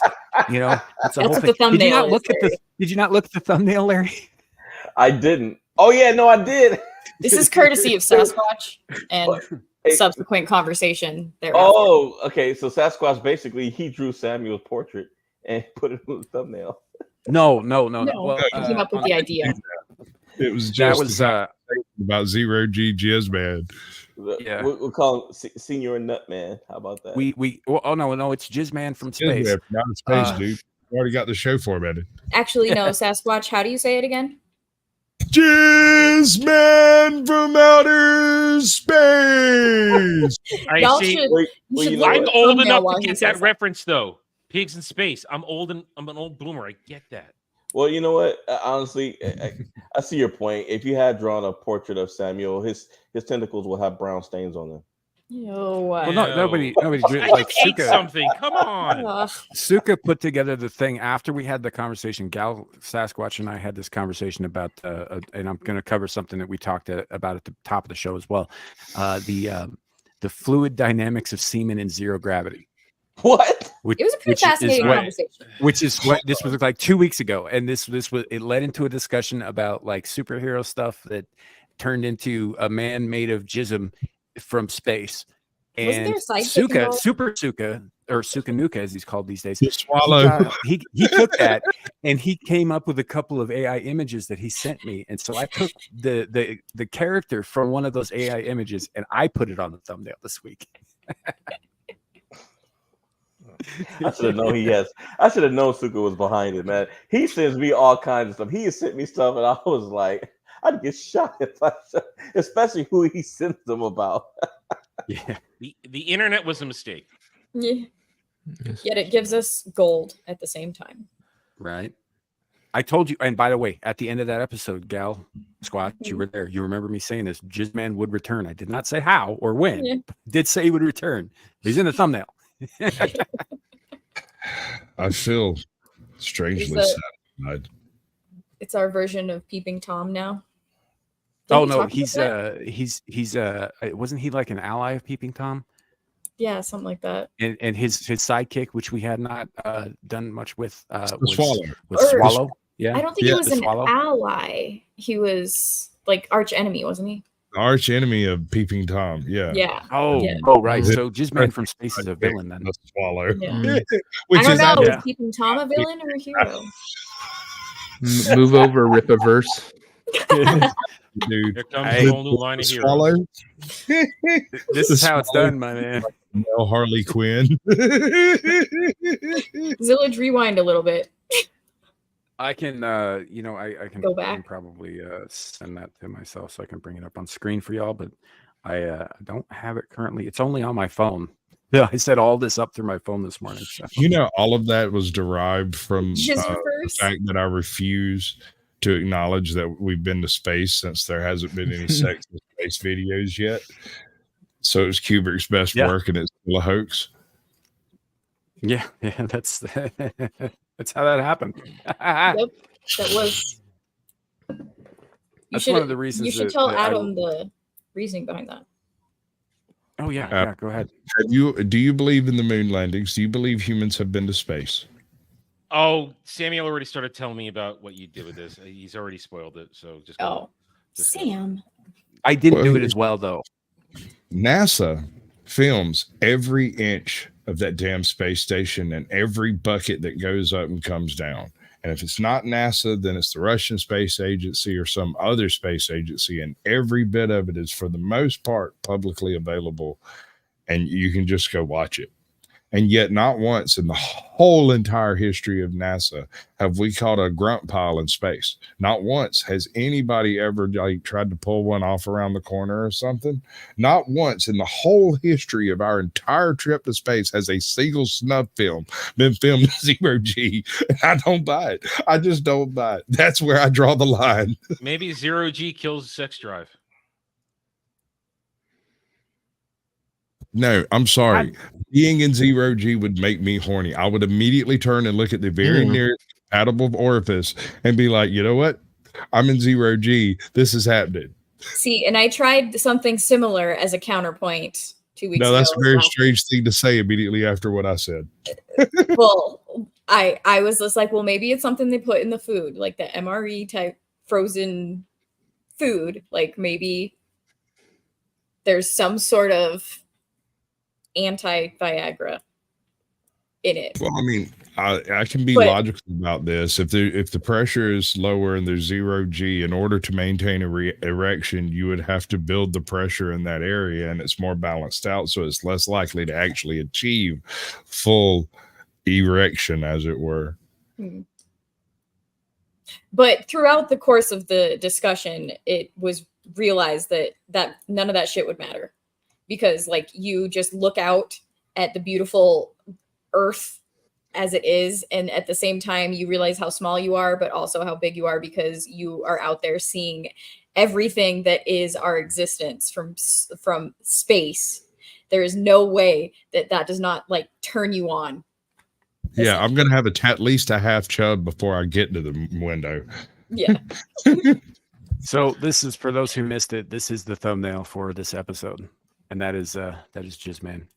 You know, it's a That's whole what thing. the thumbnail Did you not is, look at Larry. Did you not look at the thumbnail, Larry? I didn't. Oh yeah, no, I did. This is courtesy of Sasquatch and Hey. subsequent conversation there. Oh, okay. So Sasquatch basically he drew Samuel's portrait and put it on the thumbnail. No. No, Well, he came up with the idea. It was that just was about zero G Jizz Man. Yeah. We'll call him Senior Nutman. How about that? no, it's Jizz Man from Jizz space. Man from outer space, dude. You already got the show formatted. Actually, no, Sasquatch, how do you say it again? Jizz Man from outer space. Y'all see. should, Wait, you well, should you know look I'm at the old thumbnail enough while to he get says that reference, though. Pigs in space. I'm an old boomer. I get that. Well, you know what? Honestly, I see your point. If you had drawn a portrait of Samuel, his tentacles will have brown stains on them. No. Well, nobody I like just ate Suka. something. Come on. Suka put together the thing after we had the conversation. Gal Sasquatch and I had this conversation about, and I'm going to cover something that we talked about at the top of the show as well. The fluid dynamics of semen in zero gravity. What? It was a pretty fascinating conversation. Which is what this was like 2 weeks ago, and this was it led into a discussion about like superhero stuff that turned into a man made of jism from space. Wasn't there And a sidekick Suka, involved? Super Suka, or Sukanuka as he's called these days, The swallow. he took that and he came up with a couple of AI images that he sent me, and so I took the character from one of those AI images and I put it on the thumbnail this week. I should have known I should have known Suka was behind it, man. He sends me all kinds of stuff. He has sent me stuff, and I was like, I'd get shot if I, especially who he sends them about. Yeah, the internet was a mistake. Yeah. Yes. Yet it gives us gold at the same time. right. I told you, and by the way, at the end of that episode, Gal Squatch, you were there. You remember me saying this? Jizzman would return. I did not say how or when. Yeah. Did say he would return. He's in the thumbnail. I feel strangely satisfied. It's our version of Peeping Tom now. Oh Didn't we no, talk about that? he's wasn't he like an ally of Peeping Tom? Yeah, something like that. And his sidekick, which we had not done much with, The was swallow. was Swallow. Yeah, I don't think Yeah, he was the an Swallow. ally. He was like arch enemy, wasn't he? Arch enemy of Peeping Tom. Yeah. Yeah. Oh, Yeah. right. So Jizzman from Space is a villain then. The swallow. Yeah. Mm. Which I don't is know. actually- Is Peeping Tom a villain or a hero? Move over, Rip-a-verse. dude. Here comes Hey, a whole new line The of heroes. swallow. This The is how it's Swallow. done, my man. No Harley Quinn. Zillage, rewind a little bit. I can, I can, Go I can back. probably send that to myself so I can bring it up on screen for y'all, but I don't have it currently. It's only on my phone. Yeah, I set all this up through my phone this morning. So. You know, all of that was derived from the Jizzerverse? fact that I refuse to acknowledge that we've been to space since there hasn't been any sex in space videos yet. So it was Kubrick's best work, and it's still a hoax. Yeah, that's that's how that happened. Yep, that was. That's one of the reasons. You should tell Adam the reasoning behind that. Oh yeah, go ahead. Do you believe in the moon landings? Do you believe humans have been to space? Oh, Samuel already started telling me about what you did with this. He's already spoiled it. So just go. Sam. I didn't do it as well though. NASA films every inch of that damn space station and every bucket that goes up and comes down. And if it's not NASA, then it's the Russian Space Agency or some other space agency. And every bit of it is, for the most part, publicly available. And you can just go watch it. And yet not once in the whole entire history of NASA have we caught a grunt pile in space. Not once has anybody ever tried to pull one off around the corner or something. Not once in the whole history of our entire trip to space has a single snuff film been filmed zero G. And I don't buy it. I just don't buy it. That's where I draw the line. Maybe zero G kills sex drive. No, I'm sorry. Being in zero G would make me horny. I would immediately turn and look at the very nearest compatible orifice and be like, you know what? I'm in zero G. This is happening. See, and I tried something similar as a counterpoint 2 weeks ago. No, that's a very strange thing to say immediately after what I said. Well, I was just like, well, maybe it's something they put in the food, like the MRE type frozen food. Like maybe there's some sort of anti-Viagra in it. Well, I mean, I can be logical about this. If the pressure is lower and there's zero G, in order to maintain erection, you would have to build the pressure in that area, and it's more balanced out, so it's less likely to actually achieve full erection, as it were. But throughout the course of the discussion, it was realized that none of that shit would matter. Because like you just look out at the beautiful earth as it is, and at the same time you realize how small you are, but also how big you are, because you are out there seeing everything that is our existence from space. There is no way that does not like turn you on. Yeah, I'm gonna have at least a half chub before I get to the window. Yeah. So this is, for those who missed it, this is the thumbnail for this episode. And that is Jizzman.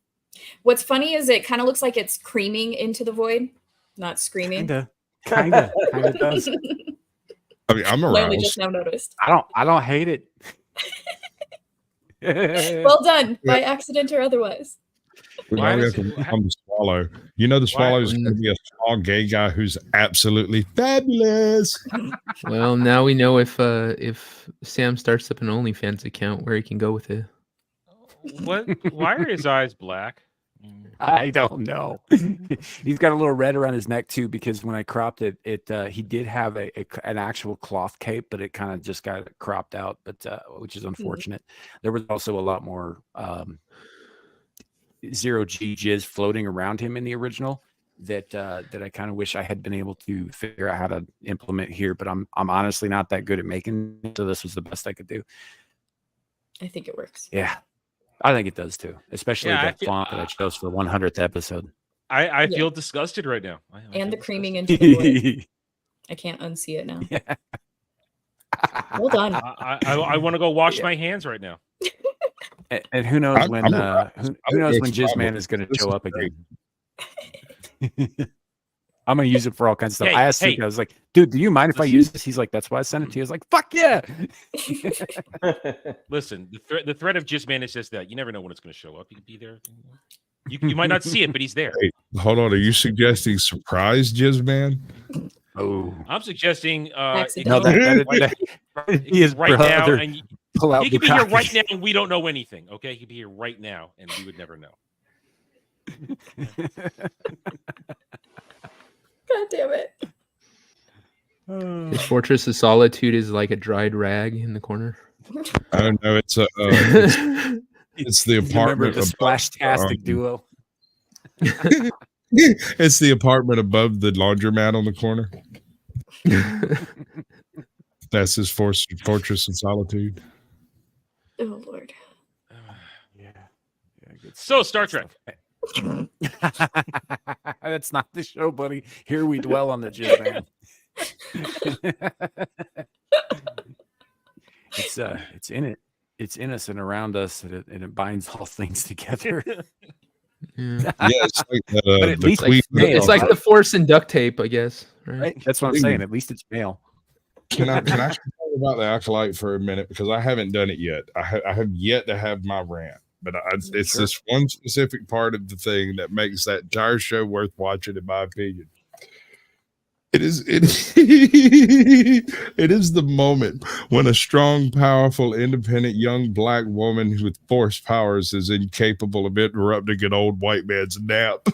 What's funny is it kind of looks like it's creaming into the void, not screaming. Kind of does. I mean, I'm aroused. Literally just now noticed. I don't hate it. Well done, by accident or otherwise. We now have to work on the swallow. You know, the swallow is going to be a small gay guy who's absolutely fabulous. Well, now we know if Sam starts up an OnlyFans account, where he can go with it. What? Why are his eyes black? I don't know. He's got a little red around his neck too, because when I cropped it, he did have an actual cloth cape, but it kind of just got cropped out, but which is unfortunate. There was also a lot more zero G jizz floating around him in the original that I kind of wish I had been able to figure out how to implement here, but I'm honestly not that good at making it, so this was the best I could do. I think it works. Yeah. I think it does too, especially that font that I chose for 100th episode. I feel disgusted right now. And the creaming into the void. I can't unsee it now. Yeah. Well done. I want to go wash my hands right now. And who knows when who knows when Jizzman is going to show up again. I'm going to use it for all kinds of stuff. I asked him, I was like, dude, do you mind if I use this? He's like, that's why I sent it to you. I was like, fuck yeah. Listen, the threat of Jizzman is just that you never know when it's going to show up. You could be there. You might not see it, but he's there. Wait, hold on. Are you suggesting surprise Jizzman? Oh, I'm suggesting he is right now, and he could be here right now, and we don't know anything. Okay, he could be here right now, and we would never know. God damn it. His Fortress of Solitude is like a dried rag in the corner. I don't know. It's the apartment. The Splashtastic duo. It's the apartment above the laundromat on the corner. That's his fortress of solitude. Oh Lord. Yeah. Good So stuff, Star good Trek. stuff. That's not the show, buddy. Here we dwell on the jizz man. It's in it. It's in us and around us, and it binds all things together. Yeah. It's like but at least it's like the Force and duct tape, I guess. Right? That's what I'm saying. At least it's male. Can I talk about the Acolyte for a minute, because I haven't done it yet. I have yet to have my rant, but it's Sure. this one specific part of the thing that makes that entire show worth watching, in my opinion. It is the moment when a strong, powerful, independent young black woman with force powers is incapable of interrupting an old white man's nap.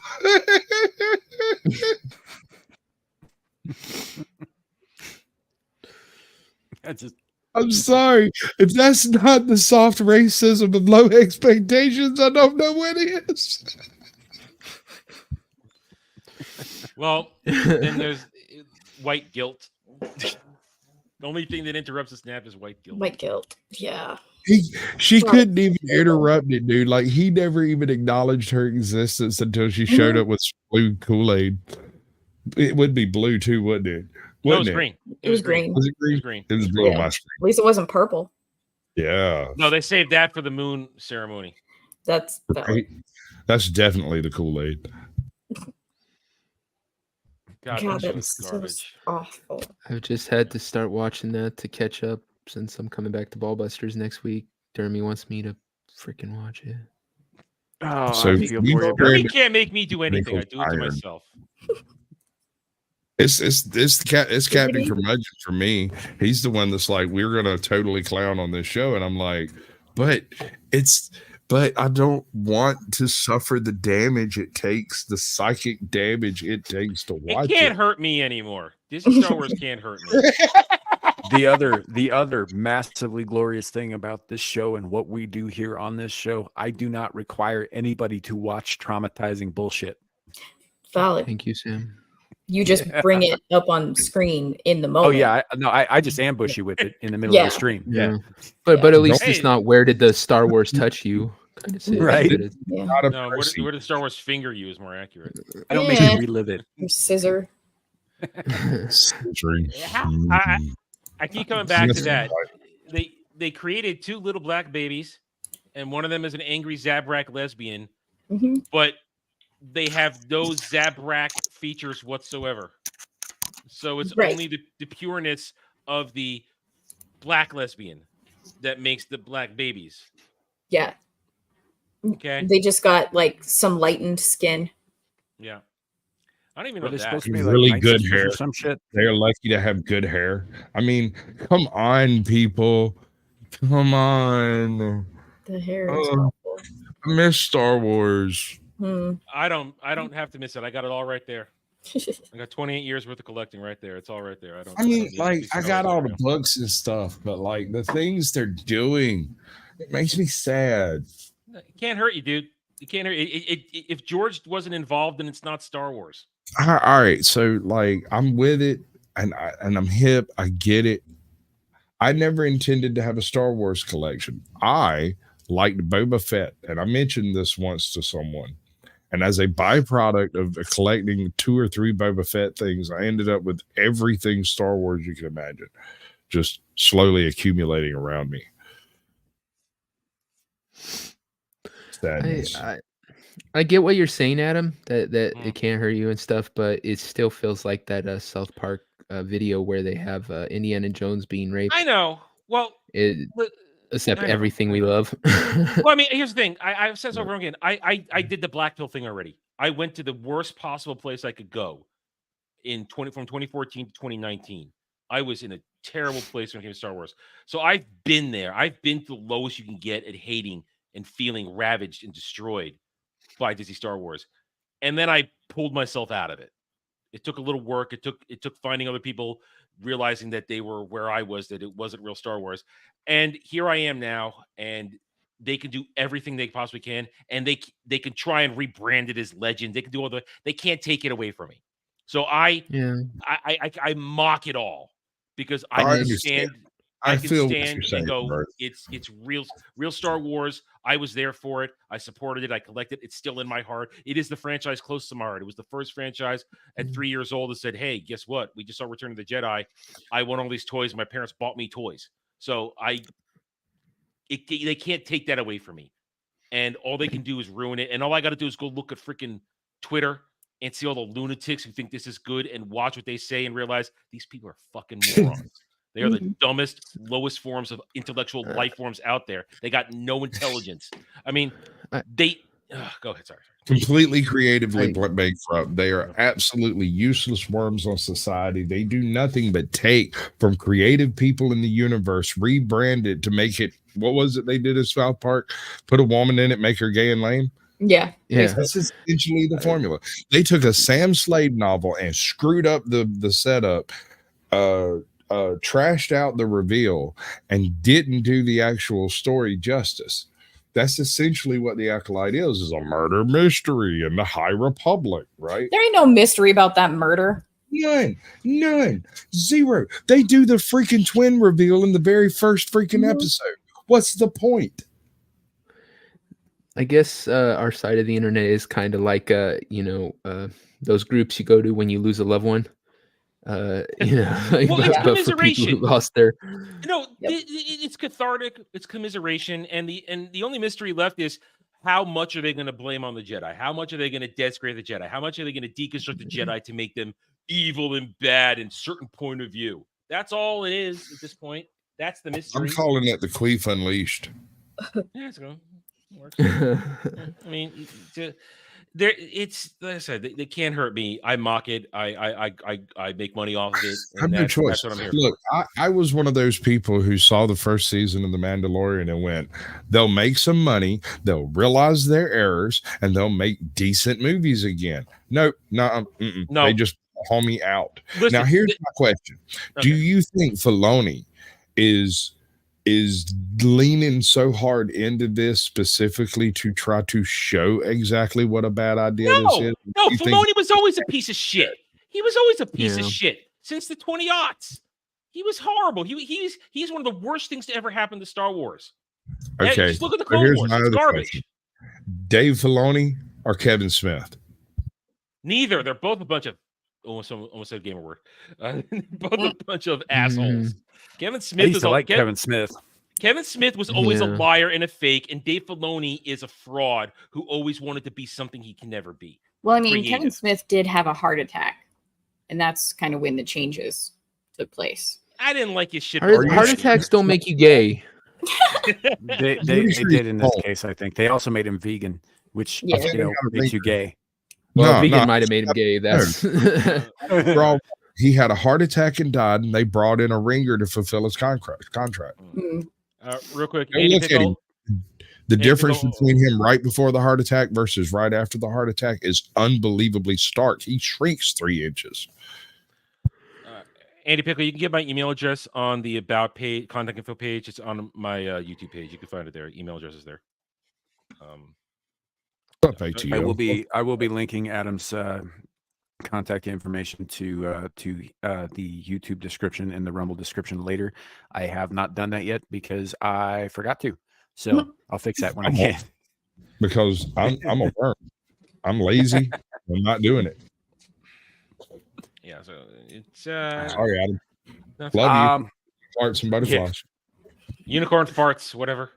I'm sorry. If that's not the soft racism of low expectations, I don't know what is. Well, then there's white guilt. The only thing that interrupts a snap is white guilt. White guilt. Yeah. She couldn't even interrupt it, dude. Like, he never even acknowledged her existence until she showed up with blue Kool-Aid. It would be blue too, wouldn't it? No, it was green. It was green. Was it green? It was green. It was blue on my screen. At least it wasn't purple. Yeah. No, they saved that for the moon ceremony. That's That's definitely the Kool-Aid. God, that's garbage. so awful. I've just had to start watching that to catch up since I'm coming back to Ballbusters next week. Dermy wants me to freaking watch it. Oh, So Dermy can't make me do anything. I do it to myself. It's Captain Curmudgeon for me. He's the one that's like, we're gonna totally clown on this show, and I'm like, but I don't want to suffer the damage it takes, the psychic damage it takes to watch It can't hurt me anymore. Disney Star Wars can't hurt me. The other massively glorious thing about this show and what we do here on this show, I do not require anybody to watch traumatizing bullshit. Valid. Thank you, Sam. You just bring it up on screen in the moment. Oh yeah, I just ambush you with it in the middle of the stream. Yeah. But at least it's not where did the Star Wars touch you? Kind of right. Yeah. No, where did the Star Wars finger you is more accurate. I don't make you relive it. Scissor. I keep coming back to that. They created two little black babies, and one of them is an angry Zabrak lesbian, but they have no Zabrak features whatsoever. So it's only the pureness of the black lesbian that makes the black babies. Yeah. Okay. They just got like some lightened skin. Yeah. I don't even know that. Supposed to be really like good hair. Or some shit. They're lucky to have good hair. I mean, come on, people. Come on. The hair is awful. I miss Star Wars. I don't have to miss it. I got it all right there. I got 28 years worth of collecting right there. It's all right there. I mean, like, I got all the books and stuff, but like the things they're doing, it makes me sad. It can't hurt you, dude. It can't hurt. If George wasn't involved, then it's not Star Wars. All right, so like I'm with it, and I'm hip. I get it. I never intended to have a Star Wars collection. I liked Boba Fett, and I mentioned this once to someone. And as a byproduct of collecting 2 or 3 Boba Fett things, I ended up with everything Star Wars you can imagine, just slowly accumulating around me. Sadness. I get what you're saying, Adam, that it can't hurt you and stuff, but it still feels like that South Park video where they have Indiana Jones being raped. I know. Well, except everything we love. Well, I mean, here's the thing. I've said this over again. I did the black pill thing already. I went to the worst possible place I could go from 2014 to 2019. I was in a terrible place when it came to Star Wars. So I've been there. I've been to the lowest you can get at hating and feeling ravaged and destroyed by Disney Star Wars. And then I pulled myself out of it. It took a little work. It took finding other people, realizing that they were where I was, that it wasn't real Star Wars. And here I am now. And they can do everything they possibly can, and they can try and rebrand it as Legend. They can do they can't take it away from me. So I mock it all because I can stand. I can stand and go. Bro. It's real Star Wars. I was there for it. I supported it. I collected. It's still in my heart. It is the franchise close to my heart. It was the first franchise at 3 years old that said, "Hey, guess what? We just saw Return of the Jedi. I want all these toys. My parents bought me toys, so they can't take that away from me. And all they can do is ruin it. And all I got to do is go look at freaking Twitter and see all the lunatics who think this is good and watch what they say and realize these people are fucking morons." They are the dumbest, lowest forms of intellectual life forms out there. They got no intelligence. I mean, go ahead. Sorry. Completely creatively bankrupt. They are absolutely useless worms on society. They do nothing but take from creative people in the universe, rebrand it to make it. What was it they did in South Park? Put a woman in it, make her gay and lame. Yeah. That's essentially the formula. They took a Sam Slade novel and screwed up the setup. Trashed out the reveal and didn't do the actual story justice. That's essentially what the Acolyte is a murder mystery in the High Republic, right? There ain't no mystery about that murder. None, zero. They do the freaking twin reveal in the very first freaking episode. What's the point? I guess our side of the internet is kind of like those groups you go to when you lose a loved one. Well, it's commiseration. Lost their, it's cathartic. It's commiseration, and the only mystery left is how much are they going to blame on the Jedi? How much are they going to desecrate the Jedi? How much are they going to deconstruct the Jedi to make them evil and bad in certain point of view? That's all it is at this point. That's the mystery. I'm calling it the Queef Unleashed. Yeah, it's going. Works. I mean, it's like I said, they can't hurt me. I mock it. I make money off of it. I have no choice. That's what I'm here. Look, I was one of those people who saw the first season of The Mandalorian and went, they'll make some money, they'll realize their errors, and they'll make decent movies again. No. They just haul me out. Listen, now, here's my question. Okay. Do you think Filoni is leaning so hard into this specifically to try to show exactly what a bad idea this is? No, Filoni was always a piece of shit. He was always a piece of shit since the 20-aughts. He was horrible. He's one of the worst things to ever happen to Star Wars. Okay, just look at the Clone Wars. It's garbage. Question. Dave Filoni or Kevin Smith? Neither. They're both a bunch of almost said a gamer word. Both a bunch of assholes. Kevin Smith is like Kevin Smith. Kevin Smith was always a liar and a fake, and Dave Filoni is a fraud who always wanted to be something he can never be. Well, I mean, Kevin Smith did have a heart attack, and that's kind of when the changes took place. I didn't like his shit. Heart attacks don't make you gay. they did in this case, I think. They also made him vegan, which makes you gay. Well, vegan might have made him gay. That's he had a heart attack and died, and they brought in a ringer to fulfill his contract. Real quick, the difference between him right before the heart attack versus right after the heart attack is unbelievably stark. He shrinks 3 inches. Andy Pickle, you can get my email address on the About page, contact info page. It's on my YouTube page. You can find it there. Email address is there. I will be linking Adam's contact information to the YouTube description and the Rumble description later. I have not done that yet because I forgot to. So I'll fix that when I can. Because I'm a worm. I'm lazy. I'm not doing it. Yeah, so it's sorry, Adam. Love you. Farts and butterflies. Yeah. Unicorn farts, whatever.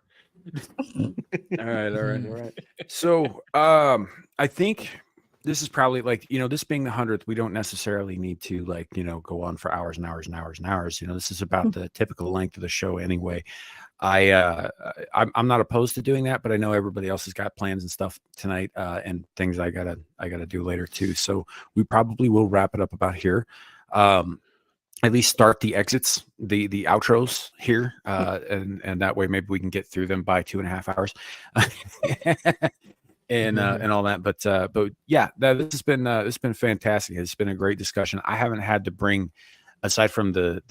All right. So I think this is probably like, this being the 100th, we don't necessarily need to go on for hours and hours and hours and hours. This is about the typical length of the show anyway. I'm not opposed to doing that, but I know everybody else has got plans and stuff tonight and things I gotta do later too. So we probably will wrap it up about here. At least start the exits, the outros here, and that way maybe we can get through them by 2.5 hours, and all that. But yeah, this has been fantastic. It's been a great discussion. I haven't had to bring, aside from the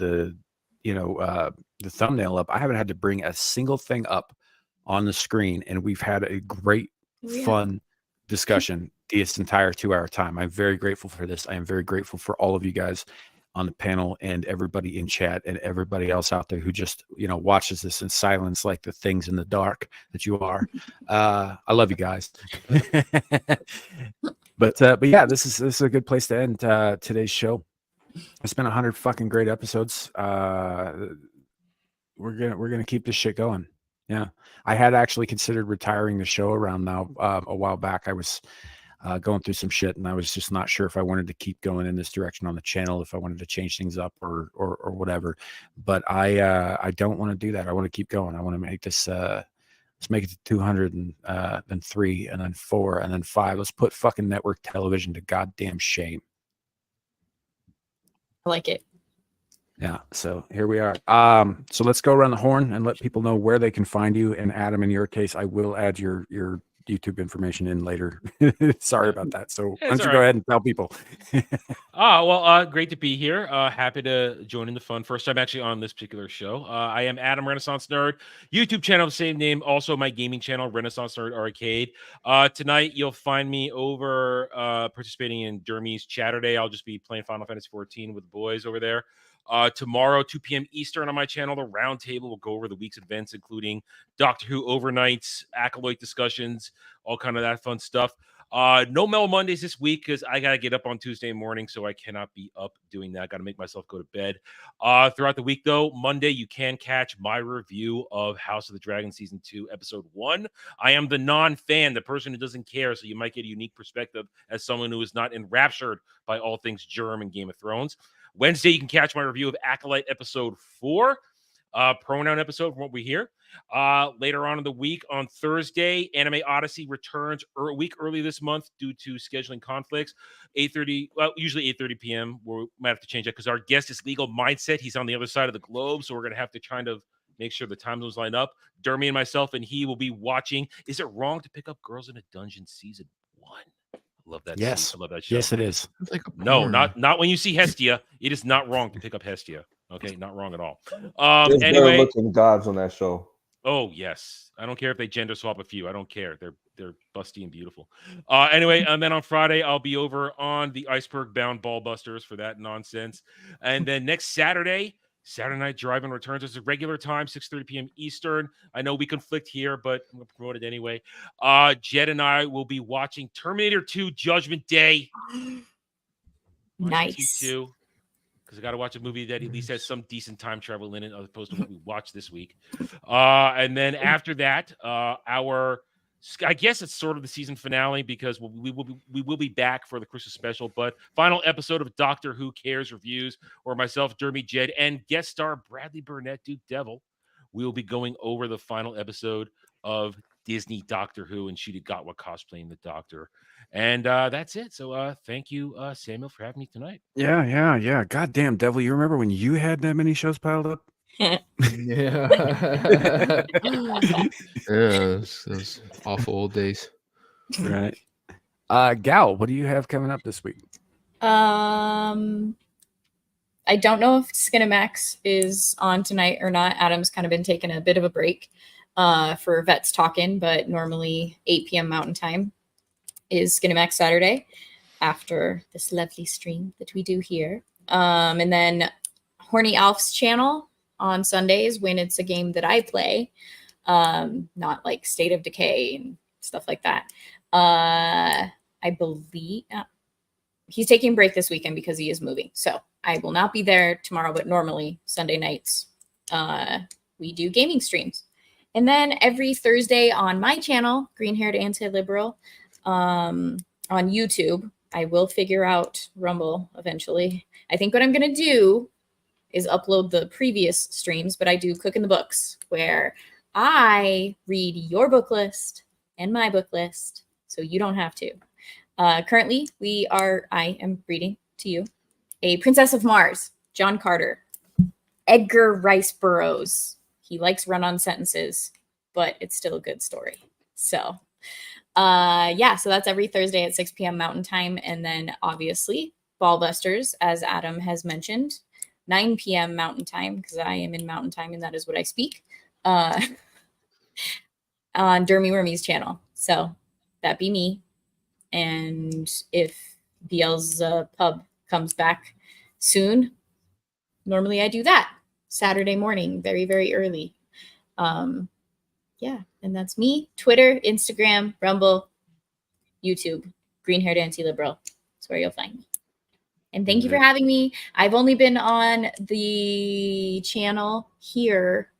thumbnail up, I haven't had to bring a single thing up on the screen, and we've had a great, fun discussion this entire 2-hour time. I'm very grateful for this. I am very grateful for all of you guys on the panel and everybody in chat and everybody else out there who just, watches this in silence like the things in the dark that you are. I love you guys. But yeah, this is a good place to end today's show. It's been 100 fucking great episodes. We're gonna keep this shit going. Yeah, I had actually considered retiring the show around now a while back. I was going through some shit, and I was just not sure if I wanted to keep going in this direction on the channel, if I wanted to change things up or whatever. But I don't want to do that. I want to keep going. I want to make this. Let's make it to 200 and then 3 and then 4 and then 5. Let's put fucking network television to goddamn shame. I like it. Yeah, so here we are. So let's go around the horn and let people know where they can find you. And Adam, in your case, I will add your YouTube information in later. Sorry about that. So why don't you go ahead and tell people? Great to be here. Happy to join in the fun. First time actually on this particular show. I am Adam Renaissance Nerd. YouTube channel, same name. Also my gaming channel, Renaissance Nerd Arcade. Tonight you'll find me over participating in Dermy's Chatterday. I'll just be playing Final Fantasy 14 with the boys over there. Tomorrow, 2 p.m. Eastern on my channel, the Roundtable will go over the week's events, including Doctor Who overnights, acolyte discussions, all kind of that fun stuff. No Mel Mondays this week because I got to get up on Tuesday morning, so I cannot be up doing that. Got to make myself go to bed. Throughout the week, though, Monday, you can catch my review of House of the Dragon Season 2, Episode 1. I am the non-fan, the person who doesn't care, so you might get a unique perspective as someone who is not enraptured by all things Germ and Game of Thrones. Wednesday, you can catch my review of Acolyte Episode 4, pronoun episode from what we hear. Later on in the week, on Thursday, Anime Odyssey returns a week early this month due to scheduling conflicts. 8:30, usually 8:30 p.m. We might have to change that because our guest is Legal Mindset. He's on the other side of the globe, so we're going to have to kind of make sure the time zones line up. Dermy and myself and he will be watching Is It Wrong to Pick Up Girls in a Dungeon Season 1? Love that. Yes, I love that show. Yes, it is. It's like no, not when you see Hestia. It is not wrong to pick up Hestia. Okay, not wrong at all. There's Anyway, better looking gods on that show. Oh yes, I don't care if they gender swap a few. I don't care. They're busty and beautiful. Anyway, and then on Friday I'll be over on the Iceberg Bound Ball Busters for that nonsense, and then next Saturday. Saturday Night Drive-In returns at a regular time, 6:30 p.m. Eastern. I know we conflict here, but I'm going to promote it anyway. Jed and I will be watching Terminator 2 Judgment Day. Nice. Because I got to watch a movie that at least has some decent time travel in it, as opposed to what we watched this week. And then after that, I guess it's sort of the season finale because we will be back for the Christmas special, but final episode of Doctor Who Cares Reviews, where myself, Dermy, Jed, and guest star Bradley Burnett, Duke Devil, we will be going over the final episode of Disney Doctor Who and Sheeta Gatwa cosplaying the Doctor. And that's it. So thank you, Samuel, for having me tonight. Yeah. Goddamn, Devil, you remember when you had that many shows piled up? Yeah. Those awful old days. Right. Gal, what do you have coming up this week? I don't know if Skinamax is on tonight or not. Adam's kind of been taking a bit of a break for Vets Talkin', but normally 8 p.m. Mountain Time is Skinamax Saturday after this lovely stream that we do here. And then Horny Alf's channel on Sundays when it's a game that I play, not like State of Decay and stuff like that. I believe he's taking a break this weekend because he is moving. So I will not be there tomorrow, but normally Sunday nights we do gaming streams. And then every Thursday on my channel, Green Haired Anti-Liberal, on YouTube, I will figure out Rumble eventually. I think what I'm going to do is upload the previous streams, but I do Cook in the Books, where I read your book list and my book list, so you don't have to. Currently, I am reading to you A Princess of Mars, John Carter, Edgar Rice Burroughs. He likes run-on sentences, but it's still a good story. So, so that's every Thursday at 6 p.m. Mountain Time, and then obviously Ballbusters, as Adam has mentioned, 9 p.m. Mountain Time, because I am in Mountain Time and that is what I speak. on Dermy Wormy's channel. So that'd be me. And if BL's pub comes back soon, normally I do that Saturday morning, very, very early. Yeah, and that's me. Twitter, Instagram, Rumble, YouTube, green-haired anti-liberal. That's where you'll find me. And thank you for having me. I've only been on the channel here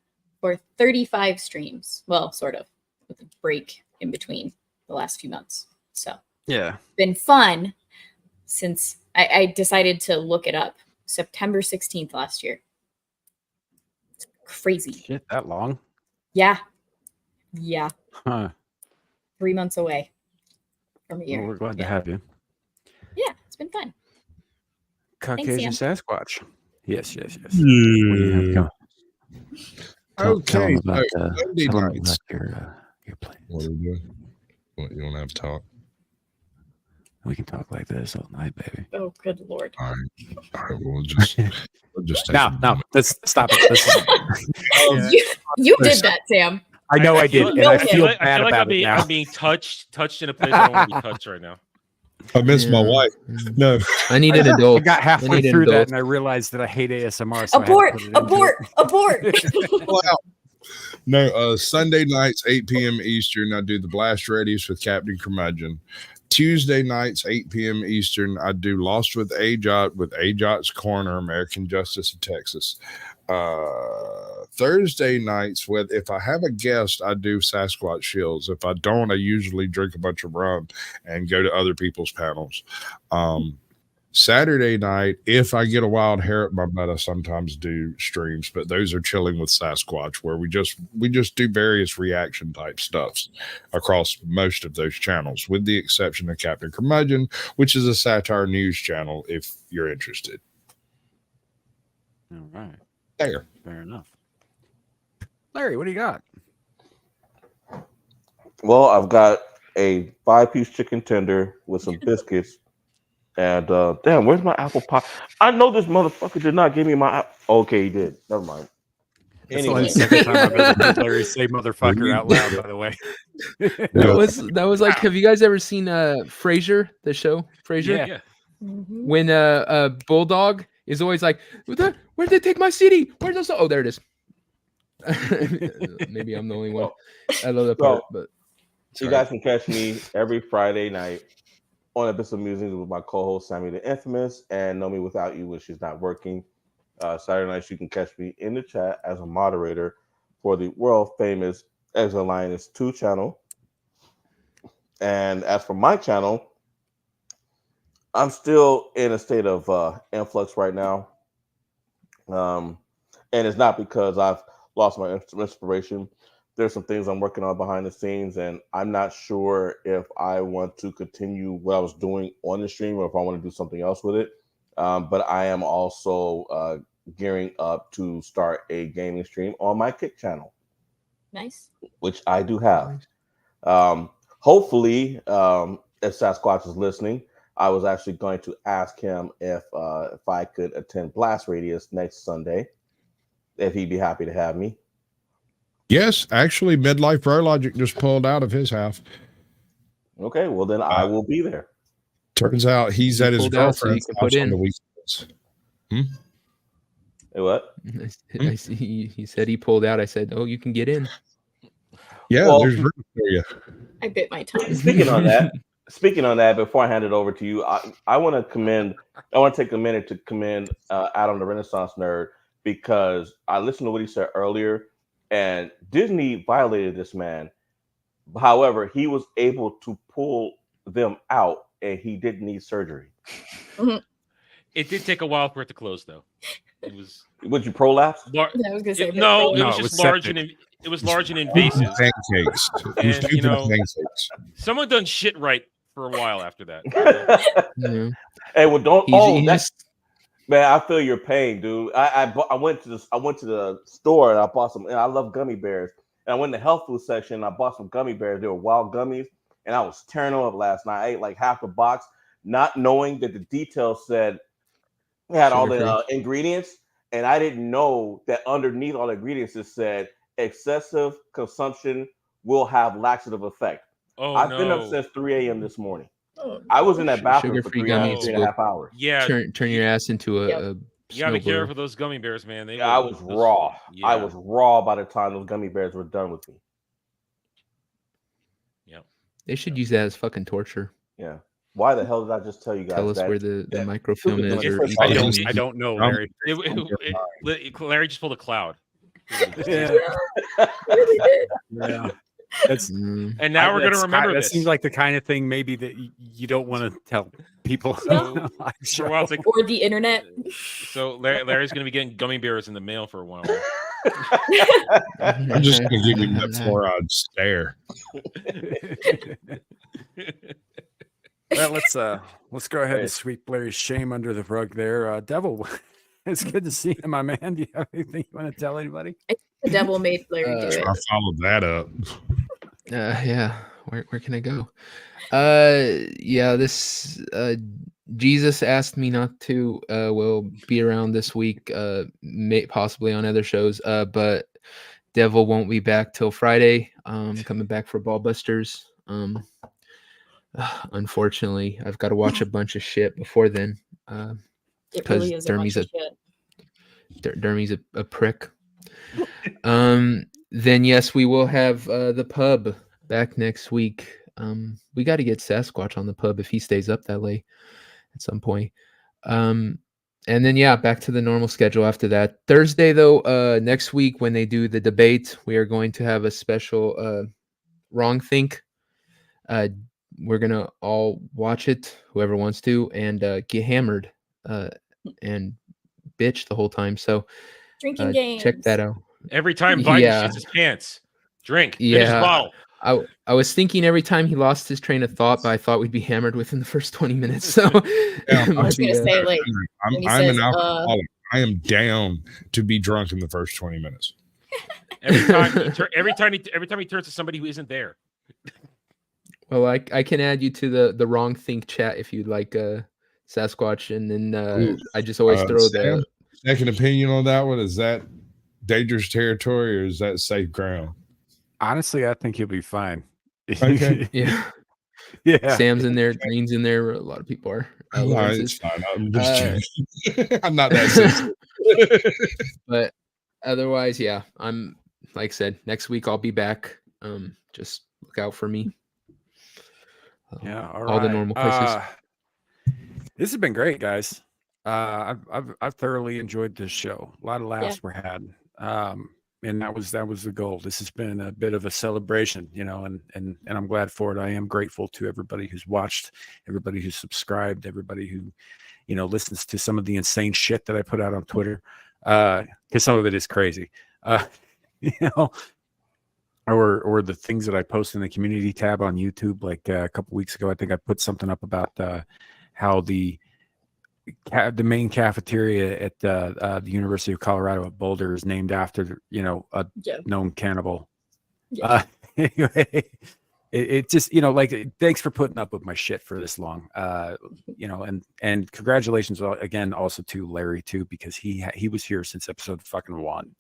for 35 streams. Well, sort of, with a break in between the last few months. So yeah, it's been fun since I decided to look it up. September 16th last year. It's crazy. Shit, that long? Yeah. Yeah. Huh. 3 months away from a year. Well, we're glad to have you. Yeah, it's been fun. Caucasian Thanks, Sasquatch. Yes. Yeah. Tell Okay. them about, Sunday tell them nights. about your plans. What are we doing? What, you want to have to talk? We can talk like this all night, baby. Oh, good Lord. All right. We'll just take No, let's stop it. This is, You did that, Sam. I know I did, and I feel bad like about it now. I'm being touched in a place I don't want to be touched right now. I miss my wife. No, I need an I adult. got halfway need an through that, adult. and I realized that I hate ASMR. So Abort! No, Sunday nights, 8 p.m. Eastern, I do the blast readies with Captain Curmudgeon. Tuesday nights, 8 p.m. Eastern, I do Lost with AJOT's Corner, American Justice of Texas. Thursday nights, if I have a guest, I do Sasquatch Shields. If I don't, I usually drink a bunch of rum and go to other people's panels. Saturday night, if I get a wild hair up my butt, I sometimes do streams, but those are Chilling with Sasquatch, where we just do various reaction type stuffs across most of those channels, with the exception of Captain Curmudgeon, which is a satire news channel if you're interested. All right. There. Fair enough. Larry, what do you got? Well, I've got a 5-piece chicken tender with some biscuits. And damn, where's my apple pie? I know this motherfucker did not give me my okay, he did. Never mind. That's the second time I've ever heard Larry say motherfucker out loud, by the way. That was like, have you guys ever seen Frasier, the show? Frasier? Yeah. Mm-hmm. When Bulldog is always like, where'd they take my CD? Where's those? Oh, there it is. Maybe I'm the only one. I love that part, but you guys can catch me every Friday night on Episode Musings with my co-host Sammy the Infamous and Know Me Without You when she's not working. Saturday nights you can catch me in the chat as a moderator for the world famous Exile Lioness 2 channel. And as for my channel, I'm still in a state of influx right now. And it's not because I've lost my inspiration. There's some things I'm working on behind the scenes, and I'm not sure if I want to continue what I was doing on the stream or if I want to do something else with it. But I am also gearing up to start a gaming stream on my Kick channel. Nice. Which I do have. Hopefully, if Sasquatch is listening, I was actually going to ask him if I could attend Blast Radius next Sunday, if he'd be happy to have me. Yes, actually, Midlife Pro Logic just pulled out of his half. Okay, well then I will be there. Turns out he's at his girlfriend's house on the weekends. Hey, what? I see he said he pulled out. I said, "Oh, you can get in." Yeah, Well, there's room for you. I bit my tongue. Speaking on that, before I hand it over to you, I want to take a minute to commend Adam the Renaissance Nerd, because I listened to what he said earlier, and Disney violated this man. However, he was able to pull them out, and he didn't need surgery. Mm-hmm. It did take a while for it to close, though. It was. Would you prolapse? I was gonna say It was it just was large septic. and it was large and invasive. Pancakes. He's And, doing pancakes. Someone done shit right for a while after that. Yeah. Hey, well, don't. He That's man. I feel your pain, dude. I went to the store and I bought some. And I love gummy bears. And I went in the health food section and I bought some gummy bears. They were wild gummies, and I was tearing them up last night. I ate like half a box, not knowing that the details said it had all the ingredients, and I didn't know that underneath all the ingredients it said excessive consumption will have laxative effect. Oh, I've been up no. since 3 a.m. this morning. I was in that bathroom for Sugar-free 3.5 hours. Yeah. turn your ass into a You gotta be snowboarder. careful for those gummy bears, man. They I was raw. Yeah. I was raw by the time those gummy bears were done with me. Yeah. They should use that as fucking torture. Yeah. Why the hell did I just tell you guys Tell us that? where the microfilm is. Or I don't know, Larry. Larry just pulled a cloud. Yeah. That's and now we're going to remember that this. seems like the kind of thing maybe that you don't want to tell people. So, for a while, it's like, or the internet. So Larry's going to be getting gummy bears in the mail for a while. I'm just going to give you that 4-eyed stare. Well, let's go ahead and sweep Larry's shame under the rug there. Devil, it's good to see you, my man. Do you have anything you want to tell anybody? The devil made Larry do it. I followed that up. Yeah. Where can I go? Yeah, this Jesus asked me not to will be around this week, possibly on other shows. But Devil won't be back till Friday. Coming back for Ballbusters. Unfortunately, I've got to watch a bunch of shit before then. It really is a bunch of shit. Dermy's a prick. Then yes, we will have the pub back next week. We got to get Sasquatch on the pub if he stays up that late at some point. And then back to the normal schedule after that. Thursday though, next week when they do the debate, we are going to have a special Wrong Think. We're gonna all watch it, whoever wants to, and get hammered and bitch the whole time. So drinking games. Check that out. Every time Biden shits his pants, drink. Finish the bottle. I was thinking every time he lost his train of thought, but I thought we'd be hammered within the first 20 minutes. So I was gonna say, like, I'm an alcoholic. I am down to be drunk in the first 20 minutes. every time he turns to somebody who isn't there. Well, I can add you to the Wrong Think chat if you'd like Sasquatch, and then I just always throw the second opinion on that one. Is that dangerous territory or is that safe ground? Honestly, I think he'll be fine. Okay. Yeah. Sam's in there, Green's in there. A lot of people are. It's fine. I'm I'm not that sensitive. But otherwise, I'm like I said, next week I'll be back. Just look out for me. Yeah, all the normal places. This has been great, guys. I've thoroughly enjoyed this show. A lot of laughs were had, and that was the goal. This has been a bit of a celebration, and I'm glad for it. I am grateful to everybody who's watched, everybody who's subscribed, everybody who listens to some of the insane shit that I put out on Twitter, because some of it is crazy, or the things that I post in the community tab on YouTube. Like a couple weeks ago, I think I put something up about how the main cafeteria at the University of Colorado at Boulder is named after a known cannibal. Anyway, it just like, thanks for putting up with my shit for this long, and congratulations again also to Larry too, because he was here since episode fucking 1.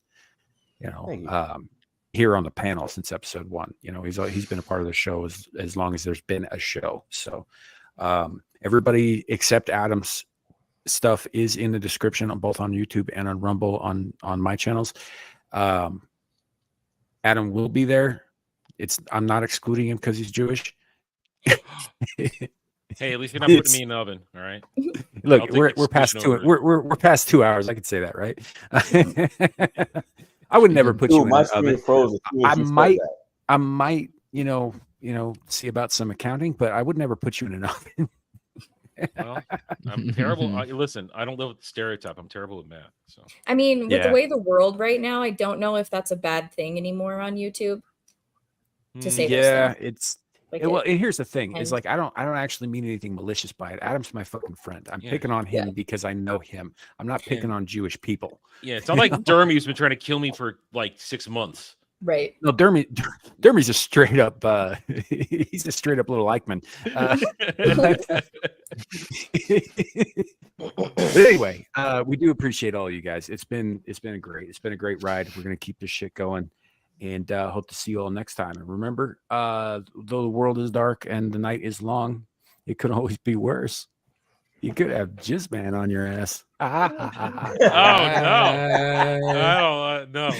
Here on the panel since episode 1. He's been a part of the show as long as there's been a show. So everybody except Adam's stuff is in the description on both on YouTube and on Rumble on my channels. Adam will be there. I'm not excluding him because he's Jewish. Hey, at least you're not putting me in the oven. All right. Look, we're past 2. We're past 2 hours. I could say that, right? I would never put you in an oven. I might, see about some accounting, but I would never put you in an oven. Well, I'm terrible. Listen, I don't live with the stereotype. I'm terrible with math. So I mean, with the way the world right now, I don't know if that's a bad thing anymore on YouTube. To say it's like well, and here's the thing: is like I don't actually mean anything malicious by it. Adam's my fucking friend. I'm picking on him because I know him. I'm not picking on Jewish people. Yeah, it's not like Dermy's been trying to kill me for like 6 months. Right. No, Dermy's a straight up. He's a straight up little Eichmann. But anyway, we do appreciate all you guys. It's been a great ride. We're gonna keep this shit going. And hope to see you all next time. And remember, though the world is dark and the night is long, it could always be worse. You could have Jizz Man on your ass. Oh no! I don't no.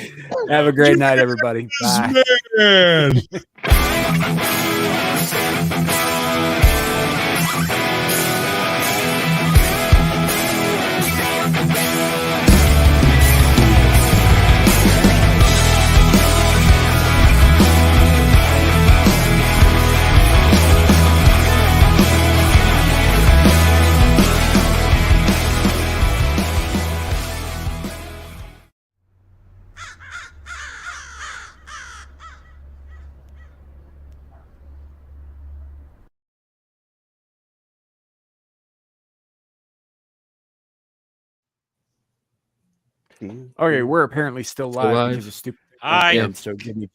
Have a great night, everybody. Bye. Okay, we're apparently still live because of stupid. I So give me